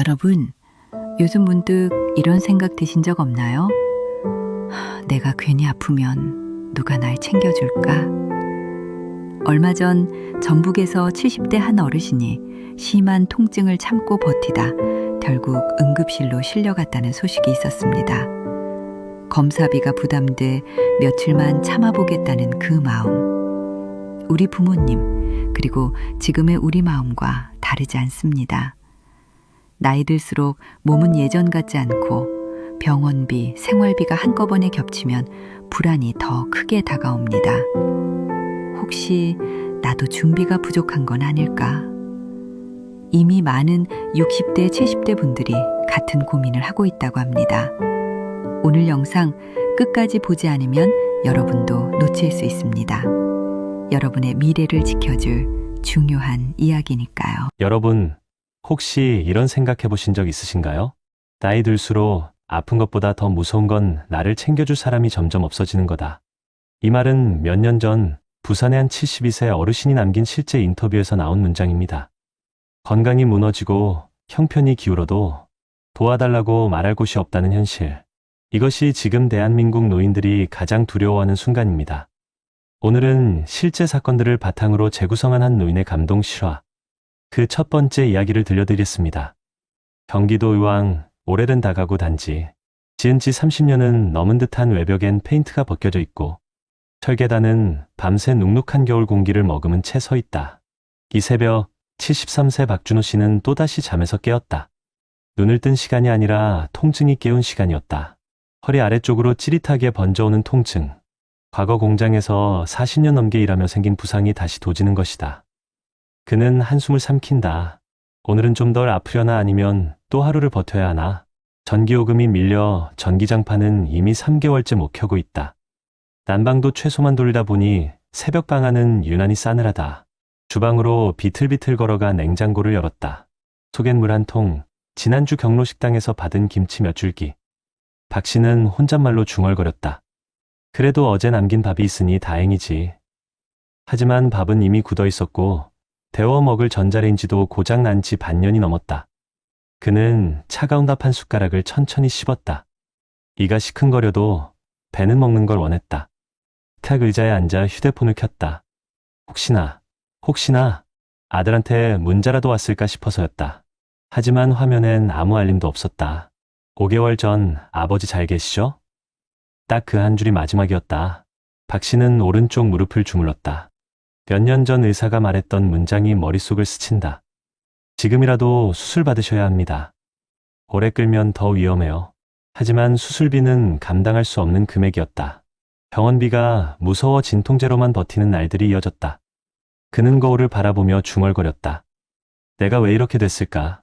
여러분, 요즘 문득 이런 생각 드신 적 없나요? 내가 괜히 아프면 누가 날 챙겨줄까? 얼마 전 전북에서 70대 한 어르신이 심한 통증을 참고 버티다 결국 응급실로 실려갔다는 소식이 있었습니다. 검사비가 부담돼 며칠만 참아보겠다는 그 마음. 우리 부모님, 그리고 지금의 우리 마음과 다르지 않습니다. 나이 들수록 몸은 예전 같지 않고 병원비, 생활비가 한꺼번에 겹치면 불안이 더 크게 다가옵니다. 혹시 나도 준비가 부족한 건 아닐까? 이미 많은 60대, 70대 분들이 같은 고민을 하고 있다고 합니다. 오늘 영상 끝까지 보지 않으면 여러분도 놓칠 수 있습니다. 여러분의 미래를 지켜줄 중요한 이야기니까요. 여러분, 혹시 이런 생각해 보신 적 있으신가요? 나이 들수록 아픈 것보다 더 무서운 건 나를 챙겨줄 사람이 점점 없어지는 거다. 이 말은 몇 년 전 부산의 한 72세 어르신이 남긴 실제 인터뷰에서 나온 문장입니다. 건강이 무너지고 형편이 기울어도 도와달라고 말할 곳이 없다는 현실. 이것이 지금 대한민국 노인들이 가장 두려워하는 순간입니다. 오늘은 실제 사건들을 바탕으로 재구성한 한 노인의 감동 실화, 그 첫 번째 이야기를 들려드리겠습니다. 경기도 의왕 오래된 다가구 단지. 지은 지 30년은 넘은 듯한 외벽엔 페인트가 벗겨져 있고 철계단은 밤새 눅눅한 겨울 공기를 머금은 채 서 있다. 이 새벽 73세 박준호 씨는 또다시 잠에서 깨었다. 눈을 뜬 시간이 아니라 통증이 깨운 시간이었다. 허리 아래쪽으로 찌릿하게 번져오는 통증. 과거 공장에서 40년 넘게 일하며 생긴 부상이 다시 도지는 것이다. 그는 한숨을 삼킨다. 오늘은 좀 덜 아프려나 아니면 또 하루를 버텨야 하나. 전기요금이 밀려 전기장판은 이미 3개월째 못 켜고 있다. 난방도 최소만 돌리다 보니 새벽 방안은 유난히 싸늘하다. 주방으로 비틀비틀 걸어가 냉장고를 열었다. 속엔 물 한 통, 지난주 경로식당에서 받은 김치 몇 줄기. 박 씨는 혼잣말로 중얼거렸다. 그래도 어제 남긴 밥이 있으니 다행이지. 하지만 밥은 이미 굳어 있었고 데워 먹을 전자레인지도 고장 난 지 반년이 넘었다. 그는 차가운 밥 한 숟가락을 천천히 씹었다. 이가 시큰거려도 배는 먹는 걸 원했다. 탁 의자에 앉아 휴대폰을 켰다. 혹시나 아들한테 문자라도 왔을까 싶어서였다. 하지만 화면엔 아무 알림도 없었다. 5개월 전 아버지 잘 계시죠? 딱 그 한 줄이 마지막이었다. 박 씨는 오른쪽 무릎을 주물렀다. 몇 년 전 의사가 말했던 문장이 머릿속을 스친다. 지금이라도 수술 받으셔야 합니다. 오래 끌면 더 위험해요. 하지만 수술비는 감당할 수 없는 금액이었다. 병원비가 무서워 진통제로만 버티는 날들이 이어졌다. 그는 거울을 바라보며 중얼거렸다. 내가 왜 이렇게 됐을까?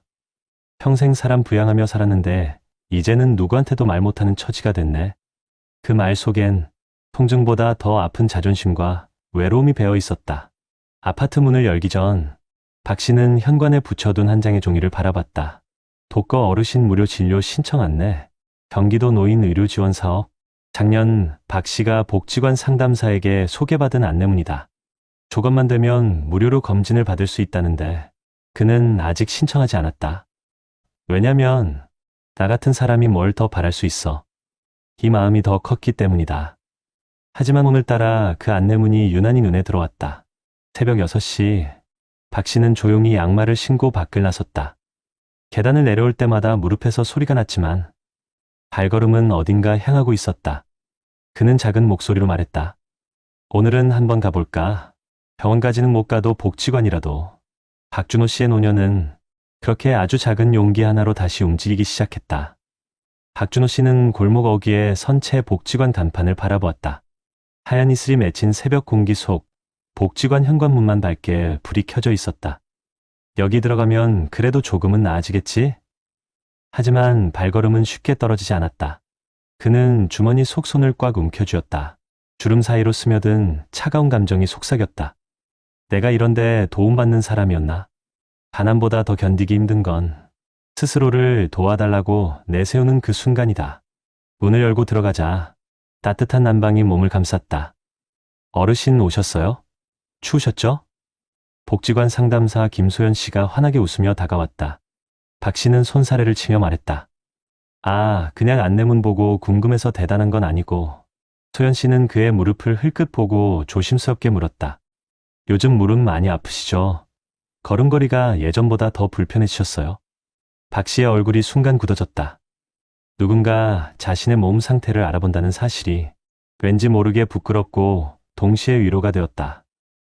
평생 사람 부양하며 살았는데 이제는 누구한테도 말 못하는 처지가 됐네. 그 말 속엔 통증보다 더 아픈 자존심과 외로움이 배어 있었다. 아파트 문을 열기 전 박 씨는 현관에 붙여둔 한 장의 종이를 바라봤다. 독거 어르신 무료 진료 신청 안내. 경기도 노인 의료 지원 사업. 작년 박 씨가 복지관 상담사에게 소개받은 안내문이다. 조건만 되면 무료로 검진을 받을 수 있다는데 그는 아직 신청하지 않았다. 왜냐면 나 같은 사람이 뭘 더 바랄 수 있어. 이 마음이 더 컸기 때문이다. 하지만 오늘따라 그 안내문이 유난히 눈에 들어왔다. 새벽 6시, 박 씨는 조용히 양말을 신고 밖을 나섰다. 계단을 내려올 때마다 무릎에서 소리가 났지만 발걸음은 어딘가 향하고 있었다. 그는 작은 목소리로 말했다. 오늘은 한번 가볼까? 병원까지는 못 가도 복지관이라도. 박준호 씨의 노년은 그렇게 아주 작은 용기 하나로 다시 움직이기 시작했다. 박준호 씨는 골목 어귀에 선 채 복지관 간판을 바라보았다. 하얀 이슬이 맺힌 새벽 공기 속 복지관 현관문만 밝게 불이 켜져 있었다. 여기 들어가면 그래도 조금은 나아지겠지? 하지만 발걸음은 쉽게 떨어지지 않았다. 그는 주머니 속 손을 꽉 움켜쥐었다. 주름 사이로 스며든 차가운 감정이 속삭였다. 내가 이런데 도움받는 사람이었나? 가난보다 더 견디기 힘든 건 스스로를 도와달라고 내세우는 그 순간이다. 문을 열고 들어가자 따뜻한 난방이 몸을 감쌌다. 어르신 오셨어요? 추우셨죠? 복지관 상담사 김소연 씨가 환하게 웃으며 다가왔다. 박 씨는 손사래를 치며 말했다. 아, 그냥 안내문 보고 궁금해서 대단한 건 아니고. 소연 씨는 그의 무릎을 흘끗 보고 조심스럽게 물었다. 요즘 무릎 많이 아프시죠? 걸음걸이가 예전보다 더 불편해지셨어요. 박 씨의 얼굴이 순간 굳어졌다. 누군가 자신의 몸 상태를 알아본다는 사실이 왠지 모르게 부끄럽고 동시에 위로가 되었다.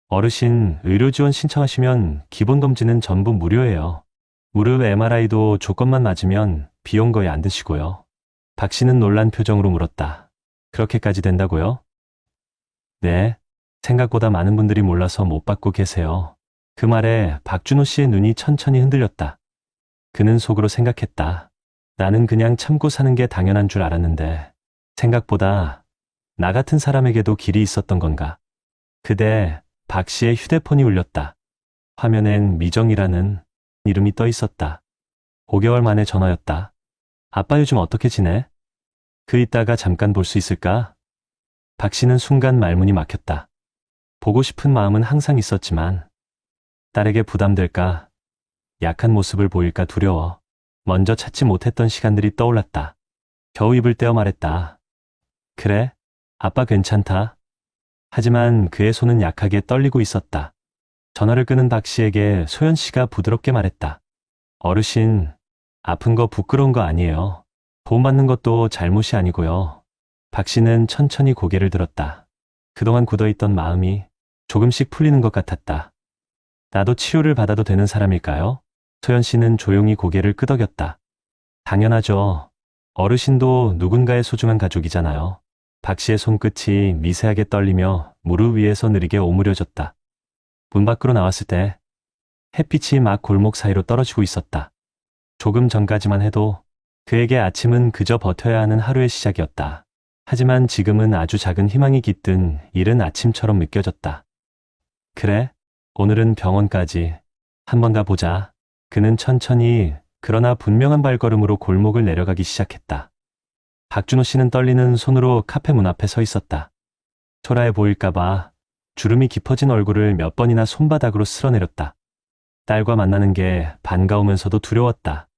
어르신, 의료 지원 신청하시면 기본 검진은 전부 무료예요. 무릎 MRI도 조건만 맞으면 비용 거의 안 드시고요. 박 씨는 놀란 표정으로 물었다. 그렇게까지 된다고요? 네. 생각보다 많은 분들이 몰라서 못 받고 계세요. 그 말에 박준호 씨의 눈이 천천히 흔들렸다. 그는 속으로 생각했다. 나는 그냥 참고 사는 게 당연한 줄 알았는데 생각보다 나 같은 사람에게도 길이 있었던 건가. 그때 박 씨의 휴대폰이 울렸다. 화면엔 미정이라는 이름이 떠 있었다. 5개월 만에 전화였다. 아빠 요즘 어떻게 지내? 그 이따가 잠깐 볼 수 있을까? 박 씨는 순간 말문이 막혔다. 보고 싶은 마음은 항상 있었지만 딸에게 부담될까, 약한 모습을 보일까 두려워. 먼저 찾지 못했던 시간들이 떠올랐다. 겨우 입을 떼어 말했다. 그래, 아빠 괜찮다. 하지만 그의 손은 약하게 떨리고 있었다. 전화를 끄는 박 씨에게 소연 씨가 부드럽게 말했다. 어르신, 아픈 거 부끄러운 거 아니에요. 도움받는 것도 잘못이 아니고요. 박 씨는 천천히 고개를 들었다. 그동안 굳어있던 마음이 조금씩 풀리는 것 같았다. 나도 치료를 받아도 되는 사람일까요? 소연 씨는 조용히 고개를 끄덕였다. 당연하죠. 어르신도 누군가의 소중한 가족이잖아요. 박 씨의 손끝이 미세하게 떨리며 무릎 위에서 느리게 오므려졌다. 문 밖으로 나왔을 때 햇빛이 막 골목 사이로 떨어지고 있었다. 조금 전까지만 해도 그에게 아침은 그저 버텨야 하는 하루의 시작이었다. 하지만 지금은 아주 작은 희망이 깃든 이른 아침처럼 느껴졌다. 그래, 오늘은 병원까지 한번 가보자. 그는 천천히 그러나 분명한 발걸음으로 골목을 내려가기 시작했다. 박준호 씨는 떨리는 손으로 카페 문 앞에 서 있었다. 초라해 보일까봐 주름이 깊어진 얼굴을 몇 번이나 손바닥으로 쓸어내렸다. 딸과 만나는 게 반가우면서도 두려웠다.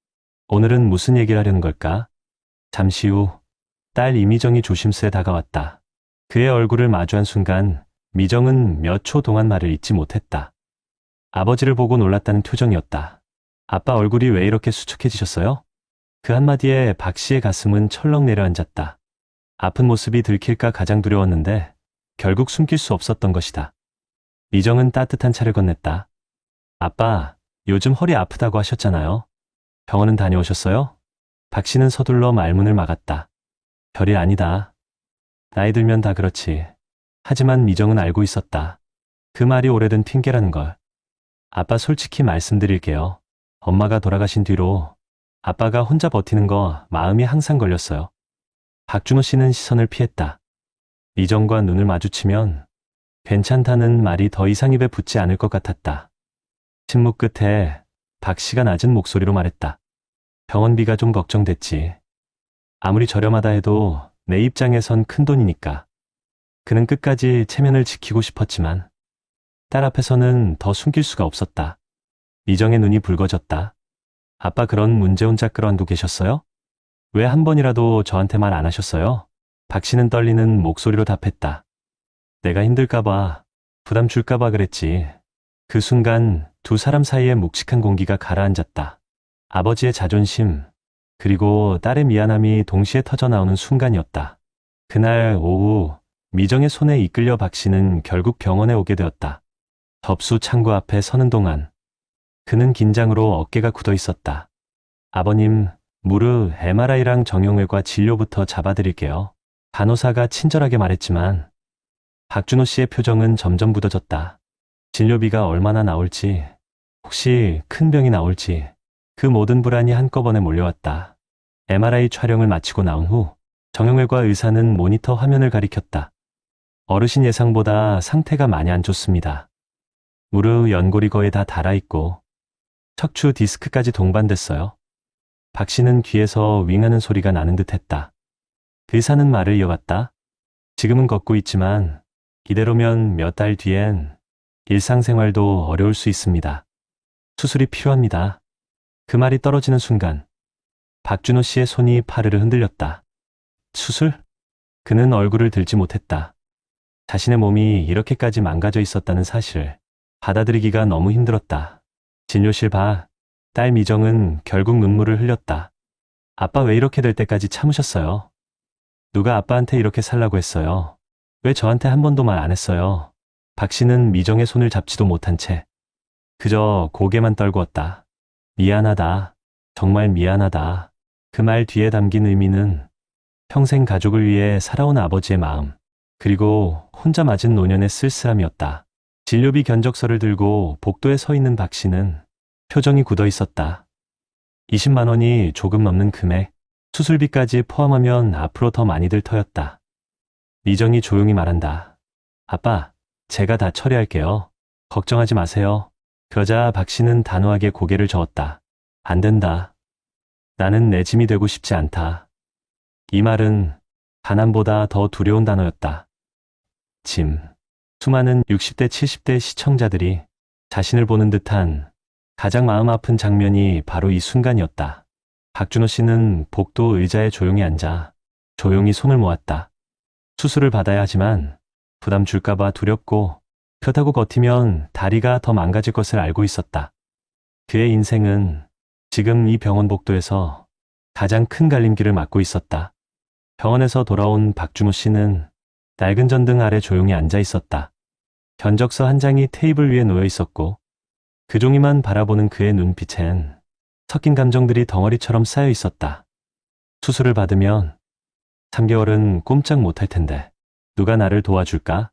오늘은 무슨 얘기를 하려는 걸까? 잠시 후 딸 이미정이 조심스레 다가왔다. 그의 얼굴을 마주한 순간 미정은 몇 초 동안 말을 잇지 못했다. 아버지를 보고 놀랐다는 표정이었다. 아빠 얼굴이 왜 이렇게 수척해지셨어요? 그 한마디에 박 씨의 가슴은 철렁 내려앉았다. 아픈 모습이 들킬까 가장 두려웠는데 결국 숨길 수 없었던 것이다. 미정은 따뜻한 차를 건넸다. 아빠, 요즘 허리 아프다고 하셨잖아요. 병원은 다녀오셨어요? 박 씨는 서둘러 말문을 막았다. 별일 아니다. 나이 들면 다 그렇지. 하지만 미정은 알고 있었다. 그 말이 오래된 핑계라는 걸. 아빠 솔직히 말씀드릴게요. 엄마가 돌아가신 뒤로 아빠가 혼자 버티는 거 마음이 항상 걸렸어요. 박준호 씨는 시선을 피했다. 미정과 눈을 마주치면 괜찮다는 말이 더 이상 입에 붙지 않을 것 같았다. 침묵 끝에 박 씨가 낮은 목소리로 말했다. 병원비가 좀 걱정됐지. 아무리 저렴하다 해도 내 입장에선 큰 돈이니까. 그는 끝까지 체면을 지키고 싶었지만 딸 앞에서는 더 숨길 수가 없었다. 미정의 눈이 붉어졌다. 아빠 그런 문제 혼자 끌어안고 계셨어요? 왜 한 번이라도 저한테 말 안 하셨어요? 박 씨는 떨리는 목소리로 답했다. 내가 힘들까봐, 부담 줄까봐 그랬지. 그 순간 두 사람 사이에 묵직한 공기가 가라앉았다. 아버지의 자존심, 그리고 딸의 미안함이 동시에 터져나오는 순간이었다. 그날 오후 미정의 손에 이끌려 박 씨는 결국 병원에 오게 되었다. 접수 창구 앞에 서는 동안 그는 긴장으로 어깨가 굳어 있었다. 아버님, 무릎 MRI랑 정형외과 진료부터 잡아드릴게요. 간호사가 친절하게 말했지만 박준호 씨의 표정은 점점 굳어졌다. 진료비가 얼마나 나올지, 혹시 큰 병이 나올지, 그 모든 불안이 한꺼번에 몰려왔다. MRI 촬영을 마치고 나온 후 정형외과 의사는 모니터 화면을 가리켰다. 어르신 예상보다 상태가 많이 안 좋습니다. 무릎 연골이 거의 다 닳아있고 척추 디스크까지 동반됐어요. 박 씨는 귀에서 윙하는 소리가 나는 듯 했다. 의사는 말을 이어갔다. 지금은 걷고 있지만 이대로면 몇 달 뒤엔 일상생활도 어려울 수 있습니다. 수술이 필요합니다. 그 말이 떨어지는 순간 박준호 씨의 손이 파르르 흔들렸다. 수술? 그는 얼굴을 들지 못했다. 자신의 몸이 이렇게까지 망가져 있었다는 사실을 받아들이기가 너무 힘들었다. 진료실 밖 딸 미정은 결국 눈물을 흘렸다. 아빠 왜 이렇게 될 때까지 참으셨어요? 누가 아빠한테 이렇게 살라고 했어요? 왜 저한테 한 번도 말 안 했어요? 박 씨는 미정의 손을 잡지도 못한 채 그저 고개만 떨구었다. 미안하다. 정말 미안하다. 그 말 뒤에 담긴 의미는 평생 가족을 위해 살아온 아버지의 마음, 그리고 혼자 맞은 노년의 쓸쓸함이었다. 진료비 견적서를 들고 복도에 서 있는 박 씨는 표정이 굳어 있었다. 20만 원이 조금 넘는 금액, 수술비까지 포함하면 앞으로 더 많이 들 터였다. 미정이 조용히 말한다. 아빠, 제가 다 처리할게요. 걱정하지 마세요. 그러자 박 씨는 단호하게 고개를 저었다. 안 된다. 나는 내 짐이 되고 싶지 않다. 이 말은 가난보다 더 두려운 단어였다. 짐. 수많은 60대, 70대 시청자들이 자신을 보는 듯한 가장 마음 아픈 장면이 바로 이 순간이었다. 박준호 씨는 복도 의자에 조용히 앉아 조용히 손을 모았다. 수술을 받아야 하지만 부담 줄까봐 두렵고 그렇다고 버티면 다리가 더 망가질 것을 알고 있었다. 그의 인생은 지금 이 병원 복도에서 가장 큰 갈림길을 맞고 있었다. 병원에서 돌아온 박준호 씨는 낡은 전등 아래 조용히 앉아 있었다. 견적서 한 장이 테이블 위에 놓여 있었고 그 종이만 바라보는 그의 눈빛엔 섞인 감정들이 덩어리처럼 쌓여 있었다. 수술을 받으면 3개월은 꼼짝 못할 텐데 누가 나를 도와줄까?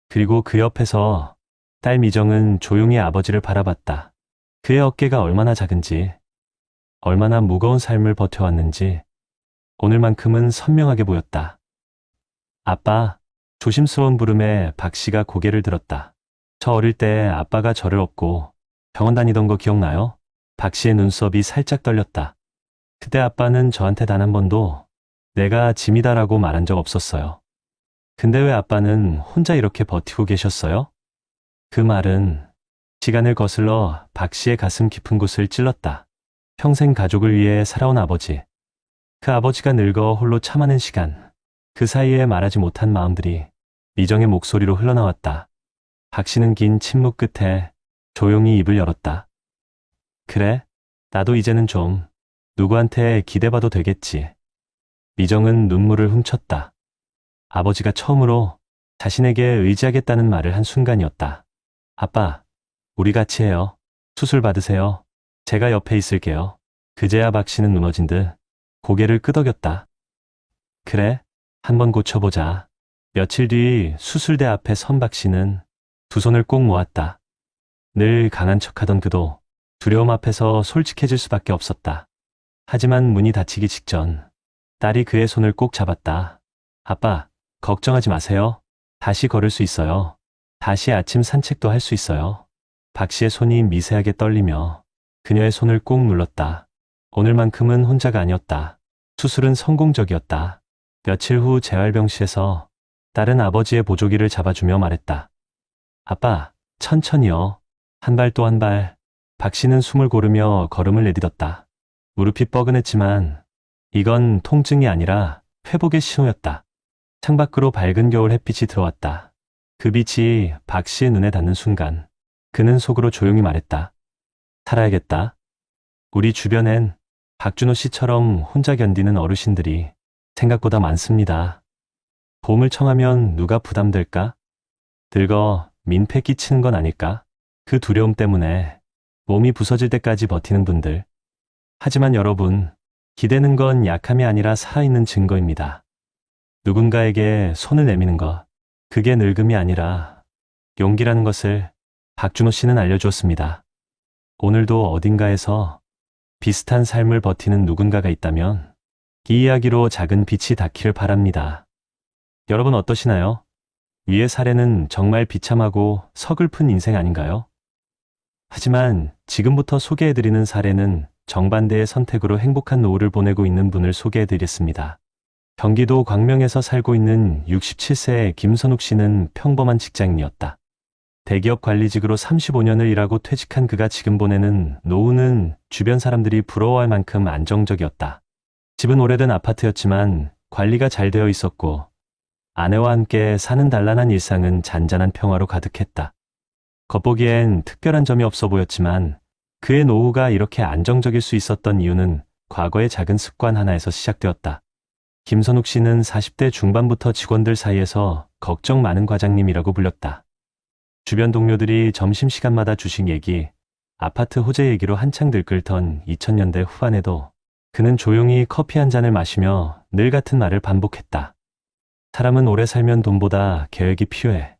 그리고 그 옆에서 딸 미정은 조용히 아버지를 바라봤다. 그의 어깨가 얼마나 작은지, 얼마나 무거운 삶을 버텨왔는지 오늘만큼은 선명하게 보였다. 아빠, 조심스러운 부름에 박 씨가 고개를 들었다. 저 어릴 때 아빠가 저를 업고 병원 다니던 거 기억나요? 박 씨의 눈썹이 살짝 떨렸다. 그때 아빠는 저한테 단 한 번도 내가 짐이다라고 말한 적 없었어요. 근데 왜 아빠는 혼자 이렇게 버티고 계셨어요? 그 말은 시간을 거슬러 박 씨의 가슴 깊은 곳을 찔렀다. 평생 가족을 위해 살아온 아버지. 그 아버지가 늙어 홀로 참아낸 시간. 그 사이에 말하지 못한 마음들이 미정의 목소리로 흘러나왔다. 박 씨는 긴 침묵 끝에 조용히 입을 열었다. 그래, 나도 이제는 좀 누구한테 기대봐도 되겠지. 미정은 눈물을 훔쳤다. 아버지가 처음으로 자신에게 의지하겠다는 말을 한 순간이었다. 아빠, 우리 같이 해요. 수술 받으세요. 제가 옆에 있을게요. 그제야 박 씨는 무너진 듯 고개를 끄덕였다. 그래, 한번 고쳐보자. 며칠 뒤 수술대 앞에 선 박 씨는 두 손을 꼭 모았다. 늘 강한 척하던 그도 두려움 앞에서 솔직해질 수밖에 없었다. 하지만 문이 닫히기 직전 딸이 그의 손을 꼭 잡았다. 아빠, 걱정하지 마세요. 다시 걸을 수 있어요. 다시 아침 산책도 할 수 있어요. 박 씨의 손이 미세하게 떨리며 그녀의 손을 꼭 눌렀다. 오늘만큼은 혼자가 아니었다. 수술은 성공적이었다. 며칠 후 재활병실에서 딸은 아버지의 보조기를 잡아주며 말했다. 아빠, 천천히요. 한 발 또 한 발. 박 씨는 숨을 고르며 걸음을 내딛었다. 무릎이 뻐근했지만 이건 통증이 아니라 회복의 신호였다. 창밖으로 밝은 겨울 햇빛이 들어왔다. 그 빛이 박 씨의 눈에 닿는 순간 그는 속으로 조용히 말했다. 살아야겠다. 우리 주변엔 박준호 씨처럼 혼자 견디는 어르신들이 생각보다 많습니다. 보험을 청하면 누가 부담될까? 늙어 민폐 끼치는 건 아닐까? 그 두려움 때문에 몸이 부서질 때까지 버티는 분들. 하지만 여러분, 기대는 건 약함이 아니라 살아있는 증거입니다. 누군가에게 손을 내미는 것, 그게 늙음이 아니라 용기라는 것을 박준호 씨는 알려주었습니다. 오늘도 어딘가에서 비슷한 삶을 버티는 누군가가 있다면 이 이야기로 작은 빛이 닿기를 바랍니다. 여러분 어떠시나요? 위의 사례는 정말 비참하고 서글픈 인생 아닌가요? 하지만 지금부터 소개해드리는 사례는 정반대의 선택으로 행복한 노후를 보내고 있는 분을 소개해드리겠습니다. 경기도 광명에서 살고 있는 67세의 김선욱 씨는 평범한 직장인이었다. 대기업 관리직으로 35년을 일하고 퇴직한 그가 지금 보내는 노후는 주변 사람들이 부러워할 만큼 안정적이었다. 집은 오래된 아파트였지만 관리가 잘 되어 있었고 아내와 함께 사는 단란한 일상은 잔잔한 평화로 가득했다. 겉보기엔 특별한 점이 없어 보였지만 그의 노후가 이렇게 안정적일 수 있었던 이유는 과거의 작은 습관 하나에서 시작되었다. 김선욱 씨는 40대 중반부터 직원들 사이에서 걱정 많은 과장님이라고 불렸다. 주변 동료들이 점심시간마다 주식 얘기, 아파트 호재 얘기로 한창 들끓던 2000년대 후반에도 그는 조용히 커피 한 잔을 마시며 늘 같은 말을 반복했다. 사람은 오래 살면 돈보다 계획이 필요해.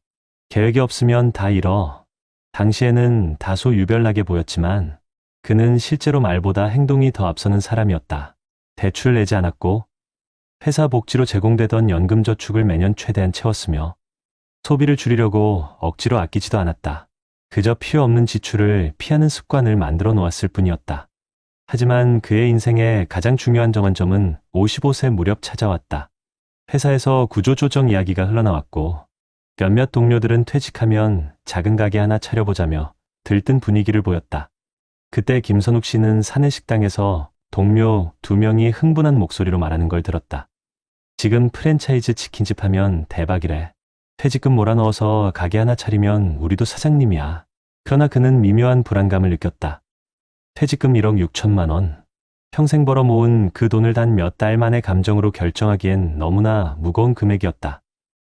계획이 없으면 다 잃어. 당시에는 다소 유별나게 보였지만 그는 실제로 말보다 행동이 더 앞서는 사람이었다. 대출 내지 않았고 회사 복지로 제공되던 연금저축을 매년 최대한 채웠으며 소비를 줄이려고 억지로 아끼지도 않았다. 그저 필요 없는 지출을 피하는 습관을 만들어 놓았을 뿐이었다. 하지만 그의 인생의 가장 중요한 전환점은 55세 무렵 찾아왔다. 회사에서 구조조정 이야기가 흘러나왔고 몇몇 동료들은 퇴직하면 작은 가게 하나 차려보자며 들뜬 분위기를 보였다. 그때 김선욱 씨는 사내 식당에서 동료 2명이 흥분한 목소리로 말하는 걸 들었다. 지금 프랜차이즈 치킨집 하면 대박이래. 퇴직금 몰아넣어서 가게 하나 차리면 우리도 사장님이야. 그러나 그는 미묘한 불안감을 느꼈다. 퇴직금 1억 6천만 원. 평생 벌어 모은 그 돈을 단 몇 달 만에 감정으로 결정하기엔 너무나 무거운 금액이었다.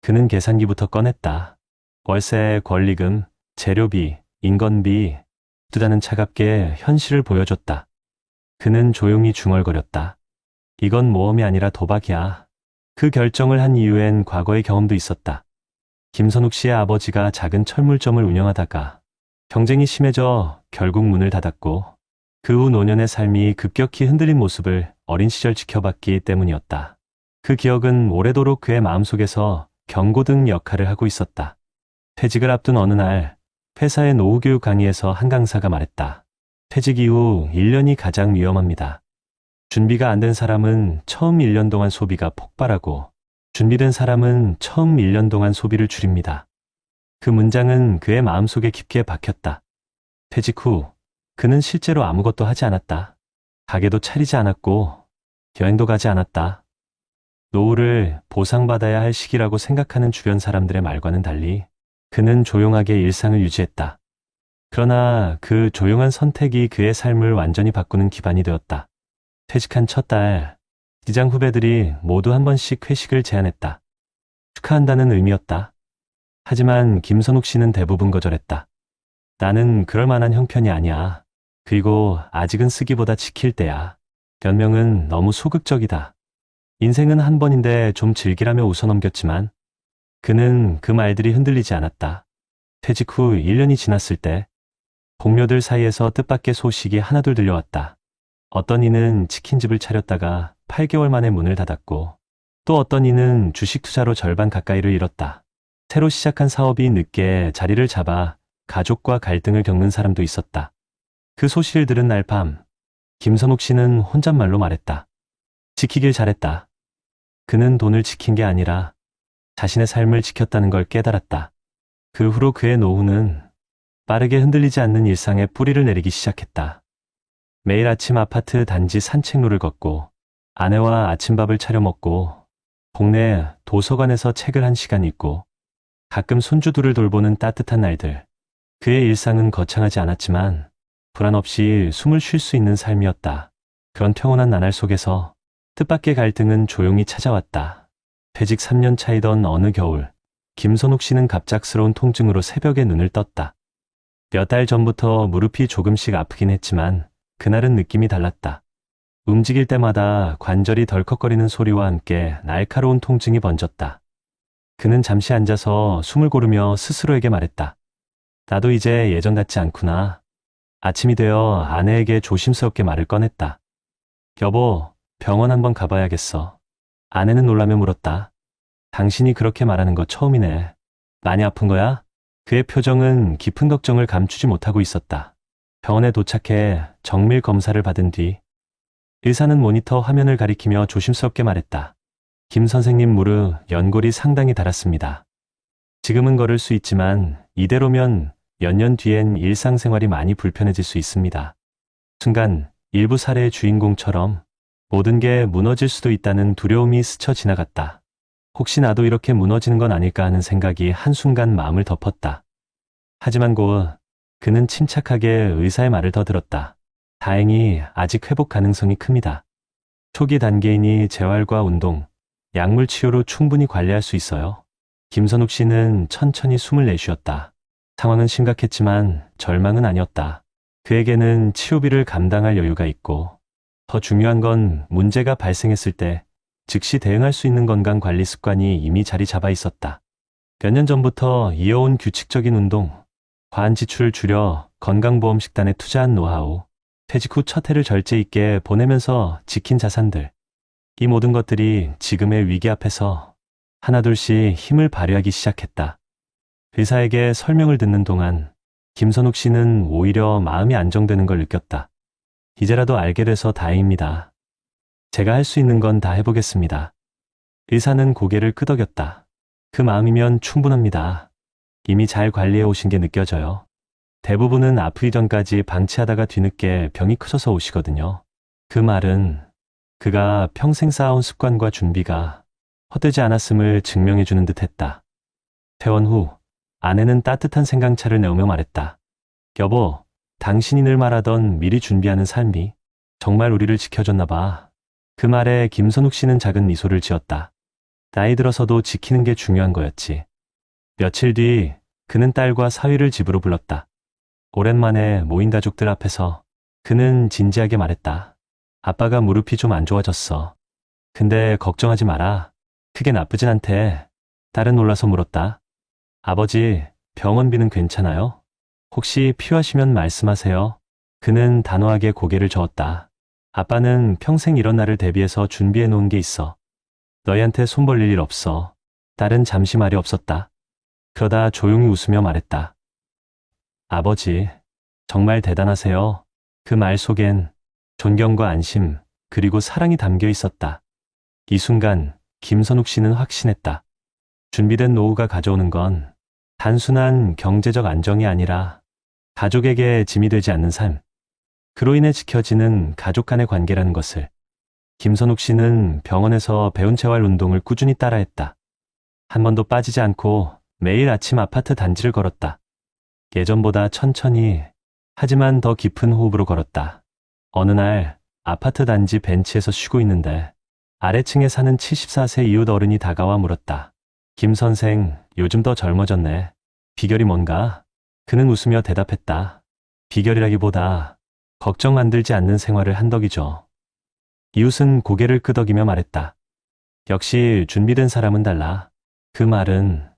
그는 계산기부터 꺼냈다. 월세, 권리금, 재료비, 인건비, 투자는 차갑게 현실을 보여줬다. 그는 조용히 중얼거렸다. 이건 모험이 아니라 도박이야. 그 결정을 한 이유엔 과거의 경험도 있었다. 김선욱 씨의 아버지가 작은 철물점을 운영하다가 경쟁이 심해져 결국 문을 닫았고 그 후 노년의 삶이 급격히 흔들린 모습을 어린 시절 지켜봤기 때문이었다. 그 기억은 오래도록 그의 마음속에서 경고등 역할을 하고 있었다. 퇴직을 앞둔 어느 날 회사의 노후교육 강의에서 한 강사가 말했다. 퇴직 이후 1년이 가장 위험합니다. 준비가 안 된 사람은 처음 1년 동안 소비가 폭발하고 준비된 사람은 처음 1년 동안 소비를 줄입니다. 그 문장은 그의 마음속에 깊게 박혔다. 퇴직 후 그는 실제로 아무것도 하지 않았다. 가게도 차리지 않았고 여행도 가지 않았다. 노후를 보상받아야 할 시기라고 생각하는 주변 사람들의 말과는 달리 그는 조용하게 일상을 유지했다. 그러나 그 조용한 선택이 그의 삶을 완전히 바꾸는 기반이 되었다. 퇴직한 첫 달, 직장 후배들이 모두 한 번씩 회식을 제안했다. 축하한다는 의미였다. 하지만 김선욱 씨는 대부분 거절했다. 나는 그럴 만한 형편이 아니야. 그리고 아직은 쓰기보다 지킬 때야. 변명은 너무 소극적이다. 인생은 한 번인데 좀 즐기라며 웃어넘겼지만 그는 그 말들이 흔들리지 않았다. 퇴직 후 1년이 지났을 때 동료들 사이에서 뜻밖의 소식이 하나둘 들려왔다. 어떤 이는 치킨집을 차렸다가 8개월 만에 문을 닫았고 또 어떤 이는 주식 투자로 절반 가까이를 잃었다. 새로 시작한 사업이 늦게 자리를 잡아 가족과 갈등을 겪는 사람도 있었다. 그 소식을 들은 날 밤, 김선욱 씨는 혼잣말로 말했다. 지키길 잘했다. 그는 돈을 지킨 게 아니라 자신의 삶을 지켰다는 걸 깨달았다. 그 후로 그의 노후는 빠르게 흔들리지 않는 일상에 뿌리를 내리기 시작했다. 매일 아침 아파트 단지 산책로를 걷고 아내와 아침밥을 차려 먹고 동네 도서관에서 책을 1시간 읽고 가끔 손주들을 돌보는 따뜻한 날들. 그의 일상은 거창하지 않았지만 불안 없이 숨을 쉴 수 있는 삶이었다. 그런 평온한 나날 속에서 뜻밖의 갈등은 조용히 찾아왔다. 퇴직 3년 차이던 어느 겨울, 김선욱 씨는 갑작스러운 통증으로 새벽에 눈을 떴다. 몇 달 전부터 무릎이 조금씩 아프긴 했지만 그날은 느낌이 달랐다. 움직일 때마다 관절이 덜컥거리는 소리와 함께 날카로운 통증이 번졌다. 그는 잠시 앉아서 숨을 고르며 스스로에게 말했다. 나도 이제 예전 같지 않구나. 아침이 되어 아내에게 조심스럽게 말을 꺼냈다. 여보, 병원 한번 가봐야겠어. 아내는 놀라며 물었다. 당신이 그렇게 말하는 거 처음이네. 많이 아픈 거야? 그의 표정은 깊은 걱정을 감추지 못하고 있었다. 병원에 도착해 정밀 검사를 받은 뒤 의사는 모니터 화면을 가리키며 조심스럽게 말했다. 김 선생님 무릎 연골이 상당히 닳았습니다. 지금은 걸을 수 있지만 이대로면 몇 년 뒤엔 일상생활이 많이 불편해질 수 있습니다. 순간 일부 사례의 주인공처럼 모든 게 무너질 수도 있다는 두려움이 스쳐 지나갔다. 혹시 나도 이렇게 무너지는 건 아닐까 하는 생각이 한순간 마음을 덮었다. 하지만 곧 그는 침착하게 의사의 말을 더 들었다. 다행히 아직 회복 가능성이 큽니다. 초기 단계이니 재활과 운동, 약물 치료로 충분히 관리할 수 있어요. 김선욱 씨는 천천히 숨을 내쉬었다. 상황은 심각했지만 절망은 아니었다. 그에게는 치료비를 감당할 여유가 있고 더 중요한 건 문제가 발생했을 때 즉시 대응할 수 있는 건강 관리 습관이 이미 자리 잡아 있었다. 몇 년 전부터 이어온 규칙적인 운동, 과한 지출을 줄여 건강보험식단에 투자한 노하우, 퇴직 후 첫 해를 절제 있게 보내면서 지킨 자산들. 이 모든 것들이 지금의 위기 앞에서 하나둘씩 힘을 발휘하기 시작했다. 의사에게 설명을 듣는 동안 김선욱 씨는 오히려 마음이 안정되는 걸 느꼈다. 이제라도 알게 돼서 다행입니다. 제가 할 수 있는 건 다 해보겠습니다. 의사는 고개를 끄덕였다. 그 마음이면 충분합니다. 이미 잘 관리해 오신 게 느껴져요. 대부분은 아프기 전까지 방치하다가 뒤늦게 병이 커져서 오시거든요. 그 말은 그가 평생 쌓아온 습관과 준비가 헛되지 않았음을 증명해주는 듯 했다. 퇴원 후 아내는 따뜻한 생강차를 내오며 말했다. 여보, 당신이 늘 말하던 미리 준비하는 삶이 정말 우리를 지켜줬나 봐. 그 말에 김선욱 씨는 작은 미소를 지었다. 나이 들어서도 지키는 게 중요한 거였지. 며칠 뒤 그는 딸과 사위를 집으로 불렀다. 오랜만에 모인 가족들 앞에서 그는 진지하게 말했다. 아빠가 무릎이 좀 안 좋아졌어. 근데 걱정하지 마라. 크게 나쁘진 않대. 딸은 놀라서 물었다. 아버지, 병원비는 괜찮아요? 혹시 필요하시면 말씀하세요. 그는 단호하게 고개를 저었다. 아빠는 평생 이런 날을 대비해서 준비해 놓은 게 있어. 너희한테 손 벌릴 일 없어. 딸은 잠시 말이 없었다. 그러다 조용히 웃으며 말했다. 아버지, 정말 대단하세요. 그 말 속엔 존경과 안심, 그리고 사랑이 담겨 있었다. 이 순간 김선욱 씨는 확신했다. 준비된 노후가 가져오는 건 단순한 경제적 안정이 아니라 가족에게 짐이 되지 않는 삶, 그로 인해 지켜지는 가족 간의 관계라는 것을. 김선욱 씨는 병원에서 배운 재활 운동을 꾸준히 따라했다. 한 번도 빠지지 않고 매일 아침 아파트 단지를 걸었다. 예전보다 천천히, 하지만 더 깊은 호흡으로 걸었다. 어느 날 아파트 단지 벤치에서 쉬고 있는데 아래층에 사는 74세 이웃 어른이 다가와 물었다. 김 선생, 요즘 더 젊어졌네. 비결이 뭔가? 그는 웃으며 대답했다. 비결이라기보다 걱정 만들지 않는 생활을 한 덕이죠. 이웃은 고개를 끄덕이며 말했다. 역시 준비된 사람은 달라. 그 말은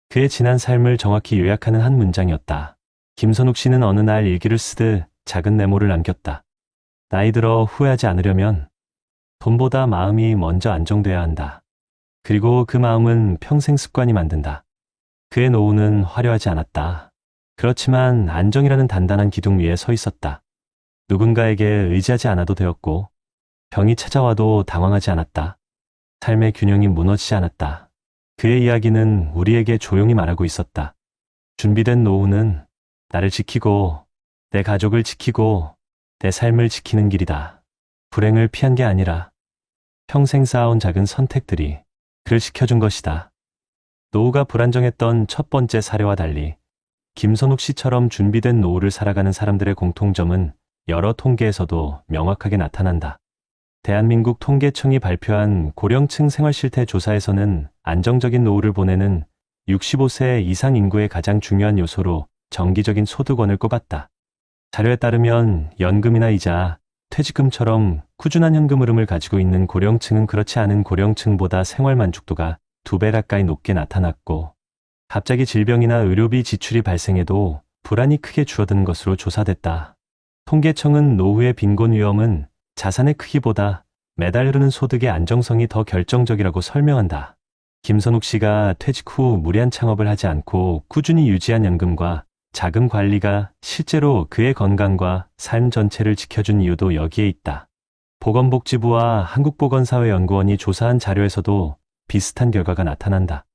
그의 지난 삶을 정확히 요약하는 한 문장이었다. 김선욱 씨는 어느 날 일기를 쓰듯 작은 메모를 남겼다. 나이 들어 후회하지 않으려면 돈보다 마음이 먼저 안정돼야 한다. 그리고 그 마음은 평생 습관이 만든다. 그의 노후는 화려하지 않았다. 그렇지만 안정이라는 단단한 기둥 위에 서 있었다. 누군가에게 의지하지 않아도 되었고 병이 찾아와도 당황하지 않았다. 삶의 균형이 무너지지 않았다. 그의 이야기는 우리에게 조용히 말하고 있었다. 준비된 노후는 나를 지키고 내 가족을 지키고 내 삶을 지키는 길이다. 불행을 피한 게 아니라 평생 쌓아온 작은 선택들이 그를 지켜준 것이다. 노후가 불안정했던 첫 번째 사례와 달리 김선욱 씨처럼 준비된 노후를 살아가는 사람들의 공통점은 여러 통계에서도 명확하게 나타난다. 대한민국 통계청이 발표한 고령층 생활실태 조사에서는 안정적인 노후를 보내는 65세 이상 인구의 가장 중요한 요소로 정기적인 소득원을 꼽았다. 자료에 따르면 연금이나 이자, 퇴직금처럼 꾸준한 현금 흐름을 가지고 있는 고령층은 그렇지 않은 고령층보다 생활 만족도가 2배 가까이 높게 나타났고, 갑자기 질병이나 의료비 지출이 발생해도 불안이 크게 줄어드는 것으로 조사됐다. 통계청은 노후의 빈곤 위험은 자산의 크기보다 매달 흐르는 소득의 안정성이 더 결정적이라고 설명한다. 김선욱 씨가 퇴직 후 무리한 창업을 하지 않고 꾸준히 유지한 연금과 자금 관리가 실제로 그의 건강과 삶 전체를 지켜준 이유도 여기에 있다. 보건복지부와 한국보건사회연구원이 조사한 자료에서도 비슷한 결과가 나타난다.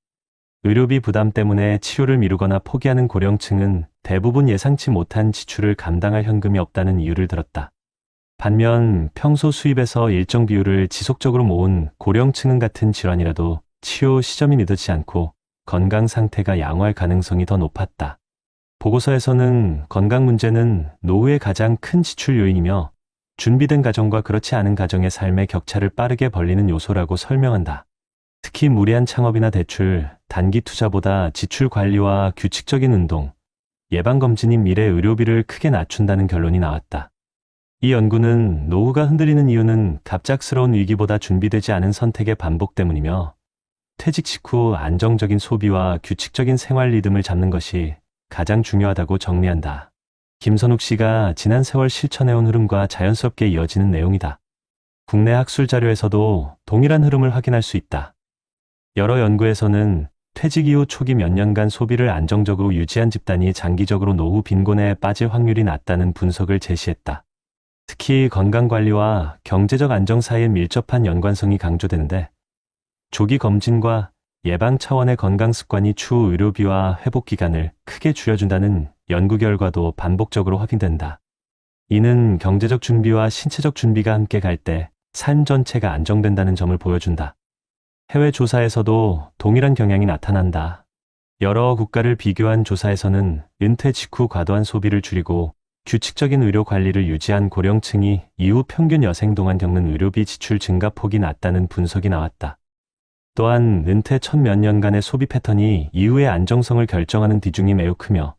의료비 부담 때문에 치료를 미루거나 포기하는 고령층은 대부분 예상치 못한 지출을 감당할 현금이 없다는 이유를 들었다. 반면 평소 수입에서 일정 비율을 지속적으로 모은 고령층은 같은 질환이라도 치료 시점이 늦어지지 않고 건강 상태가 양호할 가능성이 더 높았다. 보고서에서는 건강 문제는 노후의 가장 큰 지출 요인이며 준비된 가정과 그렇지 않은 가정의 삶의 격차를 빠르게 벌리는 요소라고 설명한다. 특히 무리한 창업이나 대출, 단기 투자보다 지출 관리와 규칙적인 운동, 예방검진이 미래 의료비를 크게 낮춘다는 결론이 나왔다. 이 연구는 노후가 흔들리는 이유는 갑작스러운 위기보다 준비되지 않은 선택의 반복 때문이며 퇴직 직후 안정적인 소비와 규칙적인 생활 리듬을 잡는 것이 가장 중요하다고 정리한다. 김선욱 씨가 지난 세월 실천해온 흐름과 자연스럽게 이어지는 내용이다. 국내 학술 자료에서도 동일한 흐름을 확인할 수 있다. 여러 연구에서는 퇴직 이후 초기 몇 년간 소비를 안정적으로 유지한 집단이 장기적으로 노후 빈곤에 빠질 확률이 낮다는 분석을 제시했다. 특히 건강관리와 경제적 안정 사이의 밀접한 연관성이 강조되는데 조기 검진과 예방 차원의 건강 습관이 추후 의료비와 회복 기간을 크게 줄여준다는 연구 결과도 반복적으로 확인된다. 이는 경제적 준비와 신체적 준비가 함께 갈 때 삶 전체가 안정된다는 점을 보여준다. 해외 조사에서도 동일한 경향이 나타난다. 여러 국가를 비교한 조사에서는 은퇴 직후 과도한 소비를 줄이고 규칙적인 의료 관리를 유지한 고령층이 이후 평균 여생 동안 겪는 의료비 지출 증가폭이 낮다는 분석이 나왔다. 또한 은퇴 첫 몇 년간의 소비 패턴이 이후의 안정성을 결정하는 비중이 매우 크며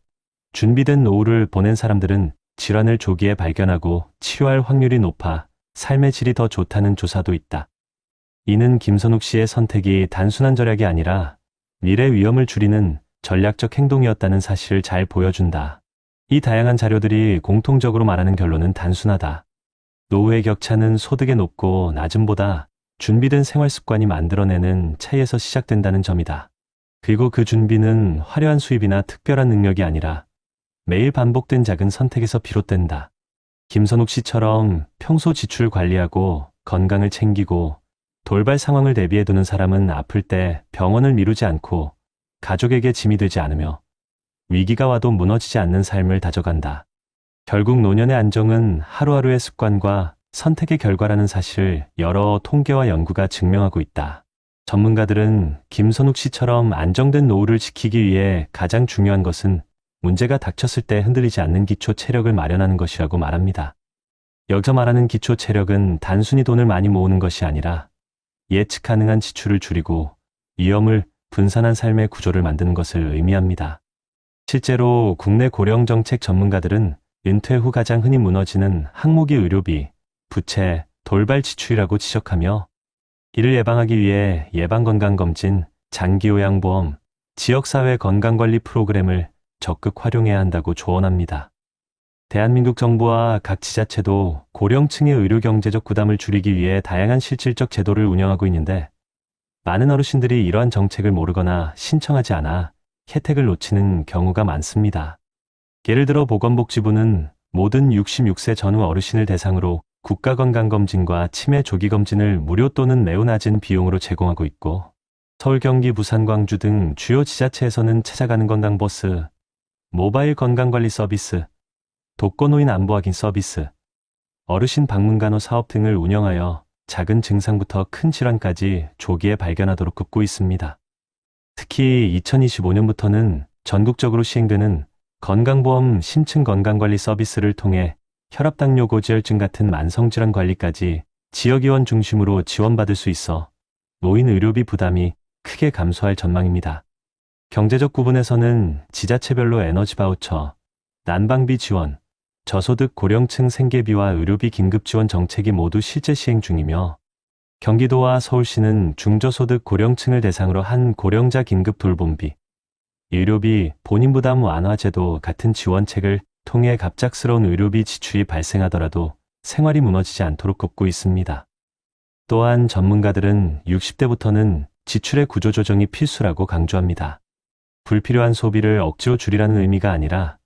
준비된 노후를 보낸 사람들은 질환을 조기에 발견하고 치료할 확률이 높아 삶의 질이 더 좋다는 조사도 있다. 이는 김선욱 씨의 선택이 단순한 절약이 아니라 미래 위험을 줄이는 전략적 행동이었다는 사실을 잘 보여준다. 이 다양한 자료들이 공통적으로 말하는 결론은 단순하다. 노후의 격차는 소득의 높고 낮음보다 준비된 생활 습관이 만들어내는 차이에서 시작된다는 점이다. 그리고 그 준비는 화려한 수입이나 특별한 능력이 아니라 매일 반복된 작은 선택에서 비롯된다. 김선욱 씨처럼 평소 지출 관리하고 건강을 챙기고 돌발 상황을 대비해두는 사람은 아플 때 병원을 미루지 않고 가족에게 짐이 되지 않으며 위기가 와도 무너지지 않는 삶을 다져간다. 결국 노년의 안정은 하루하루의 습관과 선택의 결과라는 사실을 여러 통계와 연구가 증명하고 있다. 전문가들은 김선욱 씨처럼 안정된 노후를 지키기 위해 가장 중요한 것은 문제가 닥쳤을 때 흔들리지 않는 기초 체력을 마련하는 것이라고 말합니다. 여기서 말하는 기초 체력은 단순히 돈을 많이 모으는 것이 아니라 예측 가능한 지출을 줄이고 위험을 분산한 삶의 구조를 만드는 것을 의미합니다. 실제로 국내 고령정책 전문가들은 은퇴 후 가장 흔히 무너지는 항목이 의료비, 부채, 돌발 지출이라고 지적하며 이를 예방하기 위해 예방건강검진, 장기요양보험, 지역사회 건강관리 프로그램을 적극 활용해야 한다고 조언합니다. 대한민국 정부와 각 지자체도 고령층의 의료 경제적 부담을 줄이기 위해 다양한 실질적 제도를 운영하고 있는데 많은 어르신들이 이러한 정책을 모르거나 신청하지 않아 혜택을 놓치는 경우가 많습니다. 예를 들어 보건복지부는 모든 66세 전후 어르신을 대상으로 국가건강검진과 치매 조기검진을 무료 또는 매우 낮은 비용으로 제공하고 있고 서울, 경기, 부산, 광주 등 주요 지자체에서는 찾아가는 건강버스, 모바일 건강관리 서비스, 독거노인 안부 확인 서비스, 어르신 방문간호 사업 등을 운영하여 작은 증상부터 큰 질환까지 조기에 발견하도록 돕고 있습니다. 특히 2025년부터는 전국적으로 시행되는 건강보험 심층 건강관리 서비스를 통해 혈압당뇨 고지혈증 같은 만성질환 관리까지 지역의원 중심으로 지원받을 수 있어 노인 의료비 부담이 크게 감소할 전망입니다. 경제적 부분에서는 지자체별로 에너지 바우처, 난방비 지원, 저소득 고령층 생계비와 의료비 긴급 지원 정책이 모두 실제 시행 중이며 경기도와 서울시는 중저소득 고령층을 대상으로 한 고령자 긴급 돌봄비, 의료비 본인 부담 완화 제도 같은 지원책을 통해 갑작스러운 의료비 지출이 발생하더라도 생활이 무너지지 않도록 돕고 있습니다. 또한 전문가들은 60대부터는 지출의 구조조정이 필수라고 강조합니다. 불필요한 소비를 억지로 줄이라는 의미가 아니라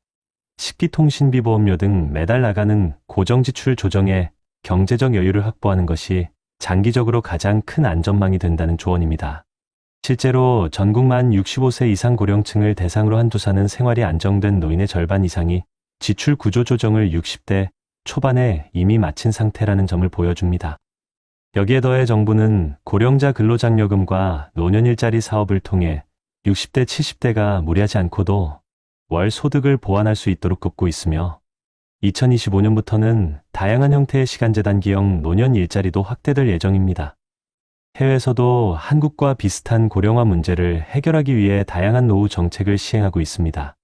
식기통신비 보험료 등 매달 나가는 고정지출 조정에 경제적 여유를 확보하는 것이 장기적으로 가장 큰 안전망이 된다는 조언입니다. 실제로 전국 만 65세 이상 고령층을 대상으로 한 조사는 생활이 안정된 노인의 절반 이상이 지출 구조 조정을 60대 초반에 이미 마친 상태라는 점을 보여줍니다. 여기에 더해 정부는 고령자 근로장려금과 노년 일자리 사업을 통해 60대, 70대가 무리하지 않고도 월 소득을 보완할 수 있도록 돕고 있으며 2025년부터는 다양한 형태의 시간제 단기형 노년 일자리도 확대될 예정입니다. 해외에서도 한국과 비슷한 고령화 문제를 해결하기 위해 다양한 노후 정책을 시행하고 있습니다.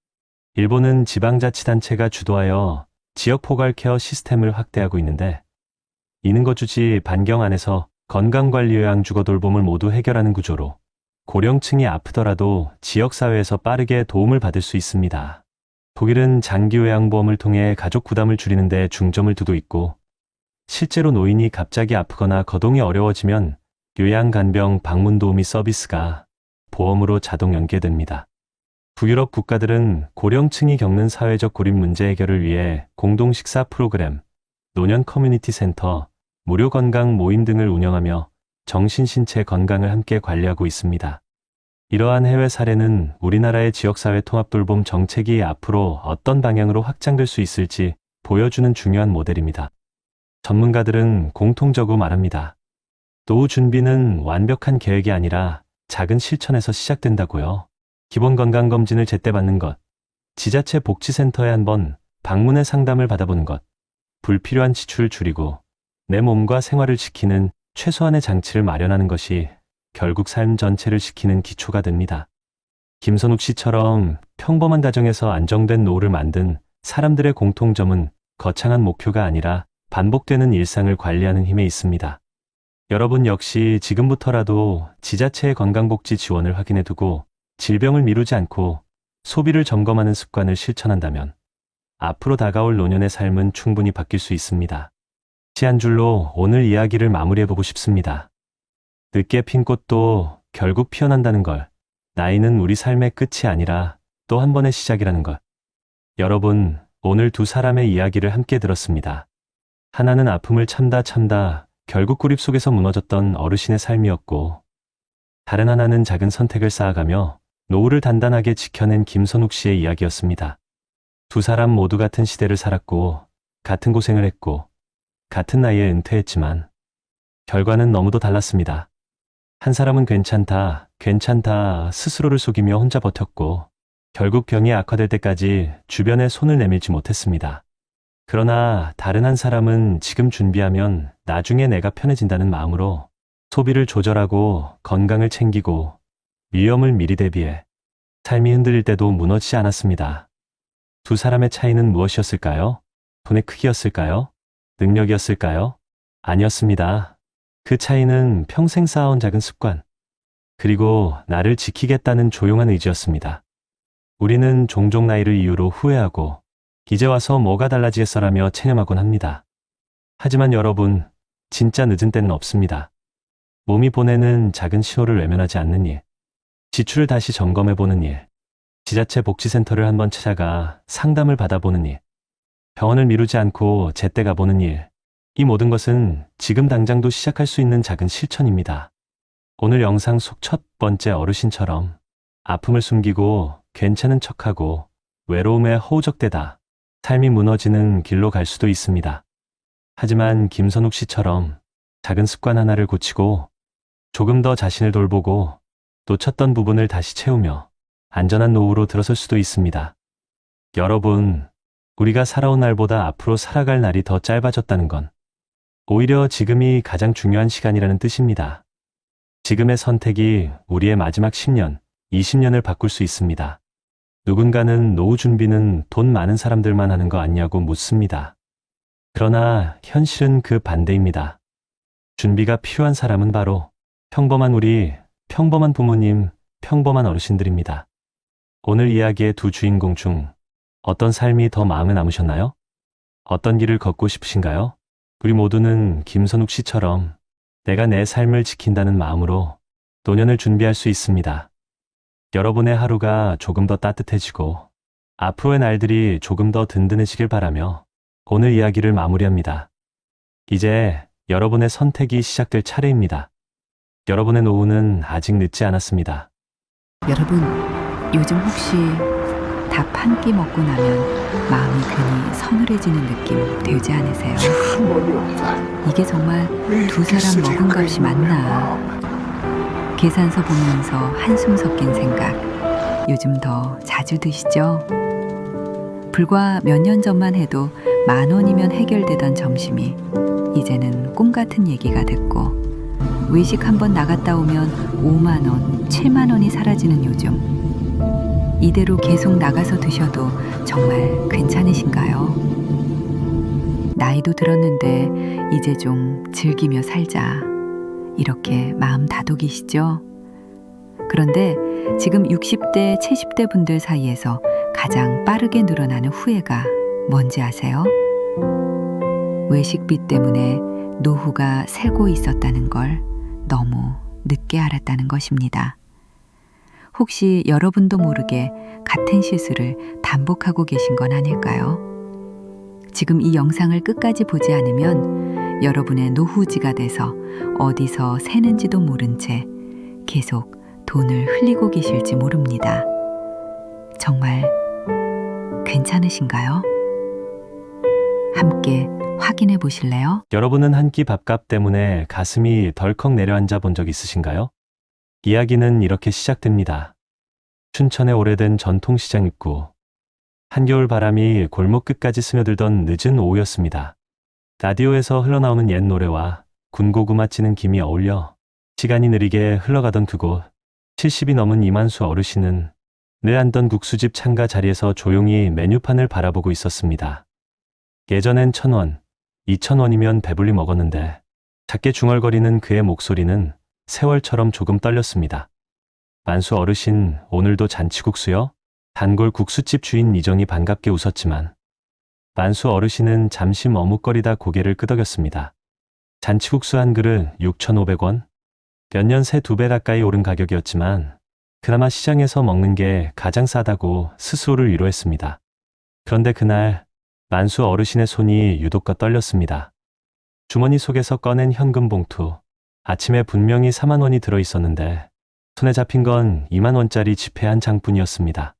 일본은 지방자치단체가 주도하여 지역 포괄 케어 시스템을 확대하고 있는데 이는 거주지 반경 안에서 건강관리 요양 주거 돌봄을 모두 해결하는 구조로 고령층이 아프더라도 지역사회에서 빠르게 도움을 받을 수 있습니다. 독일은 장기요양보험을 통해 가족 부담을 줄이는 데 중점을 두고 있고 실제로 노인이 갑자기 아프거나 거동이 어려워지면 요양간병 방문 도우미 서비스가 보험으로 자동 연계됩니다. 북유럽 국가들은 고령층이 겪는 사회적 고립 문제 해결을 위해 공동 식사 프로그램, 노년 커뮤니티 센터, 무료 건강 모임 등을 운영하며 정신 신체 건강을 함께 관리하고 있습니다. 이러한 해외 사례는 우리나라의 지역사회 통합 돌봄 정책이 앞으로 어떤 방향으로 확장될 수 있을지 보여주는 중요한 모델입니다. 전문가들은 공통적으로 말합니다. 노후 준비는 완벽한 계획이 아니라 작은 실천에서 시작된다고요. 기본 건강검진을 제때 받는 것, 지자체 복지센터에 한번 방문해 상담을 받아보는 것, 불필요한 지출을 줄이고 내 몸과 생활을 지키는 최소한의 장치를 마련하는 것이 결국 삶 전체를 지키는 기초가 됩니다. 김선욱 씨처럼 평범한 가정에서 안정된 노후를 만든 사람들의 공통점은 거창한 목표가 아니라 반복되는 일상을 관리하는 힘에 있습니다. 여러분 역시 지금부터라도 지자체의 건강복지 지원을 확인해 두고 질병을 미루지 않고 소비를 점검하는 습관을 실천한다면 앞으로 다가올 노년의 삶은 충분히 바뀔 수 있습니다. 한 줄로 오늘 이야기를 마무리해보고 싶습니다. 늦게 핀 꽃도 결국 피어난다는 걸, 나이는 우리 삶의 끝이 아니라 또 한 번의 시작이라는 것. 여러분, 오늘 두 사람의 이야기를 함께 들었습니다. 하나는 아픔을 참다 결국 고립 속에서 무너졌던 어르신의 삶이었고, 다른 하나는 작은 선택을 쌓아가며 노후를 단단하게 지켜낸 김선욱 씨의 이야기였습니다. 두 사람 모두 같은 시대를 살았고, 같은 고생을 했고, 같은 나이에 은퇴했지만, 결과는 너무도 달랐습니다. 한 사람은 괜찮다 스스로를 속이며 혼자 버텼고, 결국 병이 악화될 때까지 주변에 손을 내밀지 못했습니다. 그러나 다른 한 사람은 지금 준비하면 나중에 내가 편해진다는 마음으로 소비를 조절하고 건강을 챙기고 위험을 미리 대비해 삶이 흔들릴 때도 무너지지 않았습니다. 두 사람의 차이는 무엇이었을까요? 돈의 크기였을까요? 능력이었을까요? 아니었습니다. 그 차이는 평생 쌓아온 작은 습관, 그리고 나를 지키겠다는 조용한 의지였습니다. 우리는 종종 나이를 이유로 후회하고 이제 와서 뭐가 달라지겠어라며 체념하곤 합니다. 하지만 여러분, 진짜 늦은 때는 없습니다. 몸이 보내는 작은 신호를 외면하지 않는 일, 지출을 다시 점검해보는 일, 지자체 복지센터를 한번 찾아가 상담을 받아보는 일, 병원을 미루지 않고 제때 가보는 일, 이 모든 것은 지금 당장도 시작할 수 있는 작은 실천입니다. 오늘 영상 속 첫 번째 어르신처럼 아픔을 숨기고 괜찮은 척하고 외로움에 허우적대다 삶이 무너지는 길로 갈 수도 있습니다. 하지만 김선욱 씨처럼 작은 습관 하나를 고치고 조금 더 자신을 돌보고 놓쳤던 부분을 다시 채우며 안전한 노후로 들어설 수도 있습니다. 여러분, 우리가 살아온 날보다 앞으로 살아갈 날이 더 짧아졌다는 건 오히려 지금이 가장 중요한 시간이라는 뜻입니다. 지금의 선택이 우리의 마지막 10년, 20년을 바꿀 수 있습니다. 누군가는 노후 준비는 돈 많은 사람들만 하는 거 아니냐고 묻습니다. 그러나 현실은 그 반대입니다. 준비가 필요한 사람은 바로 평범한 우리, 평범한 부모님, 평범한 어르신들입니다. 오늘 이야기의 두 주인공 중 어떤 삶이 더 마음에 남으셨나요? 어떤 길을 걷고 싶으신가요? 우리 모두는 김선욱 씨처럼 내가 내 삶을 지킨다는 마음으로 노년을 준비할 수 있습니다. 여러분의 하루가 조금 더 따뜻해지고 앞으로의 날들이 조금 더 든든해지길 바라며 오늘 이야기를 마무리합니다. 이제 여러분의 선택이 시작될 차례입니다. 여러분의 노후는 아직 늦지 않았습니다. 여러분, 요즘 혹시 밥 한 끼 먹고 나면 마음이 괜히 서늘해지는 느낌 되지 않으세요? 이게 정말 두 사람 먹은 값이 맞나? 계산서 보면서 한숨 섞인 생각, 요즘 더 자주 드시죠? 불과 몇 년 전만 해도 10,000원이면 해결되던 점심이 이제는 꿈 같은 얘기가 됐고, 외식 한번 나갔다 오면 5만 원, 7만 원이 사라지는 요즘. 이대로 계속 나가서 드셔도 정말 괜찮으신가요? 나이도 들었는데 이제 좀 즐기며 살자. 이렇게 마음 다독이시죠? 그런데 지금 60대, 70대 분들 사이에서 가장 빠르게 늘어나는 후회가 뭔지 아세요? 외식비 때문에 노후가 새고 있었다는 걸 너무 늦게 알았다는 것입니다. 혹시 여러분도 모르게 같은 실수를 반복하고 계신 건 아닐까요? 지금 이 영상을 끝까지 보지 않으면 여러분의 노후지가 돼서 어디서 새는지도 모른 채 계속 돈을 흘리고 계실지 모릅니다. 정말 괜찮으신가요? 함께 확인해 보실래요? 여러분은 한 끼 밥값 때문에 가슴이 덜컥 내려앉아 본 적 있으신가요? 이야기는 이렇게 시작됩니다. 춘천의 오래된 전통시장 입구. 한겨울 바람이 골목 끝까지 스며들던 늦은 오후였습니다. 라디오에서 흘러나오는 옛 노래와 군고구마 찌는 김이 어울려 시간이 느리게 흘러가던 그곳. 70이 넘은 이만수 어르신은 늘 앉던 국수집 창가 자리에서 조용히 메뉴판을 바라보고 있었습니다. 예전엔 1,000원, 2,000원이면 배불리 먹었는데 작게 중얼거리는 그의 목소리는 세월처럼 조금 떨렸습니다. 만수 어르신, 오늘도 잔치국수요? 단골 국수집 주인 이정이 반갑게 웃었지만 만수 어르신은 잠시 머뭇거리다 고개를 끄덕였습니다. 잔치국수 한 그릇 6,500원? 몇 년 새 2배 가까이 오른 가격이었지만 그나마 시장에서 먹는 게 가장 싸다고 스스로를 위로했습니다. 그런데 그날 만수 어르신의 손이 유독 떨렸습니다. 주머니 속에서 꺼낸 현금 봉투. 아침에 분명히 4만 원이 들어있었는데 손에 잡힌 건 2만 원짜리 지폐 한 장뿐이었습니다.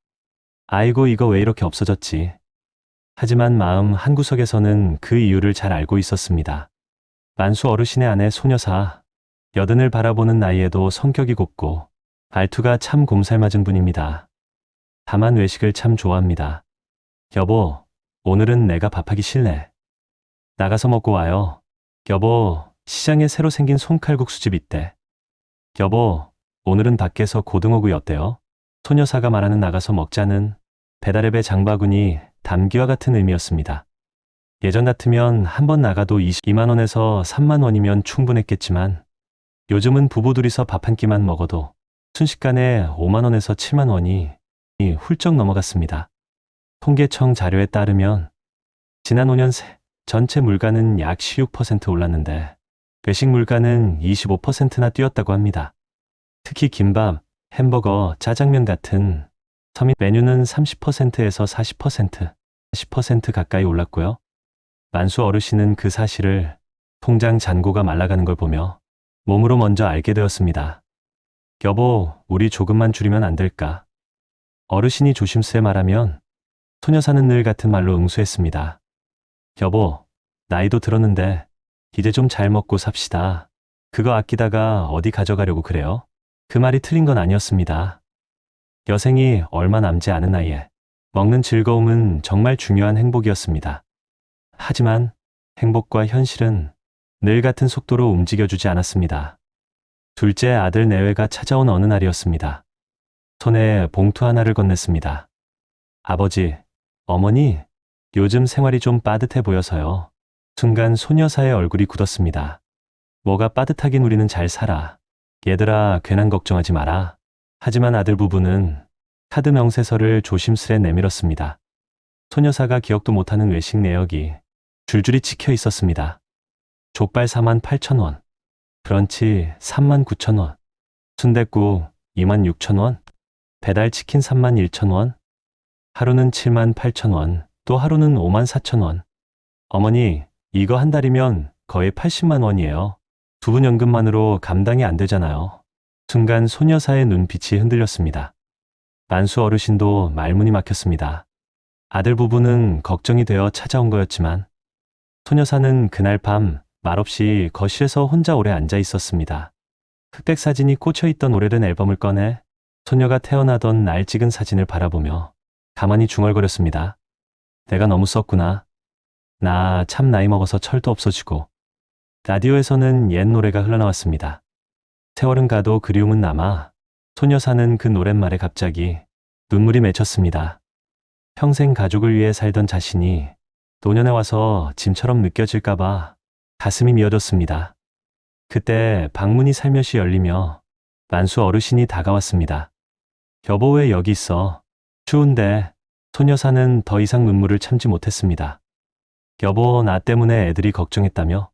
아이고, 이거 왜 이렇게 없어졌지? 하지만 마음 한구석에서는 그 이유를 잘 알고 있었습니다. 만수 어르신의 아내 소녀사, 여든을 바라보는 나이에도 성격이 곱고 말투가 참 곰살맞은 분입니다. 다만 외식을 참 좋아합니다. 여보, 오늘은 내가 밥하기 싫네. 나가서 먹고 와요. 여보, 시장에 새로 생긴 솜칼국수집 있대. 여보, 오늘은 밖에서 고등어구이 어때요? 소녀사가 말하는 나가서 먹자는 배달앱의 장바구니 담기와 같은 의미였습니다. 예전 같으면 한 번 나가도 22만 원에서 3만 원이면 충분했겠지만 요즘은 부부 둘이서 밥 한 끼만 먹어도 순식간에 5만 원에서 7만 원이 훌쩍 넘어갔습니다. 통계청 자료에 따르면 지난 5년 새 전체 물가는 약 16% 올랐는데 외식 물가는 25%나 뛰었다고 합니다. 특히 김밥, 햄버거, 짜장면 같은 서민 메뉴는 30%에서 40%, 10% 가까이 올랐고요. 만수 어르신은 그 사실을 통장 잔고가 말라가는 걸 보며 몸으로 먼저 알게 되었습니다. 여보, 우리 조금만 줄이면 안 될까? 어르신이 조심스레 말하면 소녀사는 늘 같은 말로 응수했습니다. 여보, 나이도 들었는데 이제 좀 잘 먹고 삽시다. 그거 아끼다가 어디 가져가려고 그래요? 그 말이 틀린 건 아니었습니다. 여생이 얼마 남지 않은 나이에 먹는 즐거움은 정말 중요한 행복이었습니다. 하지만 행복과 현실은 늘 같은 속도로 움직여주지 않았습니다. 둘째 아들 내외가 찾아온 어느 날이었습니다. 손에 봉투 하나를 건넸습니다. 아버지, 어머니, 요즘 생활이 좀 빠듯해 보여서요. 순간 소녀사의 얼굴이 굳었습니다. 뭐가 빠듯하긴, 우리는 잘 살아. 얘들아, 괜한 걱정하지 마라. 하지만 아들 부부는 카드 명세서를 조심스레 내밀었습니다. 소녀사가 기억도 못하는 외식 내역이 줄줄이 찍혀 있었습니다. 족발 4만 8천 원, 브런치 3만 9천 원, 순댓국 2만 6천 원, 배달치킨 3만 1천 원, 하루는 7만 8천 원, 또 하루는 5만 4천 원. 어머니, 이거 한 달이면 거의 80만 원이에요. 두 분 연금만으로 감당이 안 되잖아요. 순간 소녀사의 눈빛이 흔들렸습니다. 만수 어르신도 말문이 막혔습니다. 아들 부부는 걱정이 되어 찾아온 거였지만 소녀사는 그날 밤 말없이 거실에서 혼자 오래 앉아 있었습니다. 흑백 사진이 꽂혀 있던 오래된 앨범을 꺼내 소녀가 태어나던 날 찍은 사진을 바라보며 가만히 중얼거렸습니다. 내가 너무 썼구나. 나 참 나이 먹어서 철도 없어지고. 라디오에서는 옛 노래가 흘러나왔습니다. 세월은 가도 그리움은 남아. 소녀사는 그 노랫말에 갑자기 눈물이 맺혔습니다. 평생 가족을 위해 살던 자신이 노년에 와서 짐처럼 느껴질까봐 가슴이 미어졌습니다. 그때 방문이 살며시 열리며 만수 어르신이 다가왔습니다. 여보 왜 여기 있어? 추운데. 소녀사는 더 이상 눈물을 참지 못했습니다. 여보 나 때문에 애들이 걱정했다며?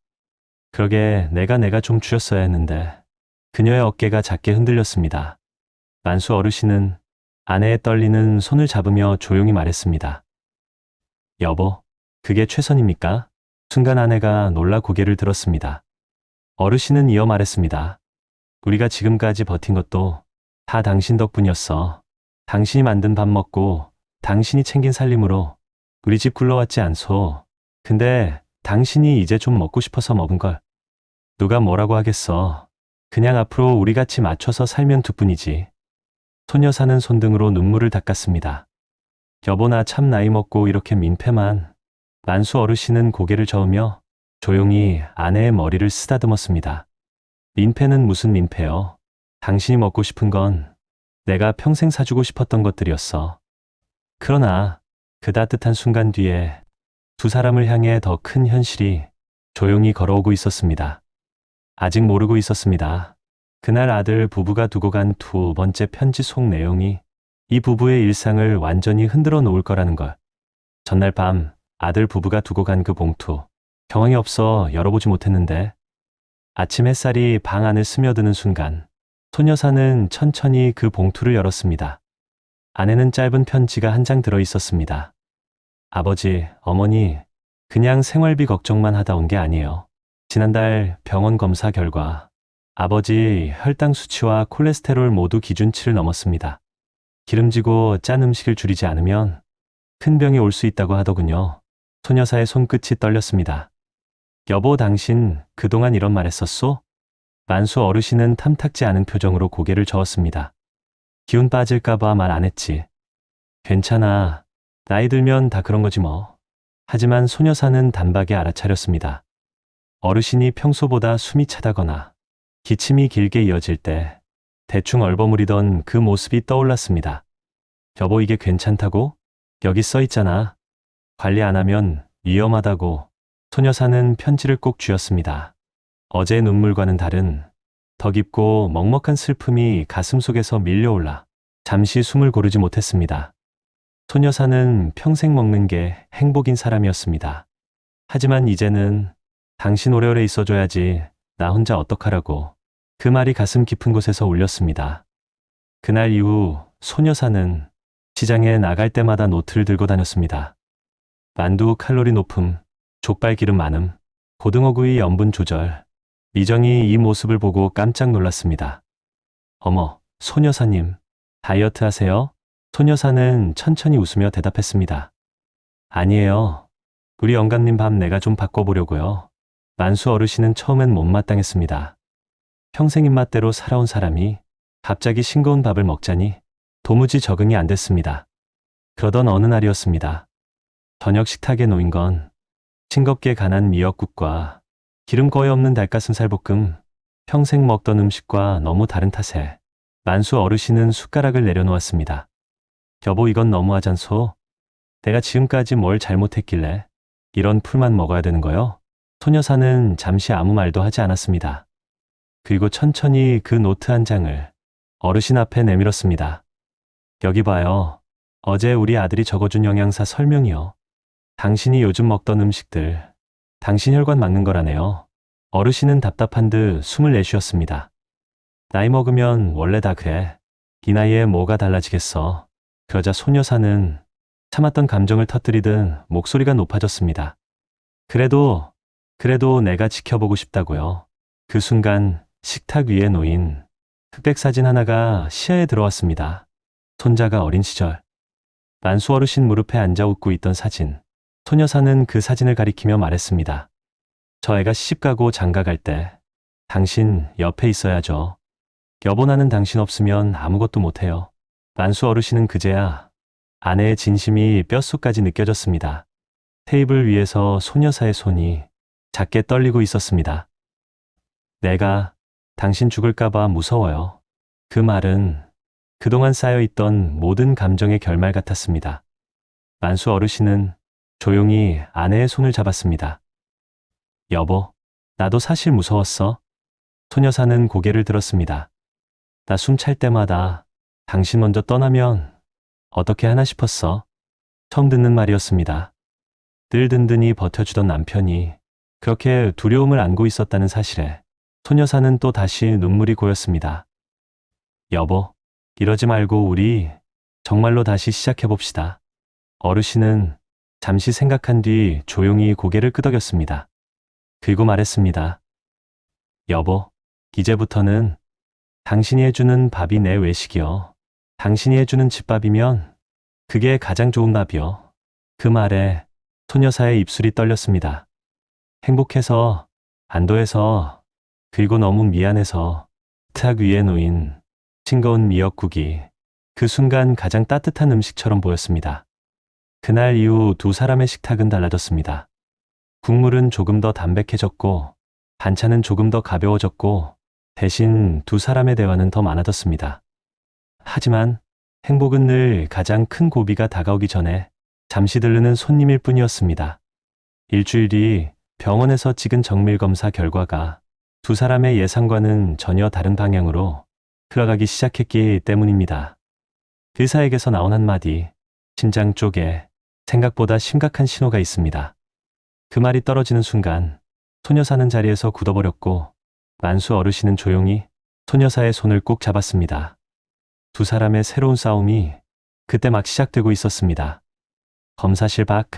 그러게 내가 좀 줄였어야 했는데. 그녀의 어깨가 작게 흔들렸습니다. 만수 어르신은 아내의 떨리는 손을 잡으며 조용히 말했습니다. 여보, 그게 최선입니까? 순간 아내가 놀라 고개를 들었습니다. 어르신은 이어 말했습니다. 우리가 지금까지 버틴 것도 다 당신 덕분이었어. 당신이 만든 밥 먹고 당신이 챙긴 살림으로 우리 집 굴러왔지 않소. 근데 당신이 이제 좀 먹고 싶어서 먹은 걸 누가 뭐라고 하겠어. 그냥 앞으로 우리 같이 맞춰서 살면 두 뿐이지. 소녀사는 손등으로 눈물을 닦았습니다. 여보 나 참 나이 먹고 이렇게 민폐만. 만수 어르신은 고개를 저으며 조용히 아내의 머리를 쓰다듬었습니다. 민폐는 무슨 민폐요. 당신이 먹고 싶은 건 내가 평생 사주고 싶었던 것들이었어. 그러나 그 따뜻한 순간 뒤에 두 사람을 향해 더 큰 현실이 조용히 걸어오고 있었습니다. 아직 모르고 있었습니다. 그날 아들 부부가 두고 간 두 번째 편지 속 내용이 이 부부의 일상을 완전히 흔들어 놓을 거라는 걸. 전날 밤 아들 부부가 두고 간 그 봉투. 경황이 없어 열어보지 못했는데 아침 햇살이 방 안을 스며드는 순간 소녀사는 천천히 그 봉투를 열었습니다. 안에는 짧은 편지가 한 장 들어 있었습니다. 아버지, 어머니, 그냥 생활비 걱정만 하다 온 게 아니에요. 지난달 병원 검사 결과 아버지 혈당 수치와 콜레스테롤 모두 기준치를 넘었습니다. 기름지고 짠 음식을 줄이지 않으면 큰 병이 올 수 있다고 하더군요. 소녀사의 손끝이 떨렸습니다. 여보 당신 그동안 이런 말 했었소? 만수 어르신은 탐탁지 않은 표정으로 고개를 저었습니다. 기운 빠질까봐 말 안 했지. 괜찮아. 나이 들면 다 그런 거지 뭐. 하지만 소녀사는 단박에 알아차렸습니다. 어르신이 평소보다 숨이 차다거나 기침이 길게 이어질 때 대충 얼버무리던 그 모습이 떠올랐습니다. 여보 이게 괜찮다고? 여기 써 있잖아. 관리 안 하면 위험하다고. 소녀사는 편지를 꼭 쥐었습니다. 어제의 눈물과는 다른 더 깊고 먹먹한 슬픔이 가슴속에서 밀려올라 잠시 숨을 고르지 못했습니다. 소녀사는 평생 먹는 게 행복인 사람이었습니다. 하지만 이제는 당신 오래오래 있어줘야지 나 혼자 어떡하라고. 그 말이 가슴 깊은 곳에서 울렸습니다. 그날 이후 소녀사는 시장에 나갈 때마다 노트를 들고 다녔습니다. 만두 칼로리 높음, 족발 기름 많음, 고등어구이 염분 조절. 미정이 이 모습을 보고 깜짝 놀랐습니다. 어머, 소녀사님, 다이어트 하세요? 소녀사는 천천히 웃으며 대답했습니다. 아니에요. 우리 영감님 밥 내가 좀 바꿔보려고요. 만수 어르신은 처음엔 못마땅했습니다. 평생 입맛대로 살아온 사람이 갑자기 싱거운 밥을 먹자니 도무지 적응이 안 됐습니다. 그러던 어느 날이었습니다. 저녁 식탁에 놓인 건 싱겁게 간한 미역국과 기름 거의 없는 닭가슴살 볶음. 평생 먹던 음식과 너무 다른 탓에 만수 어르신은 숟가락을 내려놓았습니다. 여보 이건 너무하잖소. 내가 지금까지 뭘 잘못했길래 이런 풀만 먹어야 되는 거요? 소녀사는 잠시 아무 말도 하지 않았습니다. 그리고 천천히 그 노트 한 장을 어르신 앞에 내밀었습니다. 여기 봐요. 어제 우리 아들이 적어준 영양사 설명이요. 당신이 요즘 먹던 음식들 당신 혈관 막는 거라네요. 어르신은 답답한 듯 숨을 내쉬었습니다. 나이 먹으면 원래 다 그래. 이 나이에 뭐가 달라지겠어. 그러자 소녀사는 참았던 감정을 터뜨리듯 목소리가 높아졌습니다. 그래도 내가 지켜보고 싶다고요. 그 순간 식탁 위에 놓인 흑백 사진 하나가 시야에 들어왔습니다. 손자가 어린 시절 만수 어르신 무릎에 앉아 웃고 있던 사진. 소녀사는 그 사진을 가리키며 말했습니다. 저 애가 시집가고 장가갈 때 당신 옆에 있어야죠. 여보, 나는 당신 없으면 아무것도 못해요. 만수 어르신은 그제야 아내의 진심이 뼛속까지 느껴졌습니다. 테이블 위에서 소녀사의 손이 작게 떨리고 있었습니다. 내가 당신 죽을까봐 무서워요. 그 말은 그동안 쌓여있던 모든 감정의 결말 같았습니다. 만수 어르신은 조용히 아내의 손을 잡았습니다. 여보, 나도 사실 무서웠어. 소녀사는 고개를 들었습니다. 나 숨 찰 때마다 당신 먼저 떠나면 어떻게 하나 싶었어. 처음 듣는 말이었습니다. 늘 든든히 버텨주던 남편이 그렇게 두려움을 안고 있었다는 사실에 소녀사는 또 다시 눈물이 고였습니다. 여보, 이러지 말고 우리 정말로 다시 시작해봅시다. 어르신은 잠시 생각한 뒤 조용히 고개를 끄덕였습니다. 그리고 말했습니다. 여보, 이제부터는 당신이 해주는 밥이 내 외식이요. 당신이 해주는 집밥이면 그게 가장 좋은 밥이요. 그 말에 소녀사의 입술이 떨렸습니다. 행복해서, 안도해서, 그리고 너무 미안해서 탁 위에 놓인 싱거운 미역국이 그 순간 가장 따뜻한 음식처럼 보였습니다. 그날 이후 두 사람의 식탁은 달라졌습니다. 국물은 조금 더 담백해졌고 반찬은 조금 더 가벼워졌고 대신 두 사람의 대화는 더 많아졌습니다. 하지만 행복은 늘 가장 큰 고비가 다가오기 전에 잠시 들르는 손님일 뿐이었습니다. 일주일 뒤 병원에서 찍은 정밀검사 결과가 두 사람의 예상과는 전혀 다른 방향으로 흘러가기 시작했기 때문입니다. 의사에게서 나온 한마디, 심장 쪽에 생각보다 심각한 신호가 있습니다. 그 말이 떨어지는 순간 소녀사는 자리에서 굳어버렸고 만수 어르신은 조용히 소녀사의 손을 꼭 잡았습니다. 두 사람의 새로운 싸움이 그때 막 시작되고 있었습니다. 검사실 밖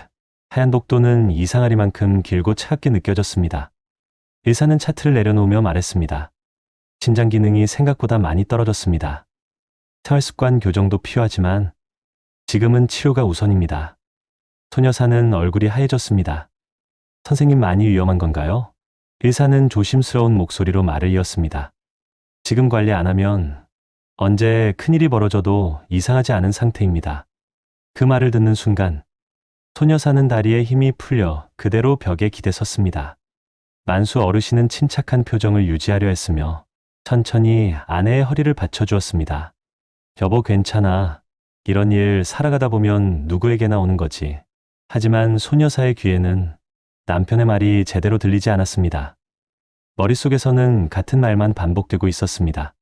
하얀 복도는 이상하리만큼 길고 차갑게 느껴졌습니다. 의사는 차트를 내려놓으며 말했습니다. 심장 기능이 생각보다 많이 떨어졌습니다. 생활습관 교정도 필요하지만 지금은 치료가 우선입니다. 소녀사는 얼굴이 하얘졌습니다. 선생님, 많이 위험한 건가요? 의사는 조심스러운 목소리로 말을 이었습니다. 지금 관리 안 하면 언제 큰일이 벌어져도 이상하지 않은 상태입니다. 그 말을 듣는 순간 소녀사는 다리에 힘이 풀려 그대로 벽에 기대 섰습니다. 만수 어르신은 침착한 표정을 유지하려 했으며 천천히 아내의 허리를 받쳐주었습니다. 여보, 괜찮아. 이런 일 살아가다 보면 누구에게나 오는 거지. 하지만 소녀사의 귀에는 남편의 말이 제대로 들리지 않았습니다. 머릿속에서는 같은 말만 반복되고 있었습니다.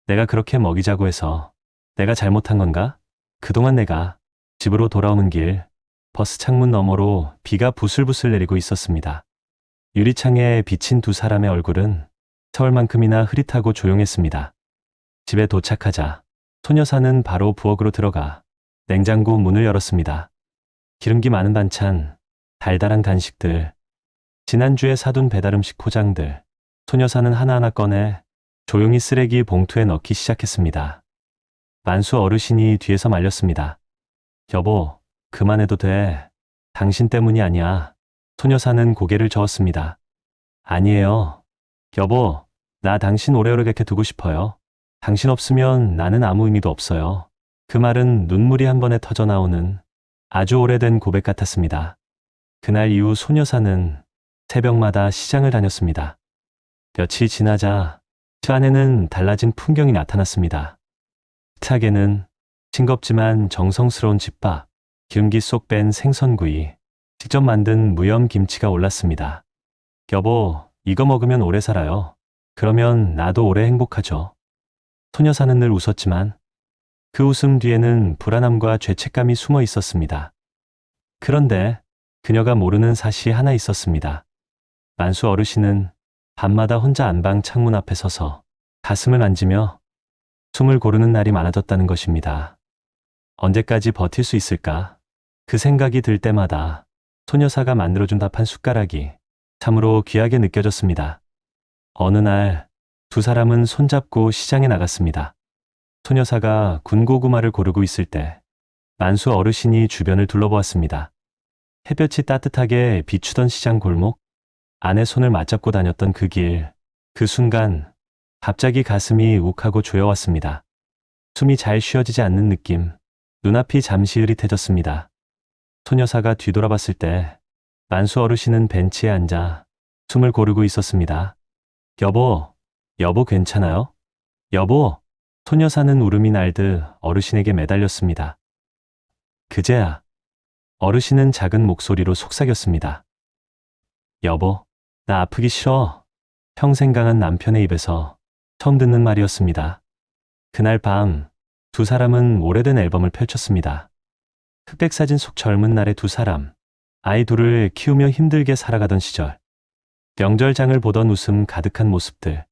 내가 그렇게 먹이자고 해서 내가 잘못한 건가? 그동안 내가 집으로 돌아오는 길 버스 창문 너머로 비가 부슬부슬 내리고 있었습니다. 유리창에 비친 두 사람의 얼굴은 서울만큼이나 흐릿하고 조용했습니다. 집에 도착하자 소녀사는 바로 부엌으로 들어가 냉장고 문을 열었습니다. 기름기 많은 반찬, 달달한 간식들, 지난주에 사둔 배달음식 포장들, 소녀사는 하나하나 꺼내 조용히 쓰레기 봉투에 넣기 시작했습니다. 만수 어르신이 뒤에서 말렸습니다. 여보, 그만해도 돼. 당신 때문이 아니야. 소녀사는 고개를 저었습니다. 아니에요. 여보, 나 당신 오래오래 곁에 두고 싶어요. 당신 없으면 나는 아무 의미도 없어요. 그 말은 눈물이 한 번에 터져 나오는 아주 오래된 고백 같았습니다. 그날 이후 소녀사는 새벽마다 시장을 다녔습니다. 며칠 지나자 그 안에는 달라진 풍경이 나타났습니다. 식탁에는 싱겁지만 정성스러운 집밥, 기름기 쏙 뺀 생선구이, 직접 만든 무염 김치가 올랐습니다. 여보, 이거 먹으면 오래 살아요. 그러면 나도 오래 행복하죠. 소녀사는 늘 웃었지만 그 웃음 뒤에는 불안함과 죄책감이 숨어 있었습니다. 그런데 그녀가 모르는 사실이 하나 있었습니다. 만수 어르신은 밤마다 혼자 안방 창문 앞에 서서 가슴을 만지며 숨을 고르는 날이 많아졌다는 것입니다. 언제까지 버틸 수 있을까? 그 생각이 들 때마다 소녀사가 만들어준 밥 한 숟가락이 참으로 귀하게 느껴졌습니다. 어느 날 두 사람은 손잡고 시장에 나갔습니다. 소녀사가 군고구마를 고르고 있을 때 만수 어르신이 주변을 둘러보았습니다. 햇볕이 따뜻하게 비추던 시장 골목, 아내 손을 맞잡고 다녔던 그 길, 그 순간 갑자기 가슴이 욱하고 조여왔습니다. 숨이 잘 쉬어지지 않는 느낌, 눈앞이 잠시 흐릿해졌습니다. 소녀사가 뒤돌아봤을 때 만수 어르신은 벤치에 앉아 숨을 고르고 있었습니다. 여보 괜찮아요? 여보, 소녀사는 울음이 날듯 어르신에게 매달렸습니다. 그제야 어르신은 작은 목소리로 속삭였습니다. 여보, 나 아프기 싫어. 평생 강한 남편의 입에서 처음 듣는 말이었습니다. 그날 밤 두 사람은 오래된 앨범을 펼쳤습니다. 흑백 사진 속 젊은 날의 두 사람, 아이 둘을 키우며 힘들게 살아가던 시절, 명절장을 보던 웃음 가득한 모습들,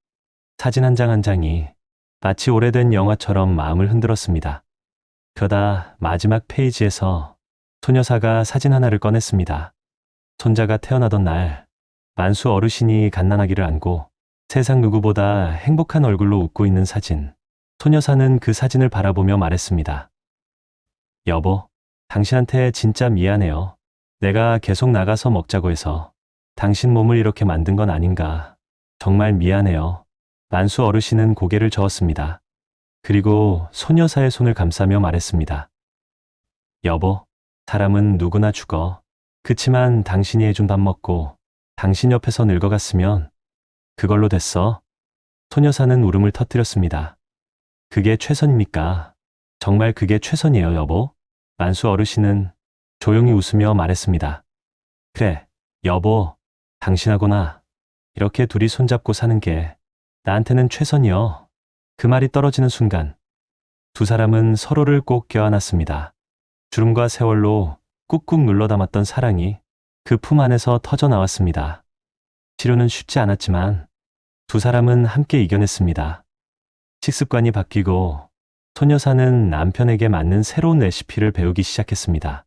사진 한 장 한 장이 마치 오래된 영화처럼 마음을 흔들었습니다. 그러다 마지막 페이지에서 소녀사가 사진 하나를 꺼냈습니다. 손자가 태어나던 날, 만수 어르신이 갓난아기를 안고 세상 누구보다 행복한 얼굴로 웃고 있는 사진. 소녀사는 그 사진을 바라보며 말했습니다. 여보, 당신한테 진짜 미안해요. 내가 계속 나가서 먹자고 해서 당신 몸을 이렇게 만든 건 아닌가. 정말 미안해요. 만수 어르신은 고개를 저었습니다. 그리고 소녀사의 손을 감싸며 말했습니다. 여보, 사람은 누구나 죽어. 그치만 당신이 해준 밥 먹고 당신 옆에서 늙어갔으면 그걸로 됐어. 소녀사는 울음을 터뜨렸습니다. 그게 최선입니까? 정말 그게 최선이에요, 여보? 만수 어르신은 조용히 웃으며 말했습니다. 그래, 여보, 당신하고나 이렇게 둘이 손잡고 사는 게 나한테는 최선이요. 그 말이 떨어지는 순간 두 사람은 서로를 꼭 껴안았습니다. 주름과 세월로 꾹꾹 눌러 담았던 사랑이 그 품 안에서 터져 나왔습니다. 치료는 쉽지 않았지만 두 사람은 함께 이겨냈습니다. 식습관이 바뀌고 소녀사는 남편에게 맞는 새로운 레시피를 배우기 시작했습니다.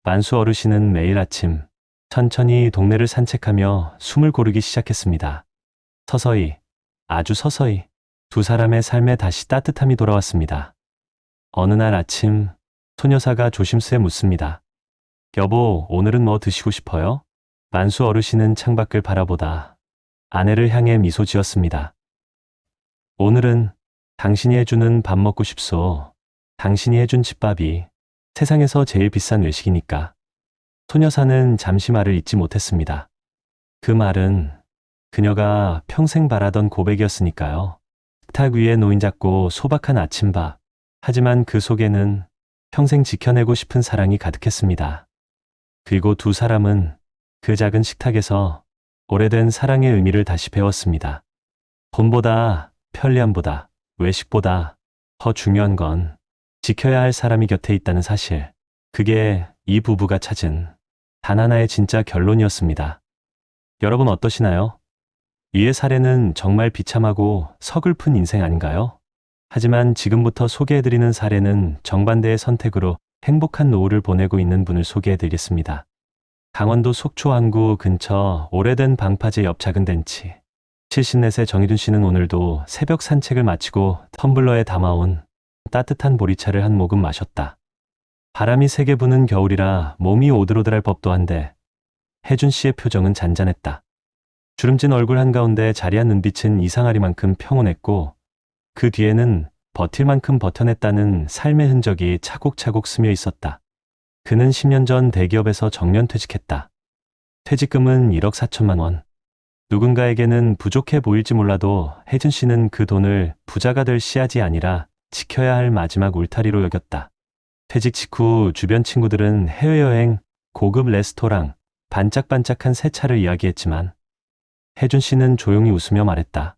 만수 어르신은 매일 아침 천천히 동네를 산책하며 숨을 고르기 시작했습니다. 서서히, 아주 서서히 두 사람의 삶에 다시 따뜻함이 돌아왔습니다. 어느 날 아침 소녀사가 조심스레 묻습니다. 여보, 오늘은 뭐 드시고 싶어요? 만수 어르신은 창밖을 바라보다 아내를 향해 미소 지었습니다. 오늘은 당신이 해주는 밥 먹고 싶소. 당신이 해준 집밥이 세상에서 제일 비싼 외식이니까. 소녀사는 잠시 말을 잇지 못했습니다. 그 말은 그녀가 평생 바라던 고백이었으니까요. 식탁 위에 노인 작고 소박한 아침밥. 하지만 그 속에는 평생 지켜내고 싶은 사랑이 가득했습니다. 그리고 두 사람은 그 작은 식탁에서 오래된 사랑의 의미를 다시 배웠습니다. 돈보다, 편리함보다, 외식보다 더 중요한 건 지켜야 할 사람이 곁에 있다는 사실. 그게 이 부부가 찾은 단 하나의 진짜 결론이었습니다. 여러분 어떠시나요? 위의 사례는 정말 비참하고 서글픈 인생 아닌가요? 하지만 지금부터 소개해드리는 사례는 정반대의 선택으로 행복한 노후를 보내고 있는 분을 소개해드리겠습니다. 강원도 속초 항구 근처 오래된 방파제 옆 작은 벤치. 74세 정희준 씨는 오늘도 새벽 산책을 마치고 텀블러에 담아온 따뜻한 보리차를 한 모금 마셨다. 바람이 세게 부는 겨울이라 몸이 오들오들할 법도 한데 혜준 씨의 표정은 잔잔했다. 주름진 얼굴 한가운데 자리한 눈빛은 이상하리만큼 평온했고 그 뒤에는 버틸 만큼 버텨냈다는 삶의 흔적이 차곡차곡 스며 있었다. 그는 10년 전 대기업에서 정년 퇴직했다. 퇴직금은 1억 4천만 원. 누군가에게는 부족해 보일지 몰라도 혜준 씨는 그 돈을 부자가 될 씨앗이 아니라 지켜야 할 마지막 울타리로 여겼다. 퇴직 직후 주변 친구들은 해외여행, 고급 레스토랑, 반짝반짝한 새 차를 이야기했지만 혜준 씨는 조용히 웃으며 말했다.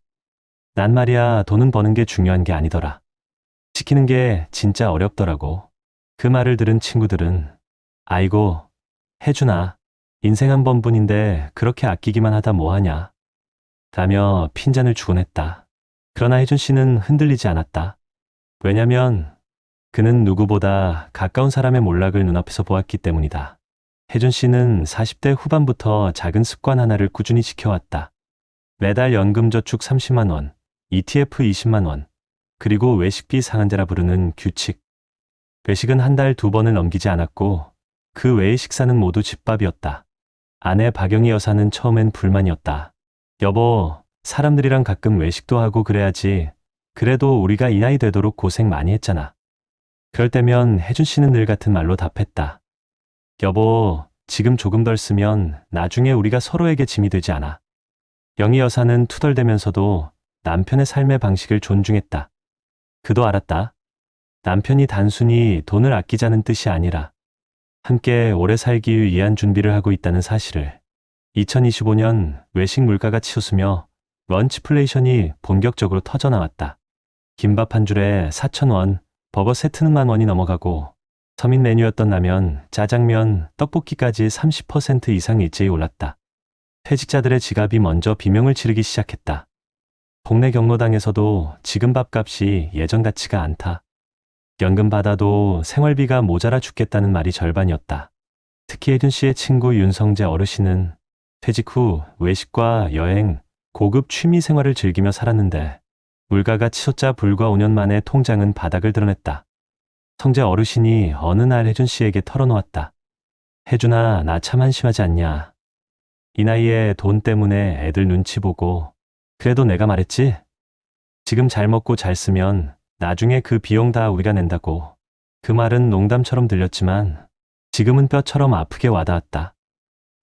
난 말이야 돈은 버는 게 중요한 게 아니더라. 지키는 게 진짜 어렵더라고. 그 말을 들은 친구들은 아이고, 혜준아, 인생 한 번뿐인데 그렇게 아끼기만 하다 뭐하냐. 라며 핀잔을 주곤 했다. 그러나 혜준 씨는 흔들리지 않았다. 왜냐면 그는 누구보다 가까운 사람의 몰락을 눈앞에서 보았기 때문이다. 혜준 씨는 40대 후반부터 작은 습관 하나를 꾸준히 지켜왔다. 매달 연금저축 30만 원, ETF 20만 원, 그리고 외식비 상한제라 부르는 규칙. 외식은 한 달 2번을 넘기지 않았고 그 외의 식사는 모두 집밥이었다. 아내 박영희 여사는 처음엔 불만이었다. 여보, 사람들이랑 가끔 외식도 하고 그래야지. 그래도 우리가 이 나이 되도록 고생 많이 했잖아. 그럴 때면 혜준 씨는 늘 같은 말로 답했다. 여보, 지금 조금 덜 쓰면 나중에 우리가 서로에게 짐이 되지 않아. 영희 여사는 투덜대면서도 남편의 삶의 방식을 존중했다. 그도 알았다. 남편이 단순히 돈을 아끼자는 뜻이 아니라 함께 오래 살기 위한 준비를 하고 있다는 사실을. 2025년 외식 물가가 치솟으며 런치플레이션이 본격적으로 터져나왔다. 김밥 한 줄에 4,000원, 버거 세트는 10,000원이 넘어가고 서민 메뉴였던 라면, 짜장면, 떡볶이까지 30% 이상 일제히 올랐다. 퇴직자들의 지갑이 먼저 비명을 지르기 시작했다. 동네 경로당에서도 지금 밥값이 예전 같지가 않다. 연금 받아도 생활비가 모자라 죽겠다는 말이 절반이었다. 특히 혜준 씨의 친구 윤성재 어르신은 퇴직 후 외식과 여행, 고급 취미 생활을 즐기며 살았는데 물가가 치솟자 불과 5년 만에 통장은 바닥을 드러냈다. 성재 어르신이 어느 날 혜준 씨에게 털어놓았다. 혜준아, 나 참 한심하지 않냐. 이 나이에 돈 때문에 애들 눈치 보고. 그래도 내가 말했지? 지금 잘 먹고 잘 쓰면 나중에 그 비용 다 우리가 낸다고. 그 말은 농담처럼 들렸지만 지금은 뼈처럼 아프게 와닿았다.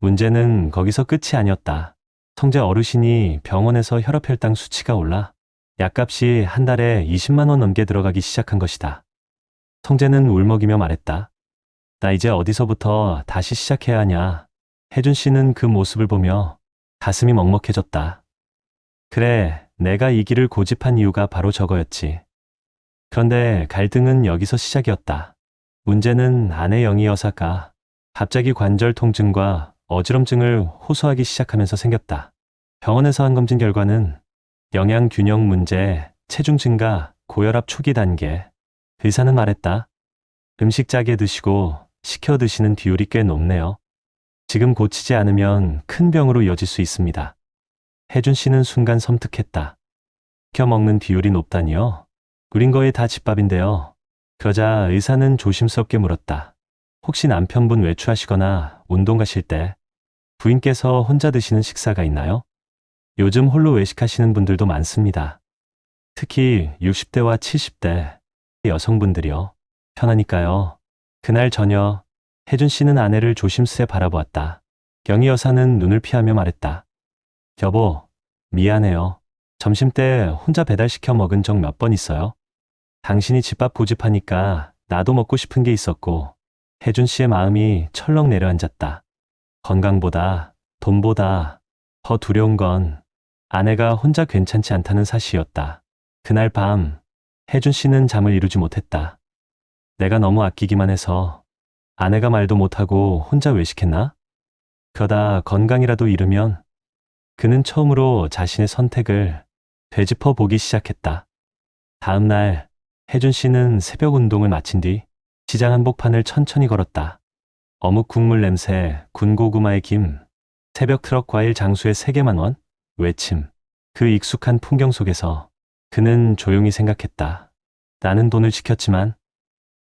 문제는 거기서 끝이 아니었다. 성재 어르신이 병원에서 혈압혈당 수치가 올라 약값이 한 달에 20만 원 넘게 들어가기 시작한 것이다. 성재는 울먹이며 말했다. 나 이제 어디서부터 다시 시작해야 하냐. 혜준 씨는 그 모습을 보며 가슴이 먹먹해졌다. 그래, 내가 이 길을 고집한 이유가 바로 저거였지. 그런데 갈등은 여기서 시작이었다. 문제는 아내 영희 여사가 갑자기 관절 통증과 어지럼증을 호소하기 시작하면서 생겼다. 병원에서 한 검진 결과는 영양 균형 문제, 체중 증가, 고혈압 초기 단계. 의사는 말했다. 음식 짜게 드시고 시켜 드시는 비율이 꽤 높네요. 지금 고치지 않으면 큰 병으로 이어질 수 있습니다. 혜준 씨는 순간 섬뜩했다. 시켜 먹는 비율이 높다니요? 우린 거의 다 집밥인데요. 그러자 의사는 조심스럽게 물었다. 혹시 남편분 외출하시거나 운동 가실 때 부인께서 혼자 드시는 식사가 있나요? 요즘 홀로 외식하시는 분들도 많습니다. 특히 60대와 70대 여성분들이요. 편하니까요. 그날 저녁 혜준 씨는 아내를 조심스레 바라보았다. 영희 여사는 눈을 피하며 말했다. 여보, 미안해요. 점심때 혼자 배달시켜 먹은 적 몇 번 있어요? 당신이 집밥 고집하니까 나도 먹고 싶은 게 있었고 혜준 씨의 마음이 철렁 내려앉았다. 건강보다 돈보다 더 두려운 건 아내가 혼자 괜찮지 않다는 사실이었다. 그날 밤 혜준 씨는 잠을 이루지 못했다. 내가 너무 아끼기만 해서 아내가 말도 못하고 혼자 외식했나? 그러다 건강이라도 잃으면. 그는 처음으로 자신의 선택을 되짚어 보기 시작했다. 다음 날 혜준 씨는 새벽 운동을 마친 뒤 시장 한복판을 천천히 걸었다. 어묵 국물 냄새, 군고구마의 김, 새벽 트럭 과일 장수의 3개만 원, 외침. 그 익숙한 풍경 속에서 그는 조용히 생각했다. 나는 돈을 지켰지만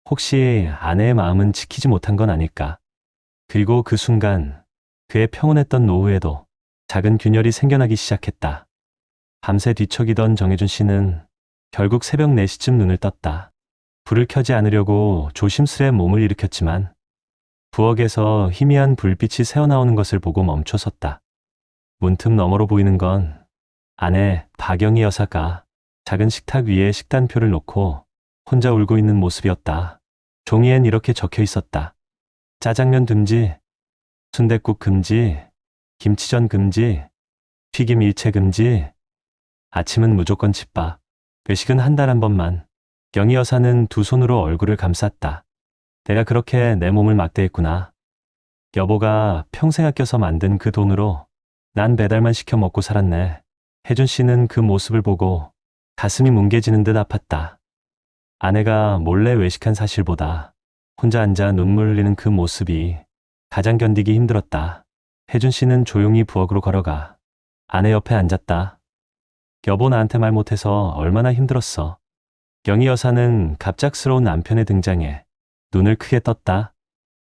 혹시 아내의 마음은 지키지 못한 건 아닐까? 그리고 그 순간 그의 평온했던 노후에도 작은 균열이 생겨나기 시작했다. 밤새 뒤척이던 정혜준 씨는 결국 새벽 4시쯤 눈을 떴다. 불을 켜지 않으려고 조심스레 몸을 일으켰지만 부엌에서 희미한 불빛이 새어나오는 것을 보고 멈춰섰다. 문틈 너머로 보이는 건 아내 박영희 여사가 작은 식탁 위에 식단표를 놓고 혼자 울고 있는 모습이었다. 종이엔 이렇게 적혀 있었다. 짜장면 금지, 순댓국 금지, 김치전 금지, 튀김 일체 금지, 아침은 무조건 집밥, 외식은 한 달 한 번만. 영희 여사는 두 손으로 얼굴을 감쌌다. 내가 그렇게 내 몸을 막대했구나. 여보가 평생 아껴서 만든 그 돈으로 난 배달만 시켜 먹고 살았네. 혜준 씨는 그 모습을 보고 가슴이 뭉개지는 듯 아팠다. 아내가 몰래 외식한 사실보다 혼자 앉아 눈물 흘리는 그 모습이 가장 견디기 힘들었다. 혜준 씨는 조용히 부엌으로 걸어가 아내 옆에 앉았다. 여보, 나한테 말 못해서 얼마나 힘들었어. 영희 여사는 갑작스러운 남편의 등장에 눈을 크게 떴다.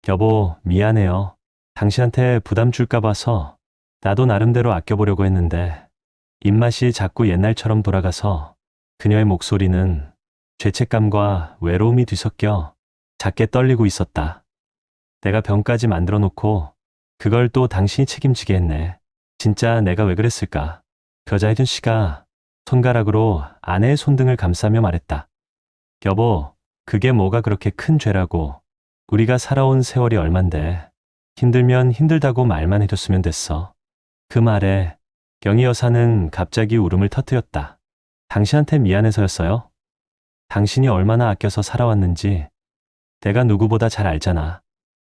여보, 미안해요. 당신한테 부담 줄까 봐서 나도 나름대로 아껴보려고 했는데 입맛이 자꾸 옛날처럼 돌아가서 그녀의 목소리는 죄책감과 외로움이 뒤섞여 작게 떨리고 있었다. 내가 병까지 만들어 놓고 그걸 또 당신이 책임지게 했네. 진짜 내가 왜 그랬을까? 그러자 혜준 씨가 손가락으로 아내의 손등을 감싸며 말했다. 여보, 그게 뭐가 그렇게 큰 죄라고. 우리가 살아온 세월이 얼만데 힘들면 힘들다고 말만 해줬으면 됐어. 그 말에 영희 여사는 갑자기 울음을 터뜨렸다. 당신한테 미안해서였어요? 당신이 얼마나 아껴서 살아왔는지 내가 누구보다 잘 알잖아.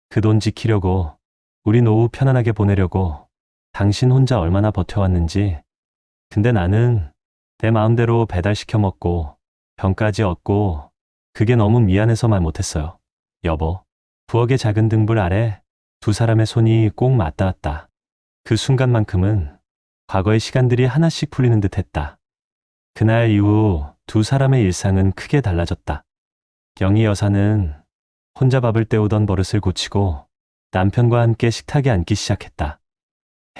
그 돈 지키려고, 우리 노후 편안하게 보내려고 당신 혼자 얼마나 버텨왔는지. 근데 나는 내 마음대로 배달시켜 먹고 병까지 얻고 그게 너무 미안해서 말 못했어요. 여보, 부엌의 작은 등불 아래 두 사람의 손이 꼭 맞닿았다. 그 순간만큼은 과거의 시간들이 하나씩 풀리는 듯 했다. 그날 이후 두 사람의 일상은 크게 달라졌다. 영희 여사는 혼자 밥을 때우던 버릇을 고치고 남편과 함께 식탁에 앉기 시작했다.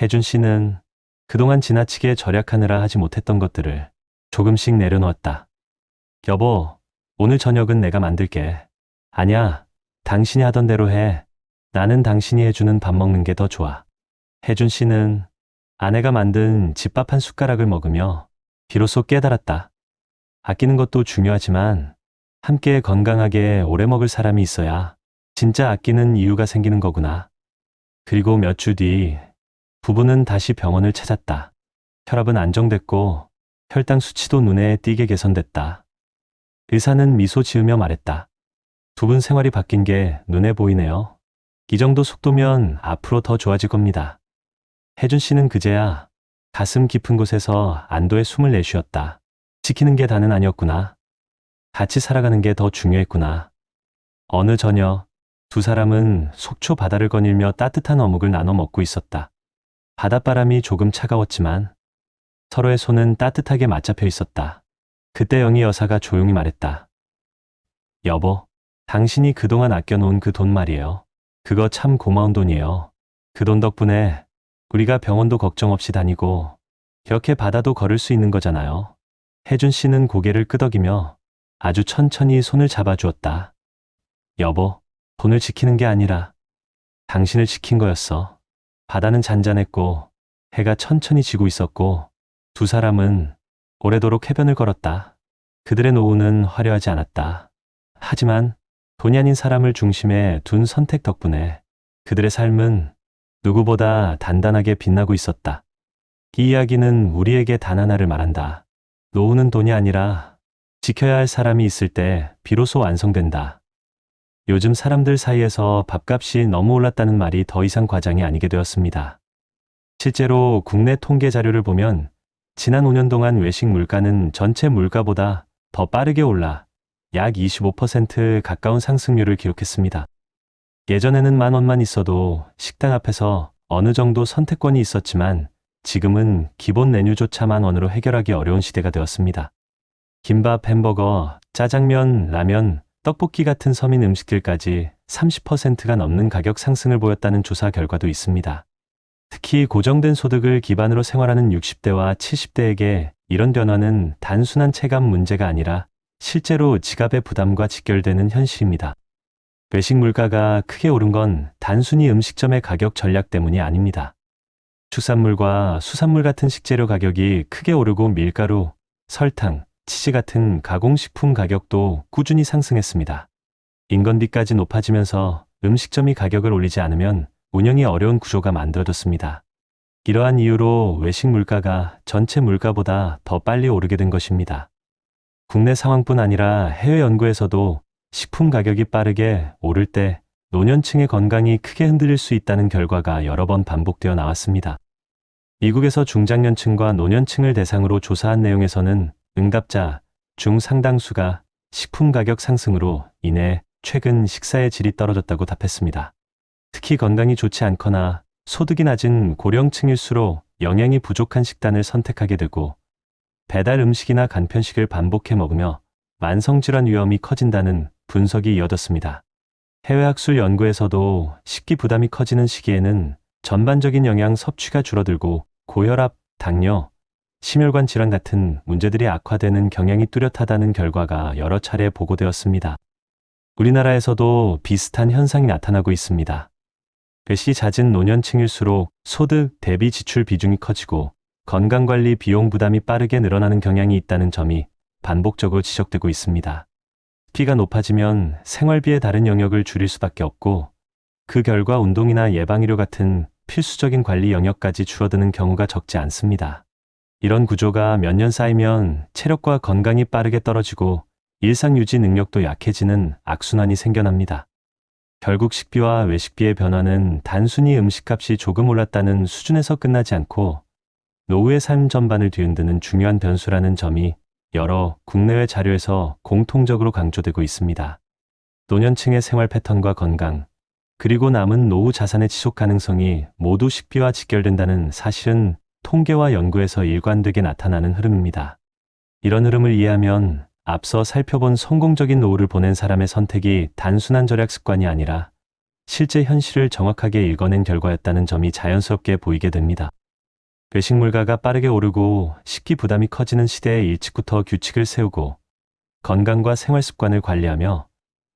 혜준 씨는 그동안 지나치게 절약하느라 하지 못했던 것들을 조금씩 내려놓았다. 여보, 오늘 저녁은 내가 만들게. 아니야, 당신이 하던 대로 해. 나는 당신이 해주는 밥 먹는 게 더 좋아. 혜준 씨는 아내가 만든 집밥 한 숟가락을 먹으며 비로소 깨달았다. 아끼는 것도 중요하지만 함께 건강하게 오래 먹을 사람이 있어야 진짜 아끼는 이유가 생기는 거구나. 그리고 몇 주 뒤 부부는 다시 병원을 찾았다. 혈압은 안정됐고 혈당 수치도 눈에 띄게 개선됐다. 의사는 미소 지으며 말했다. 두 분 생활이 바뀐 게 눈에 보이네요. 이 정도 속도면 앞으로 더 좋아질 겁니다. 혜준 씨는 그제야 가슴 깊은 곳에서 안도의 숨을 내쉬었다. 지키는 게 다는 아니었구나. 같이 살아가는 게 더 중요했구나. 어느 저녁 두 사람은 속초 바다를 거닐며 따뜻한 어묵을 나눠 먹고 있었다. 바닷바람이 조금 차가웠지만 서로의 손은 따뜻하게 맞잡혀 있었다. 그때 영희 여사가 조용히 말했다. 여보, 당신이 그동안 아껴놓은 그 돈 말이에요. 그거 참 고마운 돈이에요. 그 돈 덕분에 우리가 병원도 걱정 없이 다니고 이렇게 바다도 걸을 수 있는 거잖아요. 혜준 씨는 고개를 끄덕이며 아주 천천히 손을 잡아주었다. 여보, 돈을 지키는 게 아니라 당신을 지킨 거였어. 바다는 잔잔했고 해가 천천히 지고 있었고 두 사람은 오래도록 해변을 걸었다. 그들의 노후는 화려하지 않았다. 하지만 돈이 아닌 사람을 중심에 둔 선택 덕분에 그들의 삶은 누구보다 단단하게 빛나고 있었다. 이 이야기는 우리에게 단 하나를 말한다. 노후는 돈이 아니라 지켜야 할 사람이 있을 때 비로소 완성된다. 요즘 사람들 사이에서 밥값이 너무 올랐다는 말이 더 이상 과장이 아니게 되었습니다. 실제로 국내 통계 자료를 보면 지난 5년 동안 외식 물가는 전체 물가보다 더 빠르게 올라 약 25% 가까운 상승률을 기록했습니다. 예전에는 10,000원만 있어도 식당 앞에서 어느 정도 선택권이 있었지만 지금은 기본 메뉴조차 10,000원으로 해결하기 어려운 시대가 되었습니다. 김밥, 햄버거, 짜장면, 라면, 떡볶이 같은 서민 음식들까지 30%가 넘는 가격 상승을 보였다는 조사 결과도 있습니다. 특히 고정된 소득을 기반으로 생활하는 60대와 70대에게 이런 변화는 단순한 체감 문제가 아니라 실제로 지갑의 부담과 직결되는 현실입니다. 외식 물가가 크게 오른 건 단순히 음식점의 가격 전략 때문이 아닙니다. 축산물과 수산물 같은 식재료 가격이 크게 오르고 밀가루, 설탕, 치즈 같은 가공식품 가격도 꾸준히 상승했습니다. 인건비까지 높아지면서 음식점이 가격을 올리지 않으면 운영이 어려운 구조가 만들어졌습니다. 이러한 이유로 외식 물가가 전체 물가보다 더 빨리 오르게 된 것입니다. 국내 상황뿐 아니라 해외 연구에서도 식품 가격이 빠르게 오를 때 노년층의 건강이 크게 흔들릴 수 있다는 결과가 여러 번 반복되어 나왔습니다. 미국에서 중장년층과 노년층을 대상으로 조사한 내용에서는 응답자 중 상당수가 식품 가격 상승으로 인해 최근 식사의 질이 떨어졌다고 답했습니다. 특히 건강이 좋지 않거나 소득이 낮은 고령층일수록 영양이 부족한 식단을 선택하게 되고 배달 음식이나 간편식을 반복해 먹으며 만성질환 위험이 커진다는 분석이 이어졌습니다. 해외 학술 연구에서도 식기 부담이 커지는 시기에는 전반적인 영양 섭취가 줄어들고 고혈압, 당뇨, 심혈관 질환 같은 문제들이 악화되는 경향이 뚜렷하다는 결과가 여러 차례 보고되었습니다. 우리나라에서도 비슷한 현상이 나타나고 있습니다. 배시 잦은 노년층일수록 소득 대비 지출 비중이 커지고 건강관리 비용 부담이 빠르게 늘어나는 경향이 있다는 점이 반복적으로 지적되고 있습니다. 피가 높아지면 생활비의 다른 영역을 줄일 수밖에 없고 그 결과 운동이나 예방의료 같은 필수적인 관리 영역까지 줄어드는 경우가 적지 않습니다. 이런 구조가 몇 년 쌓이면 체력과 건강이 빠르게 떨어지고 일상 유지 능력도 약해지는 악순환이 생겨납니다. 결국 식비와 외식비의 변화는 단순히 음식값이 조금 올랐다는 수준에서 끝나지 않고 노후의 삶 전반을 뒤흔드는 중요한 변수라는 점이 여러 국내외 자료에서 공통적으로 강조되고 있습니다. 노년층의 생활 패턴과 건강, 그리고 남은 노후 자산의 지속 가능성이 모두 식비와 직결된다는 사실은 통계와 연구에서 일관되게 나타나는 흐름입니다. 이런 흐름을 이해하면 앞서 살펴본 성공적인 노후를 보낸 사람의 선택이 단순한 절약 습관이 아니라 실제 현실을 정확하게 읽어낸 결과였다는 점이 자연스럽게 보이게 됩니다. 외식 물가가 빠르게 오르고 식기 부담이 커지는 시대에 일찍부터 규칙을 세우고 건강과 생활 습관을 관리하며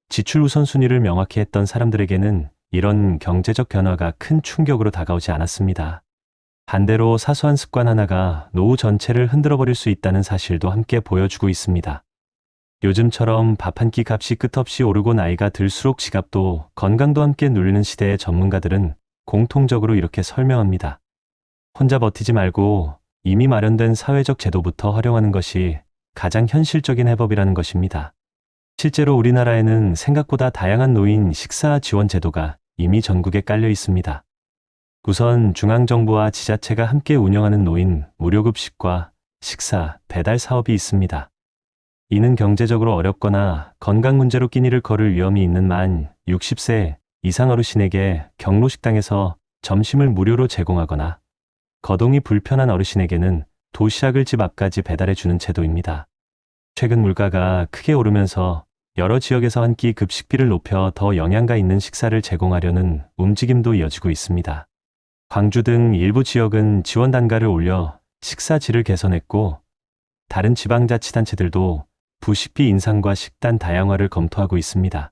지출 우선순위를 명확히 했던 사람들에게는 이런 경제적 변화가 큰 충격으로 다가오지 않았습니다. 반대로 사소한 습관 하나가 노후 전체를 흔들어 버릴 수 있다는 사실도 함께 보여주고 있습니다. 요즘처럼 밥 한 끼 값이 끝없이 오르고 나이가 들수록 지갑도 건강도 함께 눌리는 시대의 전문가들은 공통적으로 이렇게 설명합니다. 혼자 버티지 말고 이미 마련된 사회적 제도부터 활용하는 것이 가장 현실적인 해법이라는 것입니다. 실제로 우리나라에는 생각보다 다양한 노인 식사 지원 제도가 이미 전국에 깔려 있습니다. 우선 중앙정부와 지자체가 함께 운영하는 노인 무료급식과 식사, 배달 사업이 있습니다. 이는 경제적으로 어렵거나 건강 문제로 끼니를 거를 위험이 있는 만 60세 이상 어르신에게 경로식당에서 점심을 무료로 제공하거나 거동이 불편한 어르신에게는 도시락을 집 앞까지 배달해주는 제도입니다. 최근 물가가 크게 오르면서 여러 지역에서 한 끼 급식비를 높여 더 영양가 있는 식사를 제공하려는 움직임도 이어지고 있습니다. 광주 등 일부 지역은 지원 단가를 올려 식사 질을 개선했고 다른 지방자치단체들도 부식비 인상과 식단 다양화를 검토하고 있습니다.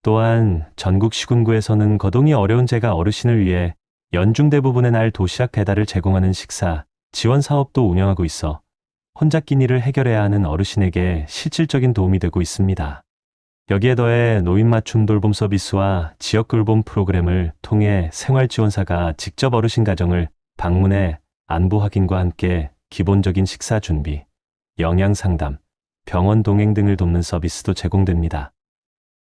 또한 전국 시군구에서는 거동이 어려운 제가 어르신을 위해 연중 대부분의 날 도시락 배달을 제공하는 식사 지원 사업도 운영하고 있어 혼자 끼니를 해결해야 하는 어르신에게 실질적인 도움이 되고 있습니다. 여기에 더해 노인 맞춤 돌봄 서비스와 지역 돌봄 프로그램을 통해 생활지원사가 직접 어르신 가정을 방문해 안부 확인과 함께 기본적인 식사 준비, 영양 상담, 병원 동행 등을 돕는 서비스도 제공됩니다.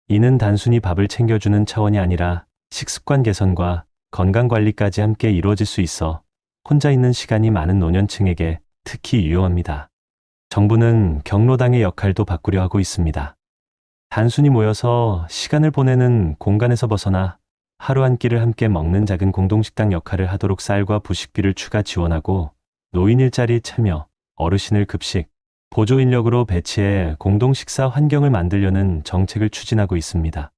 이는 단순히 밥을 챙겨주는 차원이 아니라 식습관 개선과 건강관리까지 함께 이루어질 수 있어 혼자 있는 시간이 많은 노년층에게 특히 유용합니다. 정부는 경로당의 역할도 바꾸려 하고 있습니다. 단순히 모여서 시간을 보내는 공간에서 벗어나 하루 한 끼를 함께 먹는 작은 공동식당 역할을 하도록 쌀과 부식비를 추가 지원하고 노인 일자리 참여, 어르신을 급식, 보조 인력으로 배치해 공동식사 환경을 만들려는 정책을 추진하고 있습니다.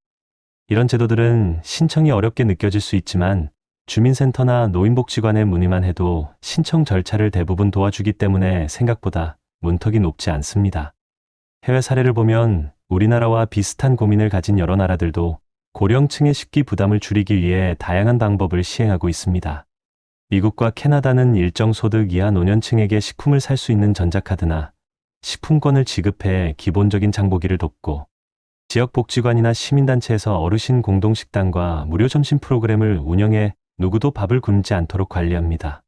이런 제도들은 신청이 어렵게 느껴질 수 있지만 주민센터나 노인복지관에 문의만 해도 신청 절차를 대부분 도와주기 때문에 생각보다 문턱이 높지 않습니다. 해외 사례를 보면 우리나라와 비슷한 고민을 가진 여러 나라들도 고령층의 식기 부담을 줄이기 위해 다양한 방법을 시행하고 있습니다. 미국과 캐나다는 일정 소득 이하 노년층에게 식품을 살 수 있는 전자카드나 식품권을 지급해 기본적인 장보기를 돕고 지역 복지관이나 시민단체에서 어르신 공동식당과 무료 점심 프로그램을 운영해 누구도 밥을 굶지 않도록 관리합니다.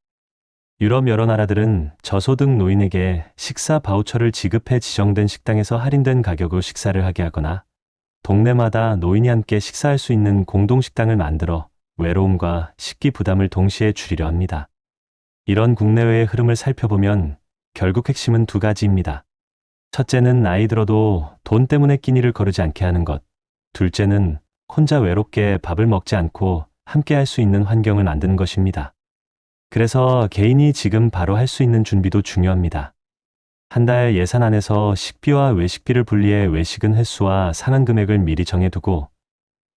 유럽 여러 나라들은 저소득 노인에게 식사 바우처를 지급해 지정된 식당에서 할인된 가격으로 식사를 하게 하거나 동네마다 노인이 함께 식사할 수 있는 공동식당을 만들어 외로움과 식기 부담을 동시에 줄이려 합니다. 이런 국내외의 흐름을 살펴보면 결국 핵심은 두 가지입니다. 첫째는 나이 들어도 돈 때문에 끼니를 거르지 않게 하는 것. 둘째는 혼자 외롭게 밥을 먹지 않고 함께 할 수 있는 환경을 만드는 것입니다. 그래서 개인이 지금 바로 할 수 있는 준비도 중요합니다. 한 달 예산 안에서 식비와 외식비를 분리해 외식은 횟수와 상한 금액을 미리 정해두고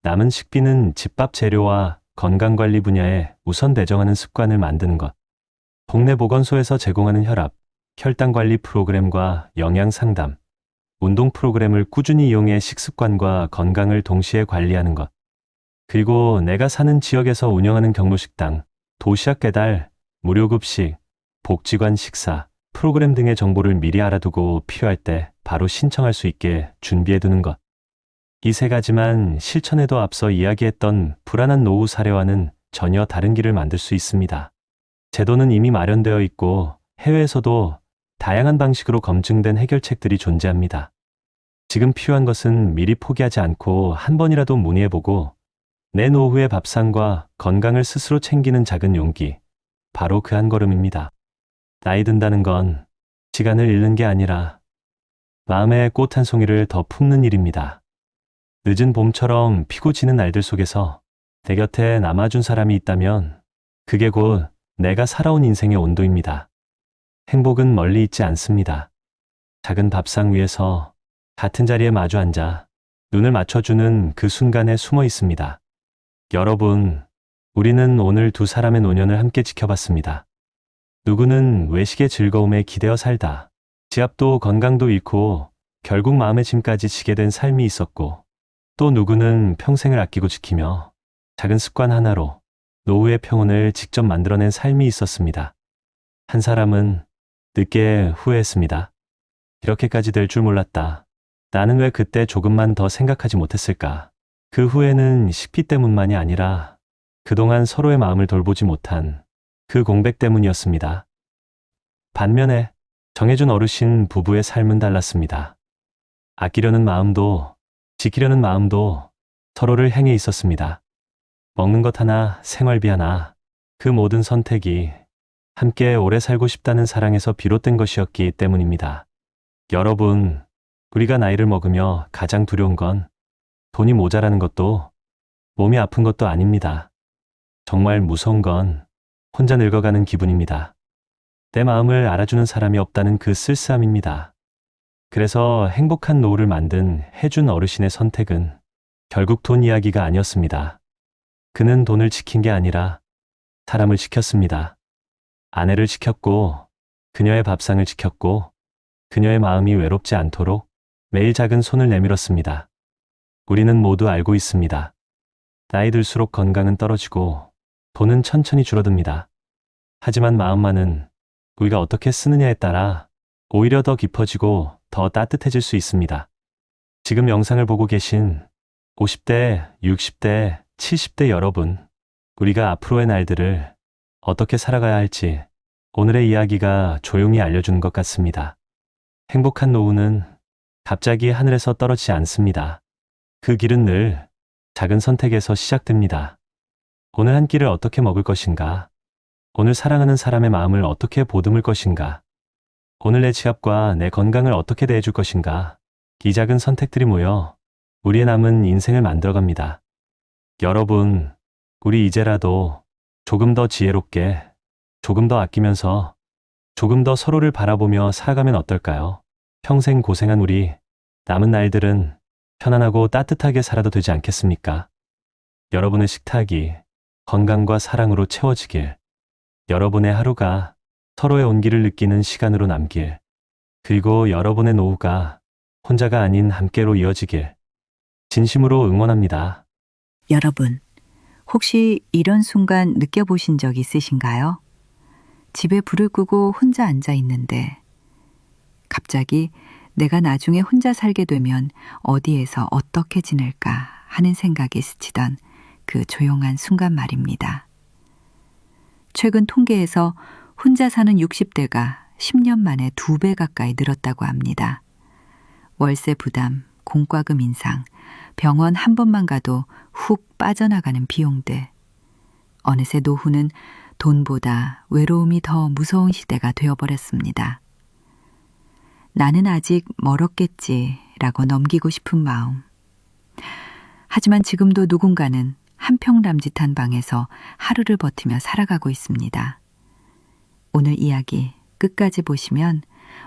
남은 식비는 집밥 재료와 건강관리 분야에 우선 배정하는 습관을 만드는 것. 동네 보건소에서 제공하는 혈압, 혈당관리 프로그램과 영양 상담, 운동 프로그램을 꾸준히 이용해 식습관과 건강을 동시에 관리하는 것. 그리고 내가 사는 지역에서 운영하는 경로식당, 도시락 배달, 무료급식, 복지관 식사, 프로그램 등의 정보를 미리 알아두고 필요할 때 바로 신청할 수 있게 준비해두는 것. 이 세 가지만 실천해도 앞서 이야기했던 불안한 노후 사례와는 전혀 다른 길을 만들 수 있습니다. 제도는 이미 마련되어 있고 해외에서도 다양한 방식으로 검증된 해결책들이 존재합니다. 지금 필요한 것은 미리 포기하지 않고 한 번이라도 문의해보고 내 노후의 밥상과 건강을 스스로 챙기는 작은 용기, 바로 그 한 걸음입니다. 나이 든다는 건 시간을 잃는 게 아니라 마음의 꽃 한 송이를 더 품는 일입니다. 늦은 봄처럼 피고 지는 날들 속에서 내 곁에 남아준 사람이 있다면 그게 곧 내가 살아온 인생의 온도입니다. 행복은 멀리 있지 않습니다. 작은 밥상 위에서 같은 자리에 마주 앉아 눈을 맞춰주는 그 순간에 숨어 있습니다. 여러분, 우리는 오늘 두 사람의 노년을 함께 지켜봤습니다. 누구는 외식의 즐거움에 기대어 살다 지압도 건강도 잃고 결국 마음의 짐까지 지게 된 삶이 있었고, 또 누구는 평생을 아끼고 지키며 작은 습관 하나로 노후의 평온을 직접 만들어낸 삶이 있었습니다. 한 사람은 늦게 후회했습니다. 이렇게까지 될 줄 몰랐다. 나는 왜 그때 조금만 더 생각하지 못했을까? 그 후회는 식비 때문만이 아니라 그동안 서로의 마음을 돌보지 못한 그 공백 때문이었습니다. 반면에 정해준 어르신 부부의 삶은 달랐습니다. 아끼려는 마음도 지키려는 마음도 서로를 향해 있었습니다. 먹는 것 하나, 생활비 하나, 그 모든 선택이 함께 오래 살고 싶다는 사랑에서 비롯된 것이었기 때문입니다. 여러분, 우리가 나이를 먹으며 가장 두려운 건 돈이 모자라는 것도 몸이 아픈 것도 아닙니다. 정말 무서운 건 혼자 늙어가는 기분입니다. 내 마음을 알아주는 사람이 없다는 그 쓸쓸함입니다. 그래서 행복한 노후를 만든 해준 어르신의 선택은 결국 돈 이야기가 아니었습니다. 그는 돈을 지킨 게 아니라 사람을 지켰습니다. 아내를 지켰고, 그녀의 밥상을 지켰고, 그녀의 마음이 외롭지 않도록 매일 작은 손을 내밀었습니다. 우리는 모두 알고 있습니다. 나이 들수록 건강은 떨어지고 돈은 천천히 줄어듭니다. 하지만 마음만은 우리가 어떻게 쓰느냐에 따라 오히려 더 깊어지고 더 따뜻해질 수 있습니다. 지금 영상을 보고 계신 50대, 60대, 70대 여러분, 우리가 앞으로의 날들을 어떻게 살아가야 할지 오늘의 이야기가 조용히 알려주는 것 같습니다. 행복한 노후는 갑자기 하늘에서 떨어지지 않습니다. 그 길은 늘 작은 선택에서 시작됩니다. 오늘 한 끼를 어떻게 먹을 것인가? 오늘 사랑하는 사람의 마음을 어떻게 보듬을 것인가? 오늘 내 지갑과 내 건강을 어떻게 대해줄 것인가? 이 작은 선택들이 모여 우리의 남은 인생을 만들어갑니다. 여러분, 우리 이제라도 조금 더 지혜롭게, 조금 더 아끼면서, 조금 더 서로를 바라보며 살아가면 어떨까요? 평생 고생한 우리 남은 날들은 편안하고 따뜻하게 살아도 되지 않겠습니까? 여러분의 식탁이 건강과 사랑으로 채워지길, 여러분의 하루가 서로의 온기를 느끼는 시간으로 남길, 그리고 여러분의 노후가 혼자가 아닌 함께로 이어지길 진심으로 응원합니다. 여러분, 혹시 이런 순간 느껴보신 적 있으신가요? 집에 불을 끄고 혼자 앉아 있는데 갑자기 내가 나중에 혼자 살게 되면 어디에서 어떻게 지낼까 하는 생각이 스치던 그 조용한 순간 말입니다. 최근 통계에서 혼자 사는 60대가 10년 만에 2배 가까이 늘었다고 합니다. 월세 부담, 공과금 인상, 병원 한 번만 가도 훅 빠져나가는 비용들. 어느새 노후는 돈보다 외로움이 더 무서운 시대가 되어버렸습니다. 나는 아직 멀었겠지라고 넘기고 싶은 마음. 하지만 지금도 누군가는 한평 남짓한 방에서 하루를 버티며 살아가고 있습니다. 오늘 이야기 끝까지 보시면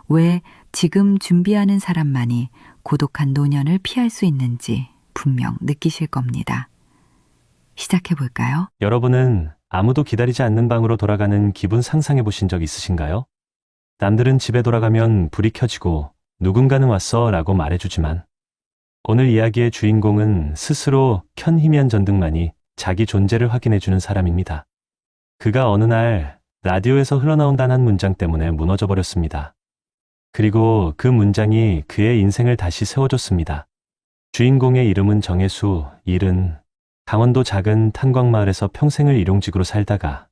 왜 지금 준비하는 사람만이 고독한 노년을 피할 수 있는지 분명 느끼실 겁니다. 시작해 볼까요? 여러분은 아무도 기다리지 않는 방으로 돌아가는 기분 상상해 보신 적 있으신가요? 남들은 집에 돌아가면 불이 켜지고 누군가는 왔어 라고 말해주지만 오늘 이야기의 주인공은 스스로 현희면 전등만이 자기 존재를 확인해주는 사람입니다. 그가 어느 날 라디오에서 흘러나온 단 한 문장 때문에 무너져 버렸습니다. 그리고 그 문장이 그의 인생을 다시 세워줬습니다. 주인공의 이름은 정혜수, 일은 강원도 작은 탄광마을에서 평생을 일용직으로 살다가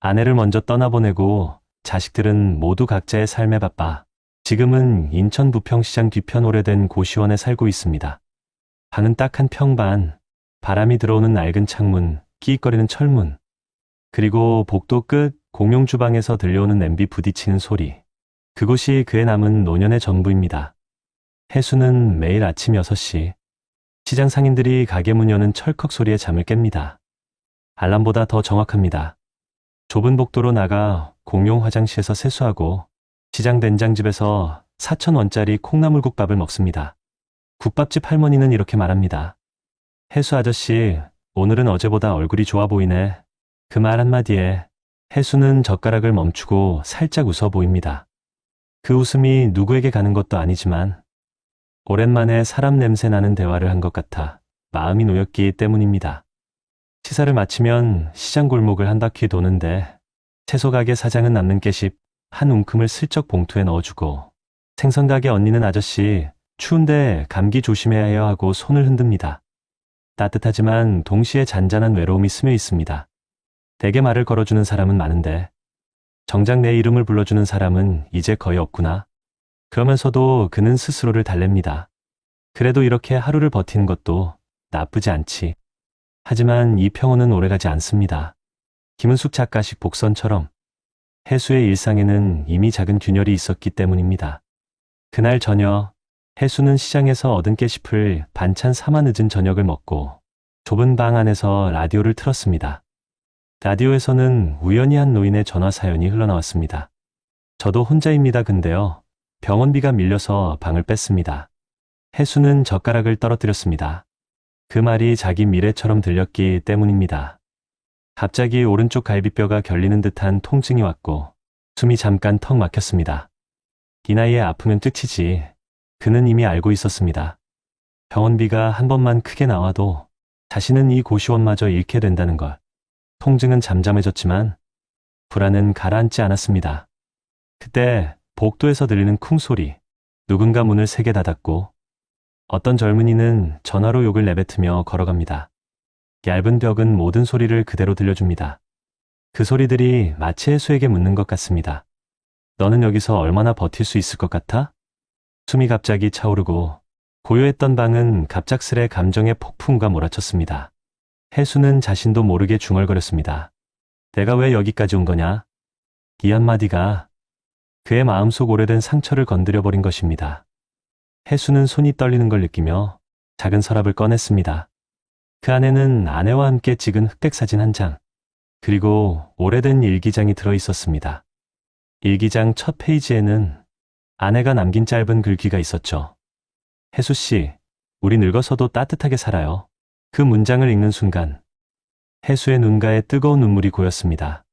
아내를 먼저 떠나보내고 자식들은 모두 각자의 삶에 바빠 지금은 인천 부평시장 뒤편 오래된 고시원에 살고 있습니다. 방은 딱 한 평반, 바람이 들어오는 낡은 창문, 끼익거리는 철문, 그리고 복도 끝 공용 주방에서 들려오는 냄비 부딪히는 소리. 그곳이 그의 남은 노년의 전부입니다. 혜수는 매일 아침 6시 시장 상인들이 가게 문 여는 철컥 소리에 잠을 깹니다. 알람보다 더 정확합니다. 좁은 복도로 나가 공용 화장실에서 세수하고 시장 된장집에서 4,000원짜리 콩나물국밥을 먹습니다. 국밥집 할머니는 이렇게 말합니다. 혜수 아저씨, 오늘은 어제보다 얼굴이 좋아 보이네. 그 말 한마디에 혜수는 젓가락을 멈추고 살짝 웃어 보입니다. 그 웃음이 누구에게 가는 것도 아니지만 오랜만에 사람 냄새 나는 대화를 한 것 같아 마음이 놓였기 때문입니다. 시사를 마치면 시장 골목을 한 바퀴 도는데 채소 가게 사장은 남는 깨십 한 움큼을 슬쩍 봉투에 넣어주고 생선 가게 언니는 아저씨 추운데 감기 조심해야 해요 하고 손을 흔듭니다. 따뜻하지만 동시에 잔잔한 외로움이 스며 있습니다. 대개 말을 걸어주는 사람은 많은데 정작 내 이름을 불러주는 사람은 이제 거의 없구나. 그러면서도 그는 스스로를 달랩니다. 그래도 이렇게 하루를 버티는 것도 나쁘지 않지. 하지만 이 평온은 오래가지 않습니다. 김은숙 작가식 복선처럼 혜수의 일상에는 이미 작은 균열이 있었기 때문입니다. 그날 저녁 혜수는 시장에서 얻은 깨씹을 반찬 삼아 늦은 저녁을 먹고 좁은 방 안에서 라디오를 틀었습니다. 라디오에서는 우연히 한 노인의 전화 사연이 흘러나왔습니다. 저도 혼자입니다. 근데요. 병원비가 밀려서 방을 뺐습니다. 혜수는 젓가락을 떨어뜨렸습니다. 그 말이 자기 미래처럼 들렸기 때문입니다. 갑자기 오른쪽 갈비뼈가 결리는 듯한 통증이 왔고 숨이 잠깐 턱 막혔습니다. 이 나이에 아프면 끝이지. 그는 이미 알고 있었습니다. 병원비가 한 번만 크게 나와도 자신은 이 고시원마저 잃게 된다는 걸. 통증은 잠잠해졌지만 불안은 가라앉지 않았습니다. 그때 복도에서 들리는 쿵 소리, 누군가 문을 세게 닫았고 어떤 젊은이는 전화로 욕을 내뱉으며 걸어갑니다. 얇은 벽은 모든 소리를 그대로 들려줍니다. 그 소리들이 마치 혜수에게 묻는 것 같습니다. 너는 여기서 얼마나 버틸 수 있을 것 같아? 숨이 갑자기 차오르고 고요했던 방은 갑작스레 감정의 폭풍과 몰아쳤습니다. 혜수는 자신도 모르게 중얼거렸습니다. 내가 왜 여기까지 온 거냐? 이 한마디가 그의 마음속 오래된 상처를 건드려버린 것입니다. 혜수는 손이 떨리는 걸 느끼며 작은 서랍을 꺼냈습니다. 그 안에는 아내와 함께 찍은 흑백 사진 한 장, 그리고 오래된 일기장이 들어 있었습니다. 일기장 첫 페이지에는 아내가 남긴 짧은 글귀가 있었죠. 혜수 씨, 우리 늙어서도 따뜻하게 살아요. 그 문장을 읽는 순간 혜수의 눈가에 뜨거운 눈물이 고였습니다.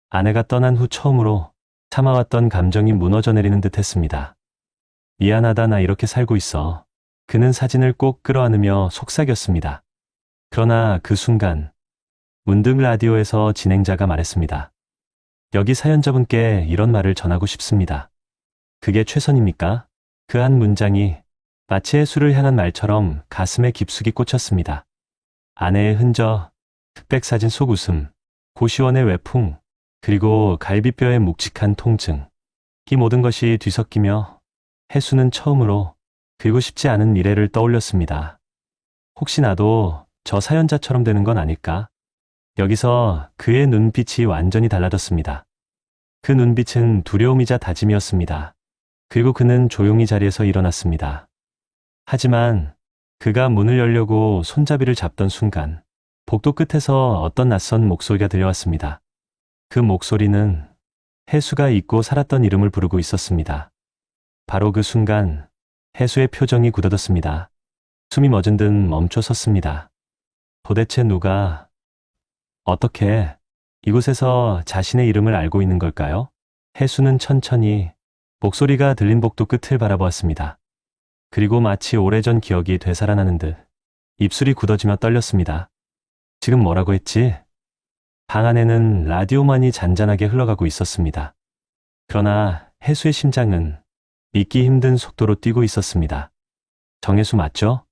아내가 떠난 후 처음으로 참아왔던 감정이 무너져 내리는 듯 했습니다. 미안하다, 나 이렇게 살고 있어. 그는 사진을 꼭 끌어안으며 속삭였습니다. 그러나 그 순간 문득 라디오에서 진행자가 말했습니다. 여기 사연자분께 이런 말을 전하고 싶습니다. 그게 최선입니까? 그 한 문장이 마치 혜수를 향한 말처럼 가슴에 깊숙이 꽂혔습니다. 아내의 흔적, 흑백 사진 속 웃음, 고시원의 외풍, 그리고 갈비뼈의 묵직한 통증. 이 모든 것이 뒤섞이며 혜수는 처음으로 그리고 싶지 않은 미래를 떠올렸습니다. 혹시 나도 저 사연자처럼 되는 건 아닐까? 여기서 그의 눈빛이 완전히 달라졌습니다. 그 눈빛은 두려움이자 다짐이었습니다. 그리고 그는 조용히 자리에서 일어났습니다. 하지만 그가 문을 열려고 손잡이를 잡던 순간 복도 끝에서 어떤 낯선 목소리가 들려왔습니다. 그 목소리는 해수가 잊고 살았던 이름을 부르고 있었습니다. 바로 그 순간 해수의 표정이 굳어졌습니다. 숨이 멎은 듯 멈춰 섰습니다. 도대체 누가, 어떻게 이곳에서 자신의 이름을 알고 있는 걸까요? 해수는 천천히 목소리가 들린 복도 끝을 바라보았습니다. 그리고 마치 오래전 기억이 되살아나는 듯 입술이 굳어지며 떨렸습니다. 지금 뭐라고 했지? 방 안에는 라디오만이 잔잔하게 흘러가고 있었습니다. 그러나 해수의 심장은 믿기 힘든 속도로 뛰고 있었습니다. 정혜수 맞죠?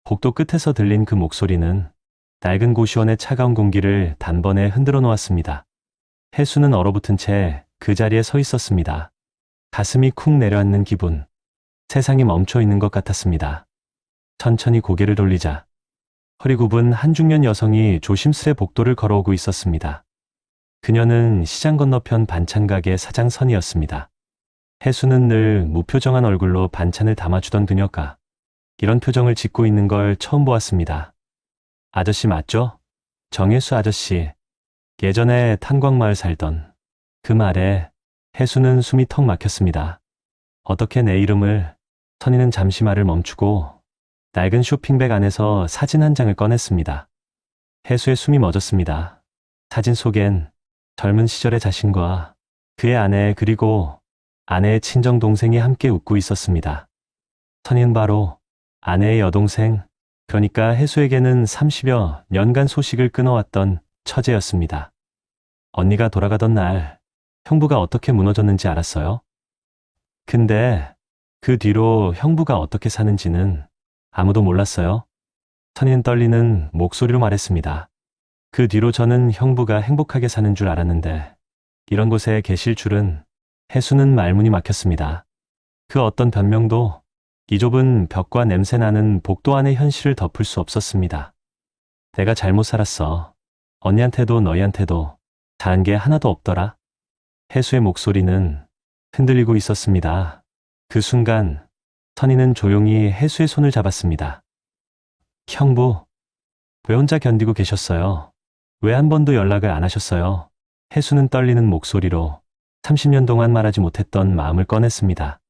복도 끝에서 들린 그 목소리는 낡은 고시원의 차가운 공기를 단번에 흔들어 놓았습니다. 해수는 얼어붙은 채 그 자리에 서 있었습니다. 가슴이 쿵 내려앉는 기분. 세상이 멈춰 있는 것 같았습니다. 천천히 고개를 돌리자 허리 굽은 한중년 여성이 조심스레 복도를 걸어오고 있었습니다. 그녀는 시장 건너편 반찬 가게 사장 선이었습니다. 해수는 늘 무표정한 얼굴로 반찬을 담아주던 그녀가 이런 표정을 짓고 있는 걸 처음 보았습니다. 아저씨 맞죠? 정혜수 아저씨. 예전에 탄광마을 살던. 그 말에 해수는 숨이 턱 막혔습니다. 어떻게 내 이름을... 선희는 잠시 말을 멈추고 낡은 쇼핑백 안에서 사진 한 장을 꺼냈습니다. 해수의 숨이 멎었습니다. 사진 속엔 젊은 시절의 자신과 그의 아내 그리고 아내의 친정 동생이 함께 웃고 있었습니다. 선희는 바로 아내의 여동생, 그러니까 해수에게는 30여 년간 소식을 끊어왔던 처제였습니다. 언니가 돌아가던 날 형부가 어떻게 무너졌는지 알았어요? 근데 그 뒤로 형부가 어떻게 사는지는 아무도 몰랐어요. 선희는 떨리는 목소리로 말했습니다. 그 뒤로 저는 형부가 행복하게 사는 줄 알았는데 이런 곳에 계실 줄은. 해수는 말문이 막혔습니다. 그 어떤 변명도 이 좁은 벽과 냄새나는 복도 안의 현실을 덮을 수 없었습니다. 내가 잘못 살았어. 언니한테도 너희한테도 다한 게 하나도 없더라. 해수의 목소리는 흔들리고 있었습니다. 그 순간 선희는 조용히 해수의 손을 잡았습니다. 형부, 왜 혼자 견디고 계셨어요? 왜 한 번도 연락을 안 하셨어요? 해수는 떨리는 목소리로 30년 동안 말하지 못했던 마음을 꺼냈습니다.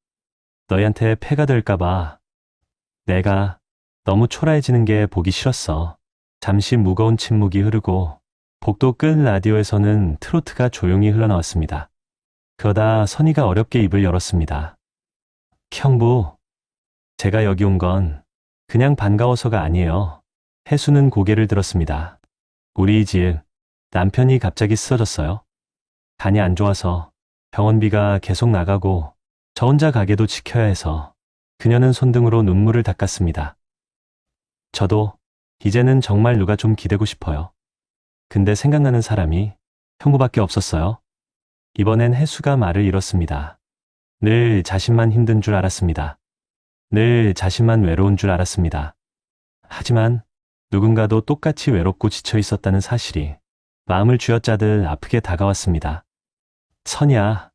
너희한테 폐가 될까봐 내가 너무 초라해지는 게 보기 싫었어. 잠시 무거운 침묵이 흐르고 복도 끝 라디오에서는 트로트가 조용히 흘러나왔습니다. 그러다 선희가 어렵게 입을 열었습니다. 형부, 제가 여기 온 건 그냥 반가워서가 아니에요. 해수는 고개를 들었습니다. 우리 집 남편이 갑자기 쓰러졌어요. 간이 안 좋아서 병원비가 계속 나가고 저 혼자 가게도 지켜야 해서. 그녀는 손등으로 눈물을 닦았습니다. 저도 이제는 정말 누가 좀 기대고 싶어요. 근데 생각나는 사람이 형부밖에 없었어요. 이번엔 해수가 말을 잃었습니다. 늘 자신만 힘든 줄 알았습니다. 늘 자신만 외로운 줄 알았습니다. 하지만 누군가도 똑같이 외롭고 지쳐 있었다는 사실이 마음을 쥐어짜듯 아프게 다가왔습니다. 선이야,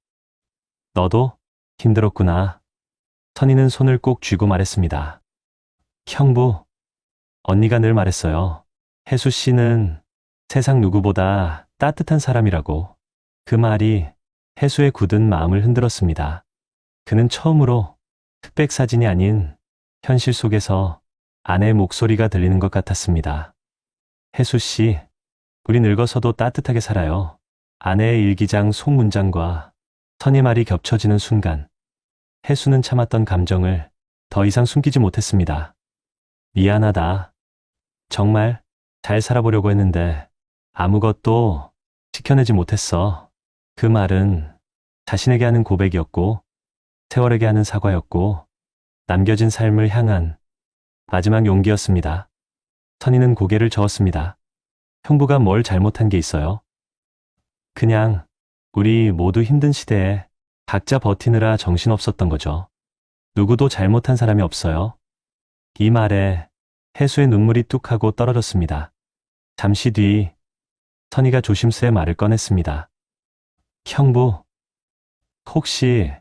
너도 힘들었구나. 선희는 손을 꼭 쥐고 말했습니다. 형부, 언니가 늘 말했어요. 해수 씨는 세상 누구보다 따뜻한 사람이라고. 그 말이 해수의 굳은 마음을 흔들었습니다. 그는 처음으로 흑백 사진이 아닌 현실 속에서 아내의 목소리가 들리는 것 같았습니다. 해수 씨, 우리 늙어서도 따뜻하게 살아요. 아내의 일기장 속문장과 선의 말이 겹쳐지는 순간 해수는 참았던 감정을 더 이상 숨기지 못했습니다. 미안하다. 정말 잘 살아보려고 했는데 아무것도 지켜내지 못했어. 그 말은 자신에게 하는 고백이었고 세월에게 하는 사과였고 남겨진 삶을 향한 마지막 용기였습니다. 선희는 고개를 저었습니다. 형부가 뭘 잘못한 게 있어요? 그냥 우리 모두 힘든 시대에 각자 버티느라 정신없었던 거죠. 누구도 잘못한 사람이 없어요. 이 말에 해수의 눈물이 뚝 하고 떨어졌습니다. 잠시 뒤 선희가 조심스레 말을 꺼냈습니다. 형부, 혹시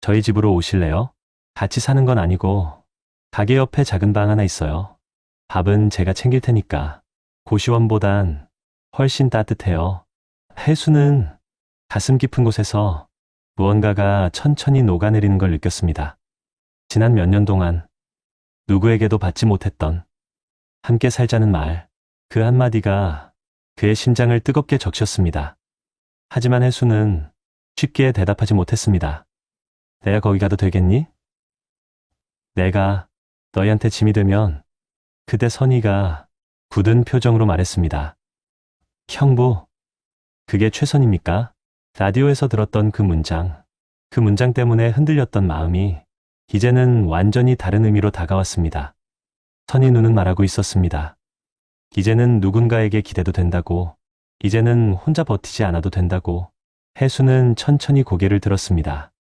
저희 집으로 오실래요? 같이 사는 건 아니고 가게 옆에 작은 방 하나 있어요. 밥은 제가 챙길 테니까. 고시원보단 훨씬 따뜻해요. 해수는 가슴 깊은 곳에서 무언가가 천천히 녹아내리는 걸 느꼈습니다. 지난 몇 년 동안 누구에게도 받지 못했던 함께 살자는 말, 그 한마디가 그의 심장을 뜨겁게 적셨습니다. 하지만 혜수는 쉽게 대답하지 못했습니다. 내가 거기 가도 되겠니? 내가 너희한테 짐이 되면 그때 선희가 굳은 표정으로 말했습니다. 형부, 그게 최선입니까? 라디오에서 들었던 그 문장 때문에 흔들렸던 마음이 이제는 완전히 다른 의미로 다가왔습니다. 선희 누는 말하고 있었습니다. 이제는 누군가에게 기대도 된다고, 이제는 혼자 버티지 않아도 된다고. 혜수는 천천히 고개를 들었습니다.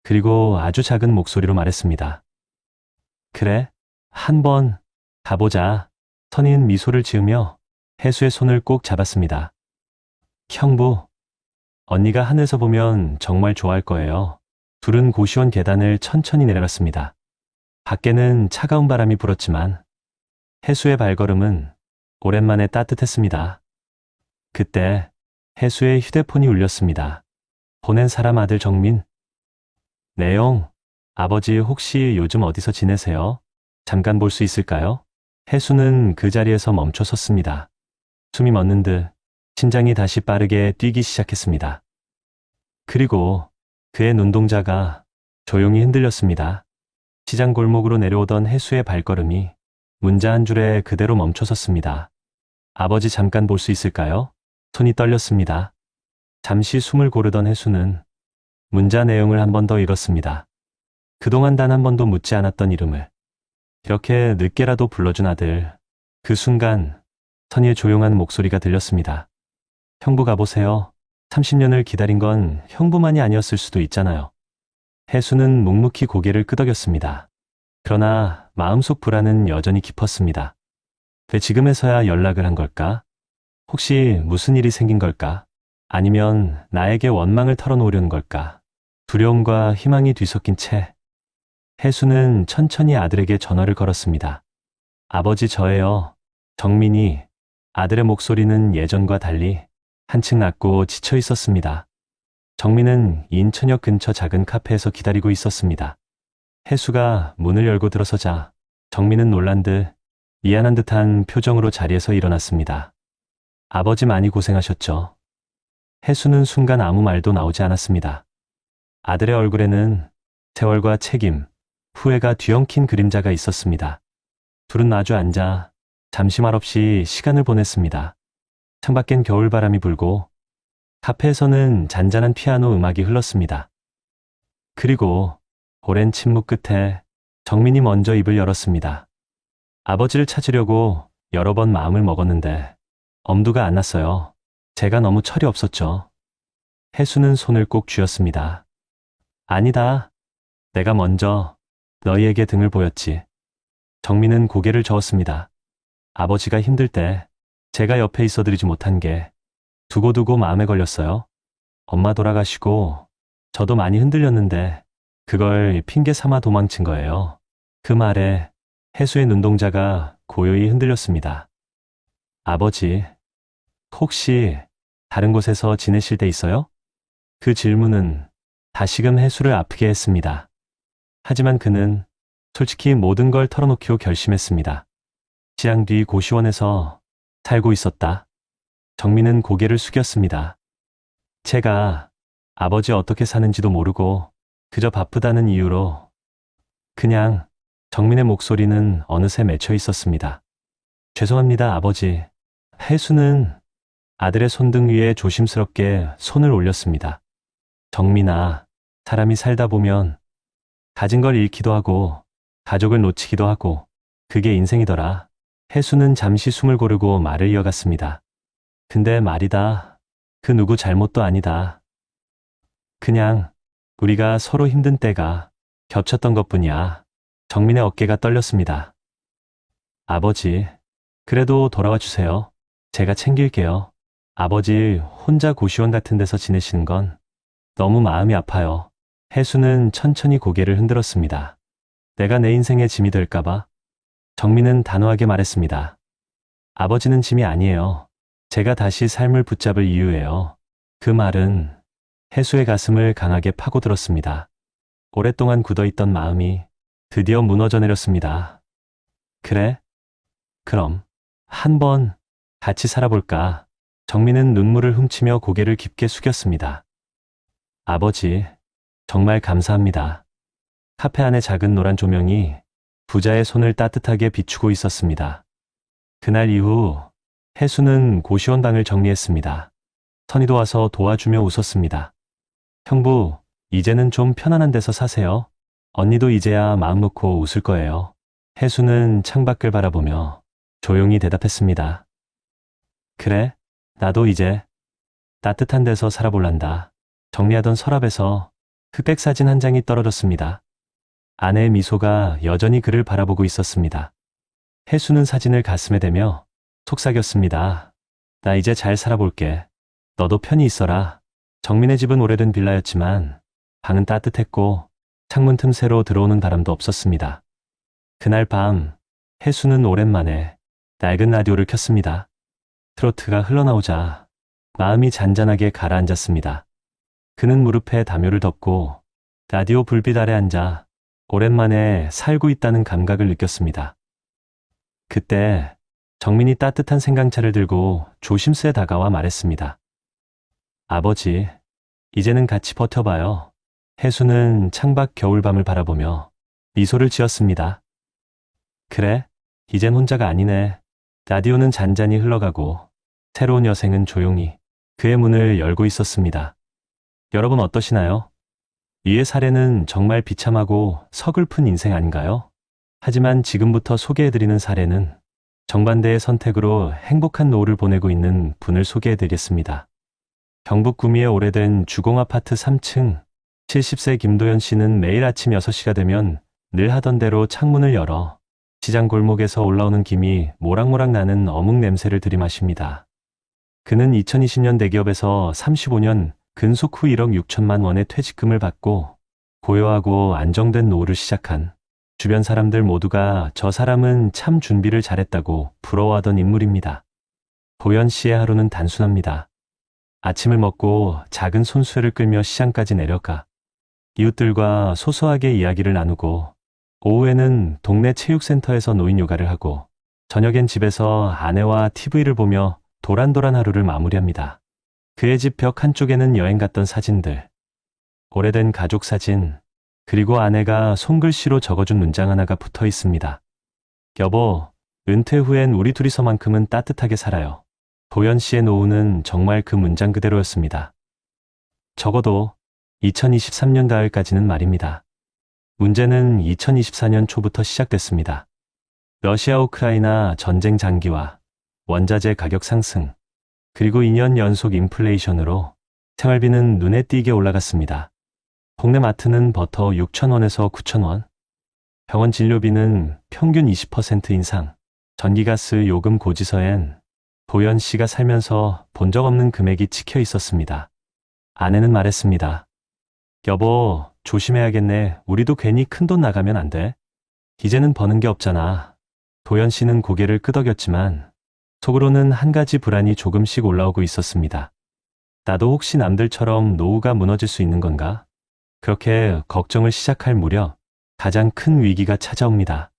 그리고 아주 작은 목소리로 말했습니다. 그래, 한번 가보자. 선희는 미소를 지으며 혜수의 손을 꼭 잡았습니다. 형부, 언니가 하늘에서 보면 정말 좋아할 거예요. 둘은 고시원 계단을 천천히 내려갔습니다. 밖에는 차가운 바람이 불었지만 혜수의 발걸음은 오랜만에 따뜻했습니다. 그때 혜수의 휴대폰이 울렸습니다. 보낸 사람 아들 정민. 내용, 아버지 혹시 요즘 어디서 지내세요? 잠깐 볼 수 있을까요? 혜수는 그 자리에서 멈춰 섰습니다. 숨이 멎는 듯 심장이 다시 빠르게 뛰기 시작했습니다. 그리고 그의 눈동자가 조용히 흔들렸습니다. 시장 골목으로 내려오던 혜수의 발걸음이 문자 한 줄에 그대로 멈춰 섰습니다. 아버지 잠깐 볼 수 있을까요? 손이 떨렸습니다. 잠시 숨을 고르던 혜수는 문자 내용을 한 번 더 읽었습니다. 그동안 단 한 번도 묻지 않았던 이름을 이렇게 늦게라도 불러준 아들. 그 순간 선희의 조용한 목소리가 들렸습니다. 형부 가보세요. 30년을 기다린 건 형부만이 아니었을 수도 있잖아요. 혜수는 묵묵히 고개를 끄덕였습니다. 그러나 마음속 불안은 여전히 깊었습니다. 왜 지금에서야 연락을 한 걸까? 혹시 무슨 일이 생긴 걸까? 아니면 나에게 원망을 털어놓으려는 걸까? 두려움과 희망이 뒤섞인 채 혜수는 천천히 아들에게 전화를 걸었습니다. 아버지 저예요. 정민이. 아들의 목소리는 예전과 달리 한층 낮고 지쳐 있었습니다. 정민은 인천역 근처 작은 카페에서 기다리고 있었습니다. 혜수가 문을 열고 들어서자 정민은 놀란 듯 미안한 듯한 표정으로 자리에서 일어났습니다. 아버지 많이 고생하셨죠. 혜수는 순간 아무 말도 나오지 않았습니다. 아들의 얼굴에는 세월과 책임, 후회가 뒤엉킨 그림자가 있었습니다. 둘은 마주 앉아 잠시 말없이 시간을 보냈습니다. 창밖엔 겨울바람이 불고 카페에서는 잔잔한 피아노 음악이 흘렀습니다. 그리고 오랜 침묵 끝에 정민이 먼저 입을 열었습니다. 아버지를 찾으려고 여러 번 마음을 먹었는데 엄두가 안 났어요. 제가 너무 철이 없었죠. 혜수는 손을 꼭 쥐었습니다. 아니다. 내가 먼저 너희에게 등을 보였지. 정민은 고개를 저었습니다. 아버지가 힘들 때 제가 옆에 있어드리지 못한 게 두고두고 마음에 걸렸어요. 엄마 돌아가시고 저도 많이 흔들렸는데 그걸 핑계 삼아 도망친 거예요. 그 말에 혜수의 눈동자가 고요히 흔들렸습니다. 아버지, 혹시 다른 곳에서 지내실 때 있어요? 그 질문은 다시금 혜수를 아프게 했습니다. 하지만 그는 솔직히 모든 걸 털어놓기로 결심했습니다. 시장 뒤 고시원에서 살고 있었다. 정민은 고개를 숙였습니다. 제가 아버지 어떻게 사는지도 모르고 그저 바쁘다는 이유로 그냥. 정민의 목소리는 어느새 맺혀 있었습니다. 죄송합니다, 아버지. 혜수는 아들의 손등 위에 조심스럽게 손을 올렸습니다. 정민아, 사람이 살다 보면 가진 걸 잃기도 하고 가족을 놓치기도 하고 그게 인생이더라. 혜수는 잠시 숨을 고르고 말을 이어갔습니다. 근데 말이다. 그 누구 잘못도 아니다. 그냥 우리가 서로 힘든 때가 겹쳤던 것뿐이야. 정민의 어깨가 떨렸습니다. 아버지, 그래도 돌아와 주세요. 제가 챙길게요. 아버지 혼자 고시원 같은 데서 지내시는 건 너무 마음이 아파요. 혜수는 천천히 고개를 흔들었습니다. 내가 내 인생의 짐이 될까봐. 정민은 단호하게 말했습니다. 아버지는 짐이 아니에요. 제가 다시 삶을 붙잡을 이유예요. 그 말은 해수의 가슴을 강하게 파고들었습니다. 오랫동안 굳어있던 마음이 드디어 무너져 내렸습니다. 그래? 그럼 한번 같이 살아볼까? 정민은 눈물을 훔치며 고개를 깊게 숙였습니다. 아버지, 정말 감사합니다. 카페 안의 작은 노란 조명이 부자의 손을 따뜻하게 비추고 있었습니다. 그날 이후 해수는 고시원방을 정리했습니다. 선희도 와서 도와주며 웃었습니다. 형부, 이제는 좀 편안한 데서 사세요. 언니도 이제야 마음 놓고 웃을 거예요. 해수는 창밖을 바라보며 조용히 대답했습니다. 그래, 나도 이제 따뜻한 데서 살아볼란다. 정리하던 서랍에서 흑백 사진 한 장이 떨어졌습니다. 아내의 미소가 여전히 그를 바라보고 있었습니다. 해수는 사진을 가슴에 대며 속삭였습니다. 나 이제 잘 살아볼게. 너도 편히 있어라. 정민의 집은 오래된 빌라였지만 방은 따뜻했고 창문 틈새로 들어오는 바람도 없었습니다. 그날 밤 해수는 오랜만에 낡은 라디오를 켰습니다. 트로트가 흘러나오자 마음이 잔잔하게 가라앉았습니다. 그는 무릎에 담요를 덮고 라디오 불빛 아래 앉아 오랜만에 살고 있다는 감각을 느꼈습니다. 그때 정민이 따뜻한 생강차를 들고 조심스레 다가와 말했습니다. 아버지, 이제는 같이 버텨봐요. 해수는 창밖 겨울밤을 바라보며 미소를 지었습니다. 그래, 이젠 혼자가 아니네. 라디오는 잔잔히 흘러가고 새로운 여생은 조용히 그의 문을 열고 있었습니다. 여러분 어떠시나요? 위의 사례는 정말 비참하고 서글픈 인생 아닌가요? 하지만 지금부터 소개해드리는 사례는 정반대의 선택으로 행복한 노후를 보내고 있는 분을 소개해드리겠습니다. 경북 구미의 오래된 주공아파트 3층 70세 김도연 씨는 매일 아침 6시가 되면 늘 하던 대로 창문을 열어 시장 골목에서 올라오는 김이 모락모락 나는 어묵 냄새를 들이마십니다. 그는 2020년 대기업에서 35년 근속 후 1억 6천만 원의 퇴직금을 받고 고요하고 안정된 노후를 시작한 주변 사람들 모두가 저 사람은 참 준비를 잘했다고 부러워하던 인물입니다. 도연 씨의 하루는 단순합니다. 아침을 먹고 작은 손수레를 끌며 시장까지 내려가 이웃들과 소소하게 이야기를 나누고 오후에는 동네 체육센터에서 노인 요가를 하고 저녁엔 집에서 아내와 TV를 보며 도란도란 하루를 마무리합니다. 그의 집 벽 한쪽에는 여행 갔던 사진들, 오래된 가족 사진, 그리고 아내가 손글씨로 적어준 문장 하나가 붙어 있습니다. 여보, 은퇴 후엔 우리 둘이서만큼은 따뜻하게 살아요. 도연 씨의 노후는 정말 그 문장 그대로였습니다. 적어도 2023년 가을까지는 말입니다. 문제는 2024년 초부터 시작됐습니다. 러시아 우크라이나 전쟁 장기화, 원자재 가격 상승, 그리고 2년 연속 인플레이션으로 생활비는 눈에 띄게 올라갔습니다. 동네 마트는 버터 6,000원에서 9,000원, 병원 진료비는 평균 20% 인상, 전기가스 요금 고지서엔 도연 씨가 살면서 본 적 없는 금액이 찍혀 있었습니다. 아내는 말했습니다. 여보, 조심해야겠네. 우리도 괜히 큰돈 나가면 안 돼. 이제는 버는 게 없잖아. 도연 씨는 고개를 끄덕였지만 속으로는 한 가지 불안이 조금씩 올라오고 있었습니다. 나도 혹시 남들처럼 노후가 무너질 수 있는 건가? 그렇게 걱정을 시작할 무렵 가장 큰 위기가 찾아옵니다.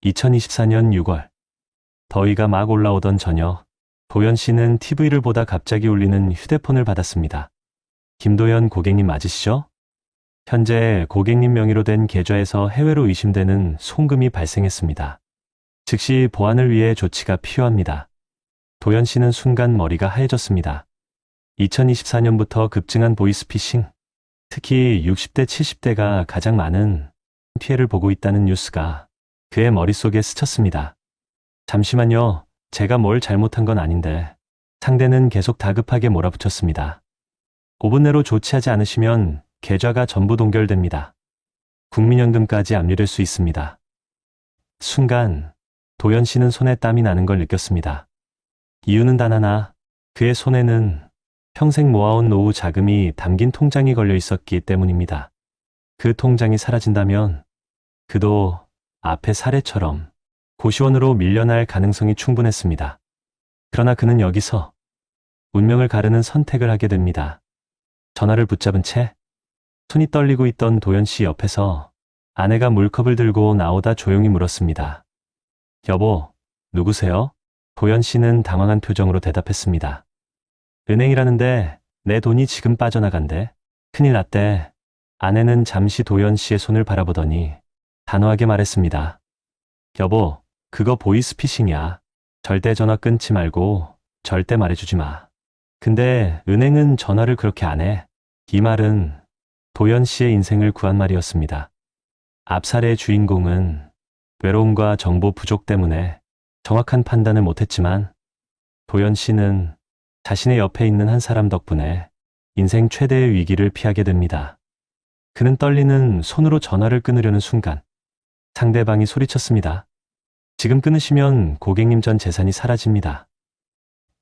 2024년 6월, 더위가 막 올라오던 저녁, 도연 씨는 TV를 보다 갑자기 울리는 휴대폰을 받았습니다. 김도연 고객님 맞으시죠? 현재 고객님 명의로 된 계좌에서 해외로 의심되는 송금이 발생했습니다. 즉시 보안을 위해 조치가 필요합니다. 도연 씨는 순간 머리가 하얘졌습니다. 2024년부터 급증한 보이스피싱, 특히 60대, 70대가 가장 많은 피해를 보고 있다는 뉴스가 그의 머릿속에 스쳤습니다. 잠시만요. 제가 뭘 잘못한 건 아닌데. 상대는 계속 다급하게 몰아붙였습니다. 5분 내로 조치하지 않으시면 계좌가 전부 동결됩니다. 국민연금까지 압류될 수 있습니다. 순간 도연 씨는 손에 땀이 나는 걸 느꼈습니다. 이유는 단 하나, 그의 손에는 평생 모아온 노후 자금이 담긴 통장이 걸려 있었기 때문입니다. 그 통장이 사라진다면 그도 앞의 사례처럼 고시원으로 밀려날 가능성이 충분했습니다. 그러나 그는 여기서 운명을 가르는 선택을 하게 됩니다. 전화를 붙잡은 채 손이 떨리고 있던 도연 씨 옆에서 아내가 물컵을 들고 나오다 조용히 물었습니다. 여보, 누구세요? 도연 씨는 당황한 표정으로 대답했습니다. 은행이라는데 내 돈이 지금 빠져나간대. 큰일 났대. 아내는 잠시 도연 씨의 손을 바라보더니 단호하게 말했습니다. 여보, 그거 보이스피싱이야. 절대 전화 끊지 말고 절대 말해주지 마. 근데 은행은 전화를 그렇게 안 해. 이 말은 도연 씨의 인생을 구한 말이었습니다. 앞살의 주인공은 외로움과 정보 부족 때문에 정확한 판단을 못했지만 도연 씨는 자신의 옆에 있는 한 사람 덕분에 인생 최대의 위기를 피하게 됩니다. 그는 떨리는 손으로 전화를 끊으려는 순간 상대방이 소리쳤습니다. 지금 끊으시면 고객님 전 재산이 사라집니다.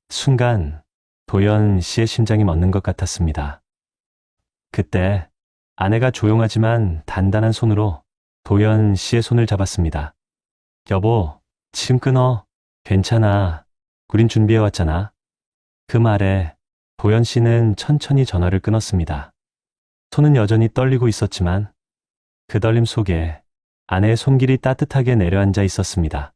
순간 도연 씨의 심장이 멎는 것 같았습니다. 그때 아내가 조용하지만 단단한 손으로 도연 씨의 손을 잡았습니다. 여보, 지금 끊어. 괜찮아. 우린 준비해왔잖아. 그 말에 도연 씨는 천천히 전화를 끊었습니다. 손은 여전히 떨리고 있었지만 그 떨림 속에 아내의 손길이 따뜻하게 내려앉아 있었습니다.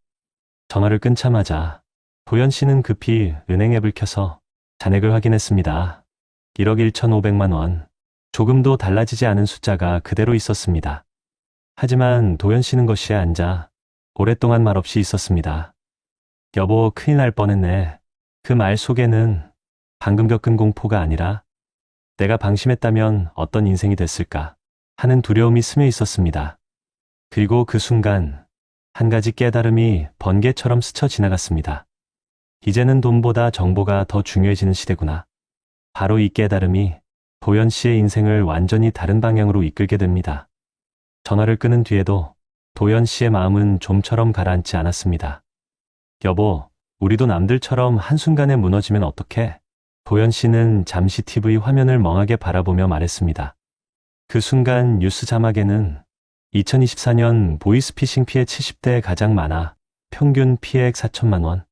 전화를 끊자마자 도연 씨는 급히 은행 앱을 켜서 잔액을 확인했습니다. 1억 1,500만 원. 조금도 달라지지 않은 숫자가 그대로 있었습니다. 하지만 도연 씨는 거실에 앉아 오랫동안 말없이 있었습니다. 여보, 큰일 날 뻔했네. 그 말 속에는 방금 겪은 공포가 아니라 내가 방심했다면 어떤 인생이 됐을까 하는 두려움이 스며 있었습니다. 그리고 그 순간 한 가지 깨달음이 번개처럼 스쳐 지나갔습니다. 이제는 돈보다 정보가 더 중요해지는 시대구나. 바로 이 깨달음이 도연 씨의 인생을 완전히 다른 방향으로 이끌게 됩니다. 전화를 끊은 뒤에도 도연 씨의 마음은 좀처럼 가라앉지 않았습니다. 여보, 우리도 남들처럼 한순간에 무너지면 어떡해? 도연 씨는 잠시 TV 화면을 멍하게 바라보며 말했습니다. 그 순간 뉴스 자막에는 2024년 보이스피싱 피해 70대 가장 많아 평균 피해액 4천만 원